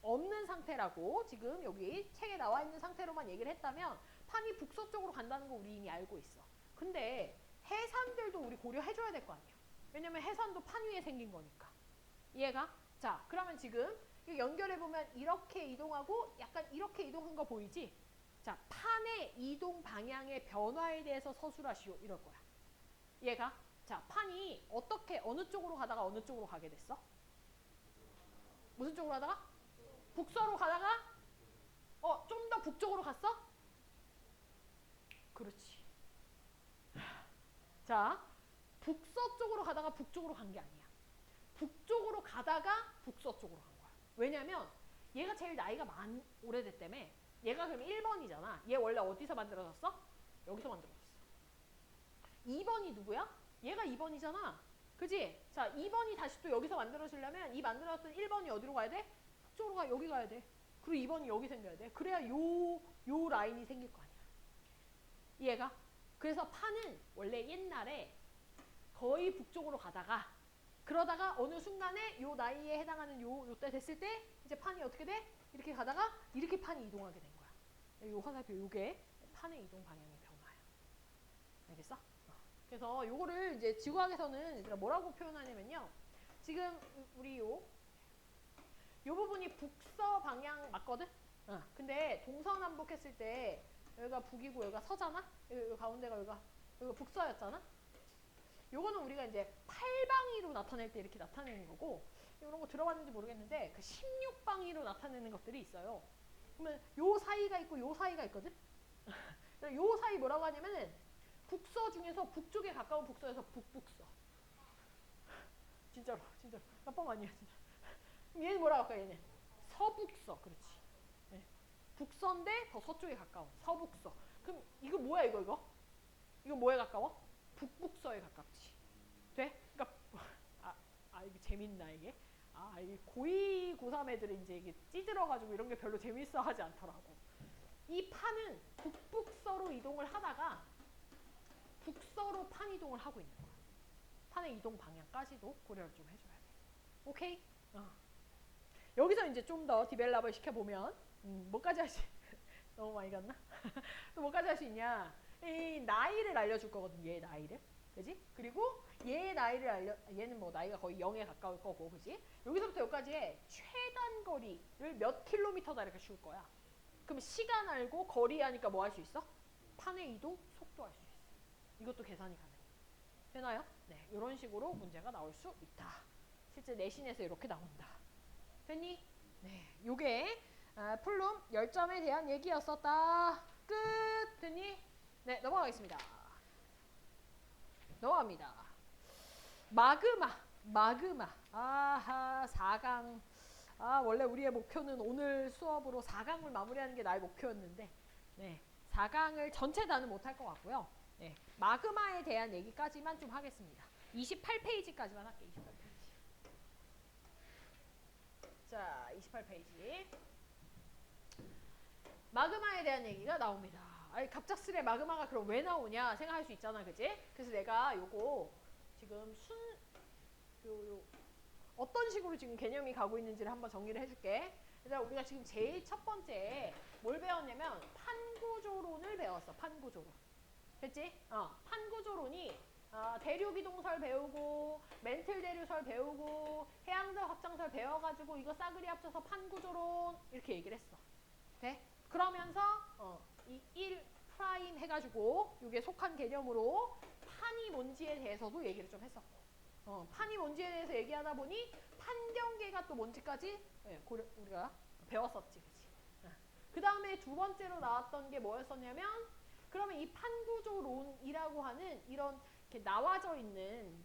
없는 상태라고 지금 여기 책에 나와 있는 상태로만 얘기를 했다면 판이 북서쪽으로 간다는 거 우리 이미 알고 있어. 근데 해산들도 우리 고려해줘야 될 거 아니야. 왜냐면 해산도 판 위에 생긴 거니까. 이해가? 자, 그러면 지금 연결해보면 이렇게 이동하고 약간 이렇게 이동한 거 보이지? 자, 판의 이동 방향의 변화에 대해서 서술하시오. 이럴 거야. 이해가? 자, 판이 어떻게 어느 쪽으로 가다가 어느 쪽으로 가게 됐어? 무슨 쪽으로 가다가? 북서로 가다가 좀 더 북쪽으로 갔어? 그렇지. 자, 북서 쪽으로 가다가 북쪽으로 간 게 아니야. 북쪽으로 가다가 북서 쪽으로 간 거야. 왜냐면 얘가 제일 나이가 오래됐다며. 얘가 그럼 1번이잖아. 얘 원래 어디서 만들어졌어? 여기서 만들어졌어. 2번이 누구야? 얘가 2번이잖아. 그지? 자, 2번이 다시 또 여기서 만들어지려면 이 만들어졌던 1번이 어디로 가야 돼? 북쪽으로 가, 여기 가야 돼. 그리고 2번이 여기 생겨야 돼. 그래야 요 라인이 생길 거 아니야. 이해가? 그래서 판은 원래 옛날에 거의 북쪽으로 가다가 그러다가 어느 순간에 요 나이에 해당하는 요때 됐을 때 이제 판이 어떻게 돼? 이렇게 가다가 이렇게 판이 이동하게 된 거야. 요 화살표 요게 판의 이동 방향의 변화야. 알겠어? 그래서 요거를 이제 지구학에서는 얘들아 뭐라고 표현하냐면요. 지금 우리 요 부분이 북서 방향 맞거든? 근데 동서남북 했을 때 여기가 북이고 여기가 서잖아? 여기 가운데가 여기가 북서였잖아? 요거는 우리가 이제 팔방위로 나타낼 때 이렇게 나타내는 거고 이런 거 들어봤는지 모르겠는데 그 16방위로 나타내는 것들이 있어요. 그러면 요 사이가 있고 요 사이가 있거든? 요 사이 뭐라고 하냐면은 북서 중에서 북쪽에 가까운 북서에서 북북서. 진짜로 나쁜 거 아니야 진짜. 그럼 얘는 뭐라고 할까 얘는? 서북서. 그렇지. 네. 북서인데 더 서쪽에 가까운 서북서. 그럼 이거 뭐야 이거? 이거 뭐에 가까워? 북북서에 가깝지. 돼? 그러니까 이게 재밌나 이게? 이게 고2, 고3 애들이 이제 이게 찌들어가지고 이런 게 별로 재밌어 하지 않더라고. 이 판은 북북서로 이동을 하다가 북서로 판 이동을 하고 있는 거야. 판의 이동 방향까지도 고려를 좀 해줘야 돼. 오케이? 여기서 이제 좀 더 디벨롭을 시켜보면 뭐까지 할 수 너무 많이 갔나? 또 뭐까지 할 수 있냐? 이 나이를 알려줄 거거든. 얘의 나이를. 그지? 그리고 얘의 나이를 얘는 뭐 나이가 거의 0에 가까울 거고. 그지? 여기서부터 여기까지의 최단 거리를 몇 킬로미터다 이렇게 줄 거야. 그럼 시간 알고 거리 하니까 뭐 할 수 있어? 판의 이동 속도 할 수 있어. 이것도 계산이 가능해. 되나요? 네, 이런 식으로 문제가 나올 수 있다. 실제 내신에서 이렇게 나온다. 됐니? 네, 요게 플룸 열점에 대한 얘기였었다. 끝! 됐니? 네, 넘어가겠습니다. 넘어갑니다. 마그마. 아하, 4강. 원래 우리의 목표는 오늘 수업으로 4강을 마무리하는 게 나의 목표였는데, 네, 4강을 전체 다는 못할 것 같고요. 네, 마그마에 대한 얘기까지만 좀 하겠습니다. 28페이지까지만 할게요. 28페이지. 자, 28페이지. 마그마에 대한 얘기가 나옵니다. 갑작스레 마그마가 그럼 왜 나오냐 생각할 수 있잖아, 그지? 그래서 내가 요거 지금 어떤 식으로 지금 개념이 가고 있는지를 한번 정리를 해줄게. 그래서 우리가 지금 제일 첫 번째 뭘 배웠냐면 판구조론을 배웠어. 판구조론. 됐지? 판구조론이 대륙이동설 배우고 멘틀 대류설 배우고 해양자 확장설 배워가지고 이거 싸그리 합쳐서 판구조론 이렇게 얘기를 했어. 돼? 그러면서 이 1' 해가지고 이게 속한 개념으로 판이 뭔지에 대해서도 얘기를 좀 했었고 판이 뭔지에 대해서 얘기하다 보니 판경계가 또 뭔지까지 우리가 배웠었지. 그치? 그 다음에 두 번째로 나왔던 게 뭐였었냐면 그러면 이 판구조론이라고 하는 이런 이렇게 나와져 있는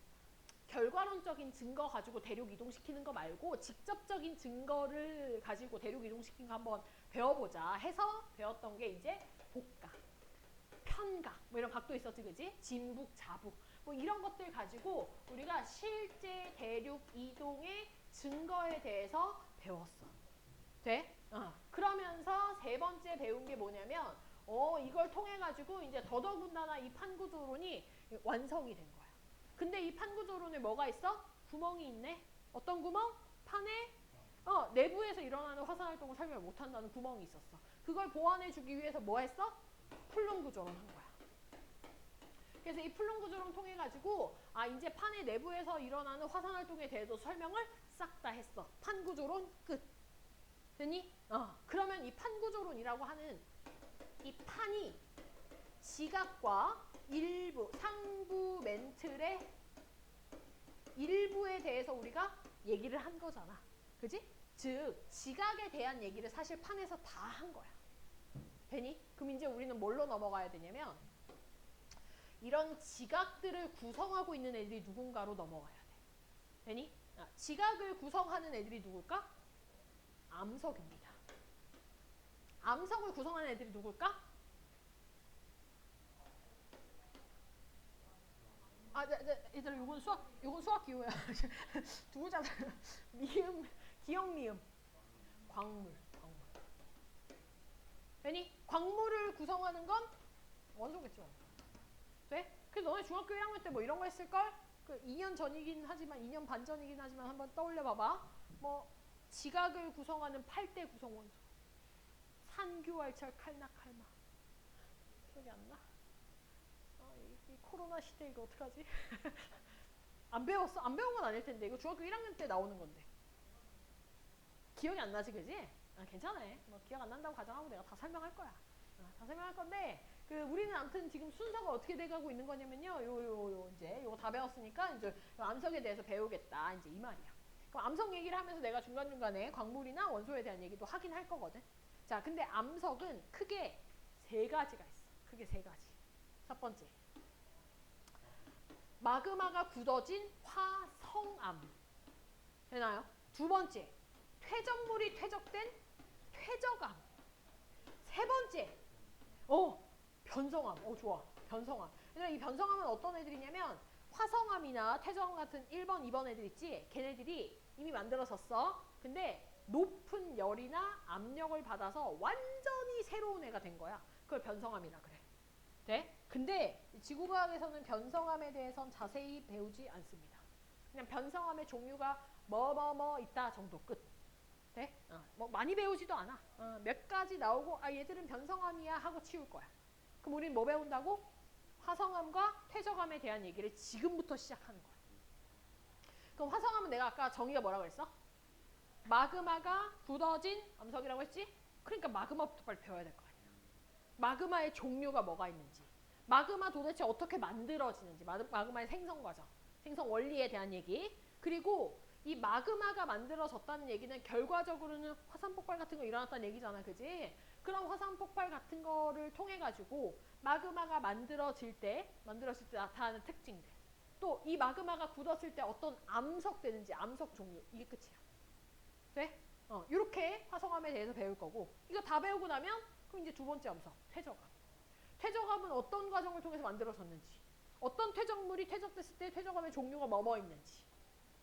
결과론적인 증거 가지고 대륙 이동시키는 거 말고 직접적인 증거를 가지고 대륙 이동시키는 거 한번 배워보자 해서 배웠던 게 이제 복각, 편각 뭐 이런 각도 있었지, 그지? 진북, 자북 뭐 이런 것들 가지고 우리가 실제 대륙 이동의 증거에 대해서 배웠어. 돼? 그러면서 세 번째 배운 게 뭐냐면 이걸 통해 가지고 이제 더더군다나 이 판구조론이 완성이 된 거야. 근데 이 판구조론에 뭐가 있어? 구멍이 있네. 어떤 구멍? 판에 내부에서 일어나는 화산활동을 설명 못한다는 구멍이 있었어. 그걸 보완해주기 위해서 뭐 했어? 플룸 구조론 한 거야. 그래서 이 플룸 구조론 통해 가지고 이제 판의 내부에서 일어나는 화산활동에 대해서 설명을 싹 다 했어. 판구조론 끝. 됐니? 그러면 이 판구조론이라고 하는 이 판이 지각과 일부, 상부 멘틀의 일부에 대해서 우리가 얘기를 한 거잖아. 그지? 즉, 지각에 대한 얘기를 사실 판에서 다 한 거야. 되니? 그럼 이제 우리는 뭘로 넘어가야 되냐면 이런 지각들을 구성하고 있는 애들이 누군가로 넘어가야 돼. 되니? 지각을 구성하는 애들이 누굴까? 암석입니다. 암석을 구성하는 애들이 누굴까? 얘들아, 요건 수학 기호야. 두 글자. 미음, 기억 미음. 광물. 괜히 광물을 구성하는 건 원소겠죠. 돼? 그래서 너네 중학교 1학년 때 뭐 이런 거 했을걸? 그 2년 전이긴 하지만 2년 반 전이긴 하지만 한번 떠올려 봐봐. 뭐 지각을 구성하는 8대 구성 원소. 산규활철 칼나칼마. 기억이 안 나? 이 코로나 시대 이거 어떡하지? 안 배웠어? 안 배운 건 아닐 텐데 이거 중학교 1학년 때 나오는 건데. 기억이 안 나지, 그지? 괜찮아. 뭐 기억 안 난다고 가정하고 내가 다 설명할 거야. 다 설명할 건데 우리는 아무튼 지금 순서가 어떻게 돼가고 있는 거냐면요. 이제 요거 다 배웠으니까 이제 암석에 대해서 배우겠다. 이제 이 말이야. 그럼 암석 얘기를 하면서 내가 중간중간에 광물이나 원소에 대한 얘기도 하긴 할 거거든. 자, 근데 암석은 크게 세 가지가 있어. 크게 세 가지. 첫 번째. 마그마가 굳어진 화성암. 되나요? 두 번째. 퇴적물이 퇴적된 퇴적암. 세 번째. 변성암. 좋아. 변성암. 이 변성암은 어떤 애들이냐면 화성암이나 퇴적암 같은 1번, 2번 애들 있지? 걔네들이 이미 만들어졌어. 근데 높은 열이나 압력을 받아서 완전히 새로운 애가 된 거야. 그걸 변성암이라 그래. 네? 근데 지구과학에서는 변성암에 대해서는 자세히 배우지 않습니다. 그냥 변성암의 종류가 뭐 있다 정도 끝. 네? 뭐 많이 배우지도 않아. 몇 가지 나오고 얘들은 변성암이야 하고 치울 거야. 그럼 우리는 뭐 배운다고? 화성암과 퇴적암에 대한 얘기를 지금부터 시작하는 거야. 그럼 화성암은 내가 아까 정의가 뭐라고 했어? 마그마가 굳어진 암석이라고 했지? 그러니까 마그마부터 빨리 배워야 될 거 아니야. 마그마의 종류가 뭐가 있는지, 마그마 도대체 어떻게 만들어지는지, 마그마의 생성 과정, 생성 원리에 대한 얘기, 그리고 이 마그마가 만들어졌다는 얘기는 결과적으로는 화산 폭발 같은 거 일어났다는 얘기잖아, 그지? 그런 화산 폭발 같은 거를 통해 가지고 마그마가 만들어질 때 나타나는 특징들, 또 이 마그마가 굳었을 때 어떤 암석 되는지, 암석 종류, 이게 끝이야. 돼? 이렇게 화성암에 대해서 배울 거고, 이거 다 배우고 나면 그럼 이제 두 번째 암석, 퇴적암. 퇴적암은 어떤 과정을 통해서 만들어졌는지, 어떤 퇴적물이 퇴적됐을 때 퇴적암의 종류가 뭐뭐 있는지,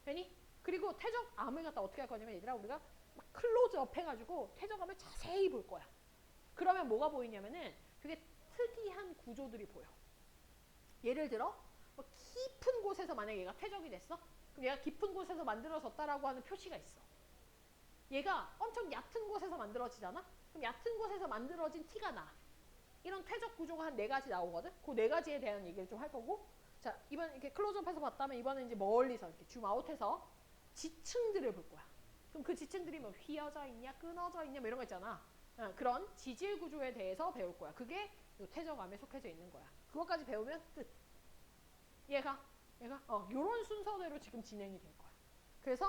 되니? 그리고 퇴적암을 갖다 어떻게 할 거냐면 얘들아, 우리가 막 클로즈업 해가지고 퇴적암을 자세히 볼 거야. 그러면 뭐가 보이냐면은 되게 특이한 구조들이 보여. 예를 들어 뭐 깊은 곳에서 만약에 얘가 퇴적이 됐어? 그럼 얘가 깊은 곳에서 만들어졌다라고 하는 표시가 있어. 얘가 엄청 얕은 곳에서 만들어지잖아? 그럼 얕은 곳에서 만들어진 티가 나. 이런 퇴적 구조가 한 4가지 나오거든? 그 4가지에 대한 얘기를 좀 할 거고, 자, 이번 이렇게 클로즈업해서 봤다면 이번엔 이제 멀리서 이렇게 줌아웃해서 지층들을 볼 거야. 그럼 그 지층들이 뭐 휘어져 있냐, 끊어져 있냐, 뭐 이런 거 있잖아. 그런 지질 구조에 대해서 배울 거야. 그게 요 퇴적암에 속해져 있는 거야. 그것까지 배우면 끝. 얘가 요런 순서대로 지금 진행이 될 거야. 그래서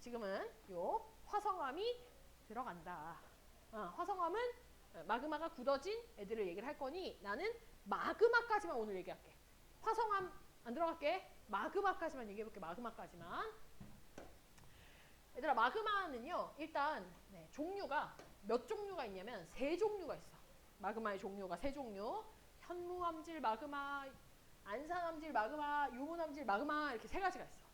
지금은 요 화성암이 들어간다. 화성암은 마그마가 굳어진 애들을 얘기를 할 거니 나는 마그마까지만 오늘 얘기할게. 화성암 안 들어갈게. 마그마까지만 얘기해볼게. 마그마까지만. 얘들아, 마그마는요 일단 종류가 몇 종류가 있냐면 3종류가 있어. 마그마의 종류가 3종류. 현무암질 마그마, 안산암질 마그마, 유문암질 마그마, 이렇게 3가지가 있어.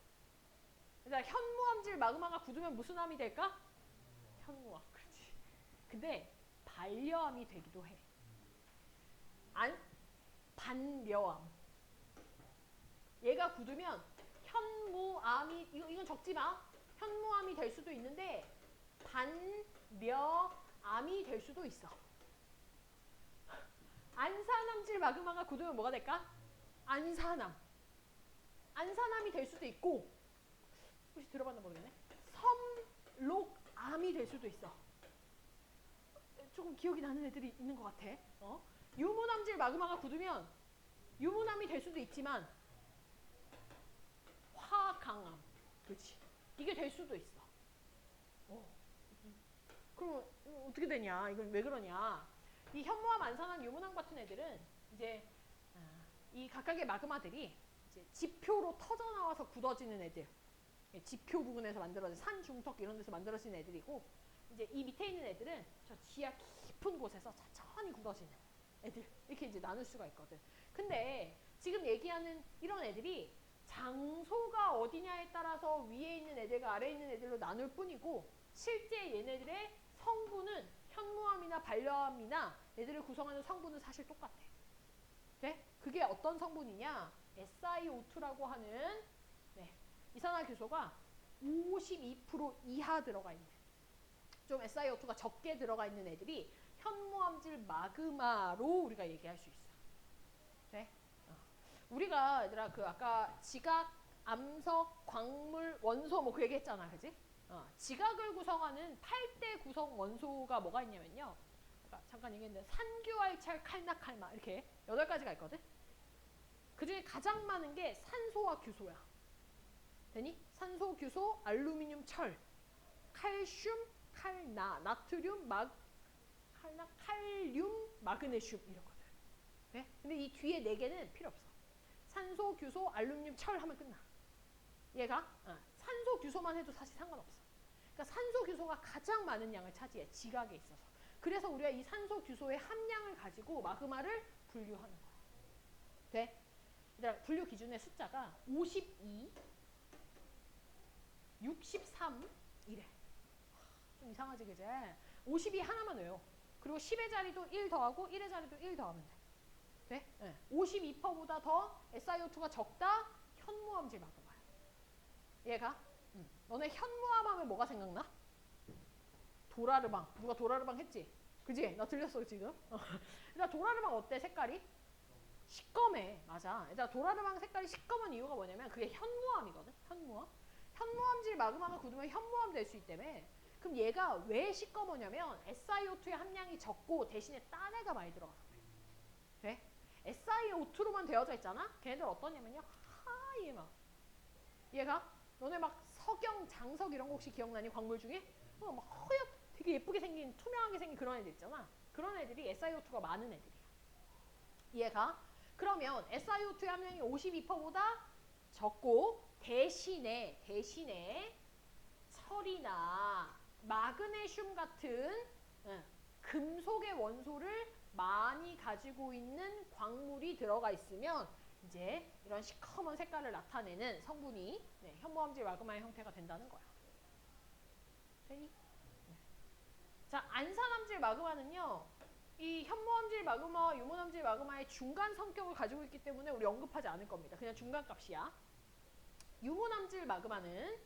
그러니까 현무암질 마그마가 굳으면 무슨 암이 될까? 현무암. 그렇지. 근데 반려암이 되기도 해. 반려암. 얘가 굳으면 현무암이, 이건 적지 마. 현무암이 될 수도 있는데 반려암이 될 수도 있어. 안산암질 마그마가 굳으면 뭐가 될까? 안산암. 안산암이 될 수도 있고, 혹시 들어봤나 모르겠네. 섬록암이 될 수도 있어. 조금 기억이 나는 애들이 있는 것 같아. 유문암질 마그마가 굳으면 유문암이 될 수도 있지만 화강암. 그렇지. 이게 될 수도 있어. 그럼 어떻게 되냐? 이건 왜 그러냐? 이 현무암, 안산암, 유문암 같은 애들은 이제 이 각각의 마그마들이 이제 지표로 터져 나와서 굳어지는 애들. 지표 부근에서 만들어진 산 중턱 이런 데서 만들어진 애들이고, 이제 이 밑에 있는 애들은 저 지하 깊은 곳에서 천천히 굳어지는 애들 이렇게 이제 나눌 수가 있거든. 근데 지금 얘기하는 이런 애들이 장소가 어디냐에 따라서 위에 있는 애들과 아래에 있는 애들로 나눌 뿐이고 실제 얘네들의 성분은 현무암이나 반려암이나 얘들을 구성하는 성분은 사실 똑같아. 네? 그게 어떤 성분이냐? SiO2라고 하는 이산화탄소가 52% 이하 들어가 있는 좀 SiO2가 적게 들어가 있는 애들이 현무암질 마그마로 우리가 얘기할 수 있어. 네? 우리가 얘들아 그 아까 지각, 암석, 광물, 원소 뭐 그 얘기 했잖아. 그지? 지각을 구성하는 8대 구성 원소가 뭐가 있냐면요. 잠깐 얘기했는데 산규알찰, 칼나칼마 이렇게 8가지가 있거든. 그중에 가장 많은 게 산소와 규소야. 되니? 산소, 규소, 알루미늄, 철, 칼슘, 칼나, 나트륨, 칼륨, 마그네슘 이러거든. 네? 근데 이 뒤에 4개는 필요 없어. 산소, 규소, 알루미늄, 철 하면 끝나. 얘가 산소, 규소만 해도 사실 상관없어. 그러니까 산소, 규소가 가장 많은 양을 차지해. 지각에 있어서. 그래서 우리가 이 산소, 규소의 함량을 가지고 마그마를 분류하는 거야. 돼? 얘들아, 분류 기준의 숫자가 52, 63 이래. 좀 이상하지 그제? 52 하나만 외워. 그리고 10의 자리도 1 더하고 1의 자리도 1 더하면 돼. 돼? 네. 52%보다 더 SiO2가 적다? 현무암질 마그마야. 얘가? 너네 현무암 하면 뭐가 생각나? 도라르방. 누가 도라르방 했지? 그지? 나 들렸어 지금? 일단 도라르방 어때 색깔이? 시꺼매. 맞아. 일단 도라르방 색깔이 시꺼먼 이유가 뭐냐면 그게 현무암이거든. 현무암. 현무암질 마그마가 굳으면 현무암 될 수 있다며. 그럼 얘가 왜 시꺼머냐면 SiO2의 함량이 적고 대신에 딴 애가 많이 들어가서 그래. 돼? SiO2로만 되어져 있잖아? 걔네들 어떠냐면요. 하얘 막. 얘가 너네 막 석영, 장석 이런 거 혹시 기억나니? 광물 중에? 막 허옇 되게 예쁘게 생긴 투명하게 생긴 그런 애들 있잖아. 그런 애들이 SiO2가 많은 애들이야. 얘가 그러면 SiO2의 함량이 52%보다 적고 대신에 철이나 마그네슘 같은 금속의 원소를 많이 가지고 있는 광물이 들어가 있으면 이제 이런 시커먼 색깔을 나타내는 성분이 현무암질 마그마의 형태가 된다는 거야. 되니? 자, 안산암질 마그마는요. 이 현무암질 마그마와 유문암질 마그마의 중간 성격을 가지고 있기 때문에 우리 언급하지 않을 겁니다. 그냥 중간값이야. 유문암질 마그마는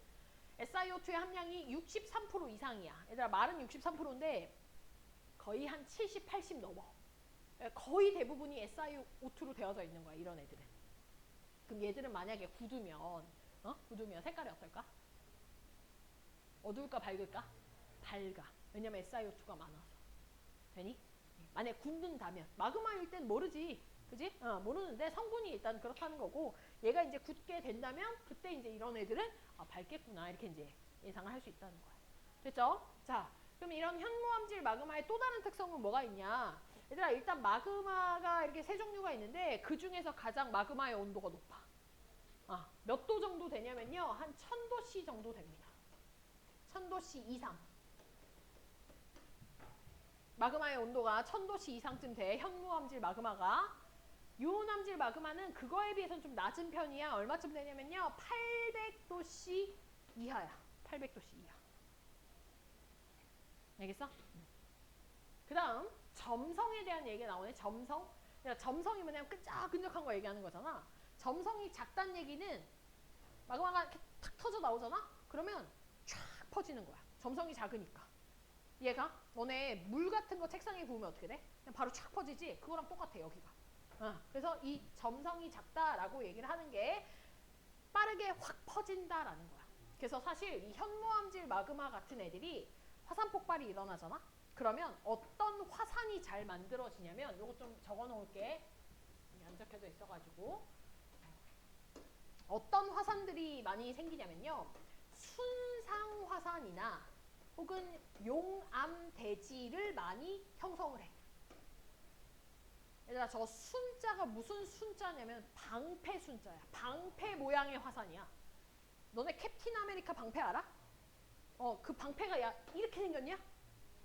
SiO2의 함량이 63% 이상이야. 얘들아 말은 63%인데 거의 한 70, 80 넘어. 거의 대부분이 SiO2로 되어져 있는 거야. 이런 애들은. 그럼 얘들은 만약에 굳으면 굳으면 색깔이 어떨까? 어두울까 밝을까? 밝아. 왜냐면 SiO2가 많아서. 되니? 만약에 굳는다면 마그마일 땐 모르지. 그지? 모르는데 성분이 일단 그렇다는 거고 얘가 이제 굳게 된다면 그때 이제 이런 애들은 밝겠구나 이렇게 이제 예상을 할 수 있다는 거야. 됐죠? 자, 그럼 이런 현무암질 마그마의 또 다른 특성은 뭐가 있냐? 얘들아 일단 마그마가 이렇게 세 종류가 있는데 그 중에서 가장 마그마의 온도가 높아. 몇 도 정도 되냐면요. 한 1000도씨 정도 됩니다. 1000도씨 이상. 마그마의 온도가 1000도씨 이상쯤 돼. 현무암질 마그마가. 유온암질 마그마는 그거에 비해서는 좀 낮은 편이야. 얼마쯤 되냐면요. 800도씨 이하야. 800도씨 이하. 알겠어? 그 다음 점성에 대한 얘기가 나오네. 점성. 그러니까 점성이 뭐냐면 끈적끈적한 거 얘기하는 거잖아. 점성이 작다는 얘기는 마그마가 이렇게 탁 터져 나오잖아? 그러면 쫙 퍼지는 거야. 점성이 작으니까. 얘가 너네 물 같은 거 책상에 부으면 어떻게 돼? 그냥 바로 쫙 퍼지지? 그거랑 똑같아 여기가. 그래서 이 점성이 작다라고 얘기를 하는 게 빠르게 확 퍼진다라는 거야. 그래서 사실 이 현무암질 마그마 같은 애들이 화산 폭발이 일어나잖아? 그러면 어떤 화산이 잘 만들어지냐면 요거 좀 적어 놓을게. 안 적혀져 있어가지고 어떤 화산들이 많이 생기냐면요. 순상 화산이나 혹은 용암대지를 많이 형성을 해. 얘들아 저 순자가 무슨 순자냐면 방패 순자야. 방패 모양의 화산이야. 너네 캡틴 아메리카 방패 알아? 그 방패가 야 이렇게 생겼냐?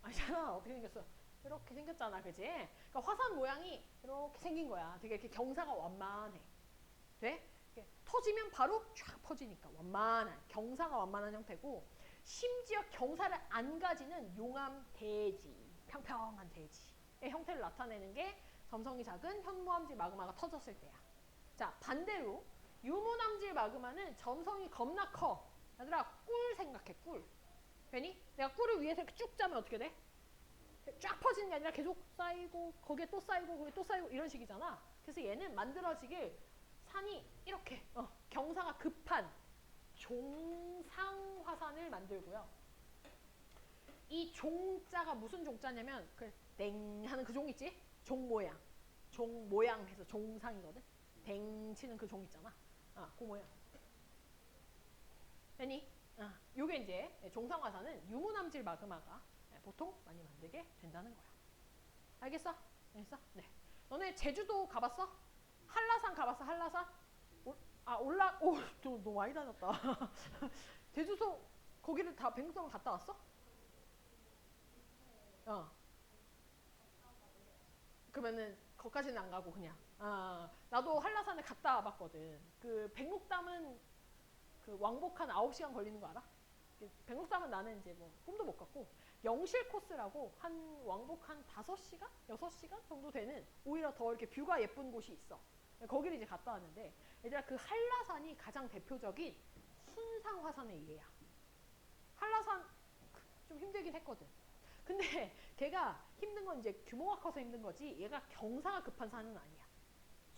아니잖아. 어떻게 생겼어? 이렇게 생겼잖아, 그지? 그러니까 화산 모양이 이렇게 생긴 거야. 되게 이렇게 경사가 완만해. 돼? 이렇게 터지면 바로 쫙 퍼지니까 완만한, 경사가 완만한 형태고, 심지어 경사를 안 가지는 용암 대지, 평평한 대지의 형태를 나타내는 게 점성이 작은 현무암질 마그마가 터졌을 때야. 자, 반대로 유무암질 마그마는 점성이 겁나 커. 얘들아, 꿀 생각해, 꿀. 괜히? 내가 꿀을 위에서 이렇게 쭉 짜면 어떻게 돼? 쫙 퍼지는 게 아니라 계속 쌓이고 거기에 또 쌓이고 거기에 또 쌓이고 이런 식이잖아. 그래서 얘는 만들어지길 산이 이렇게 경사가 급한 종상화산을 만들고요. 이 종자가 무슨 종자냐면 그 땡 하는 그 종 있지? 종 모양. 종 모양 해서 종상이거든. 땡 치는 그 종 있잖아. 그 모양. 되니? 요게 이제 종상화산은 유무남질 마그마가 보통 많이 만들게 된다는 거야. 알겠어? 알겠어? 네. 너네 제주도 가봤어? 한라산 가봤어? 한라산? 너 많이 다녔다. 제주도 거기를 다 백록담을 갔다 왔어? 그러면은 거기까지는 안 가고 그냥. 나도 한라산에 갔다 와봤거든. 그 백록담은 그 왕복 한 9시간 걸리는 거 알아? 백록담은 나는 이제 뭐 꿈도 못 갔고 영실 코스라고 한 왕복 한 5시간? 6시간 정도 되는 오히려 더 이렇게 뷰가 예쁜 곳이 있어. 거기를 이제 갔다 왔는데 얘들아 그 한라산이 가장 대표적인 순상화산의 예야. 한라산 좀 힘들긴 했거든. 근데 걔가 힘든 건 이제 규모가 커서 힘든 거지 얘가 경사가 급한 산은 아니야.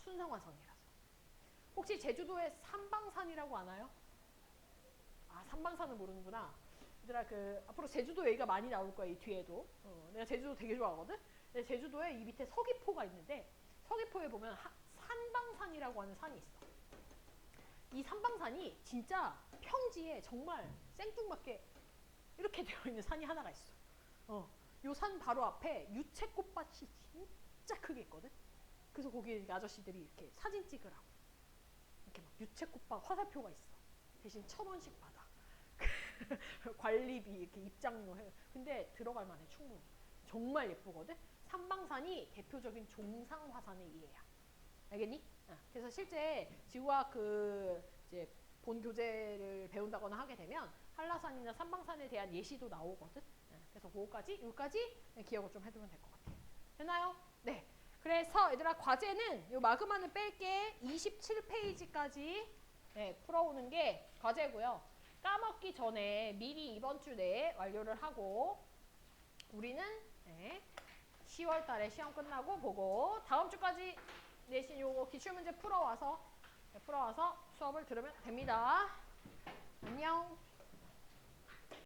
순상화산이라서. 혹시 제주도에 삼방산이라고 아나요? 삼방산은 모르는구나. 얘들아 그 앞으로 제주도 얘기가 많이 나올 거야 이 뒤에도. 내가 제주도 되게 좋아하거든. 근데 제주도에 이 밑에 서귀포가 있는데 서귀포에 보면 산방산이라고 하는 산이 있어. 이 산방산이 진짜 평지에 정말 생뚱맞게 이렇게 되어 있는 산이 하나가 있어. 요 산 바로 앞에 유채꽃밭이 진짜 크게 있거든. 그래서 거기 아저씨들이 이렇게 사진 찍으라고 이렇게 막 유채꽃밭 화살표가 있어. 대신 1,000원씩 받아. 관리비 이렇게 입장료 해. 근데 들어갈 만해 충분히. 정말 예쁘거든. 삼방산이 대표적인 종상화산의 이해야. 알겠니? 그래서 실제 지구과학 그 이제 본 교재를 배운다거나 하게 되면 한라산이나 삼방산에 대한 예시도 나오거든. 그래서 여기까지 기억을 좀 해두면 될 것 같아. 됐나요? 네. 그래서 얘들아 과제는 요 마그마는 뺄게 27페이지까지 풀어오는 게 과제고요. 까먹기 전에 미리 이번 주 내에 완료를 하고 우리는 10월 달에 시험 끝나고 보고 다음 주까지 내신 요거 기출문제 풀어와서 수업을 들으면 됩니다. 안녕.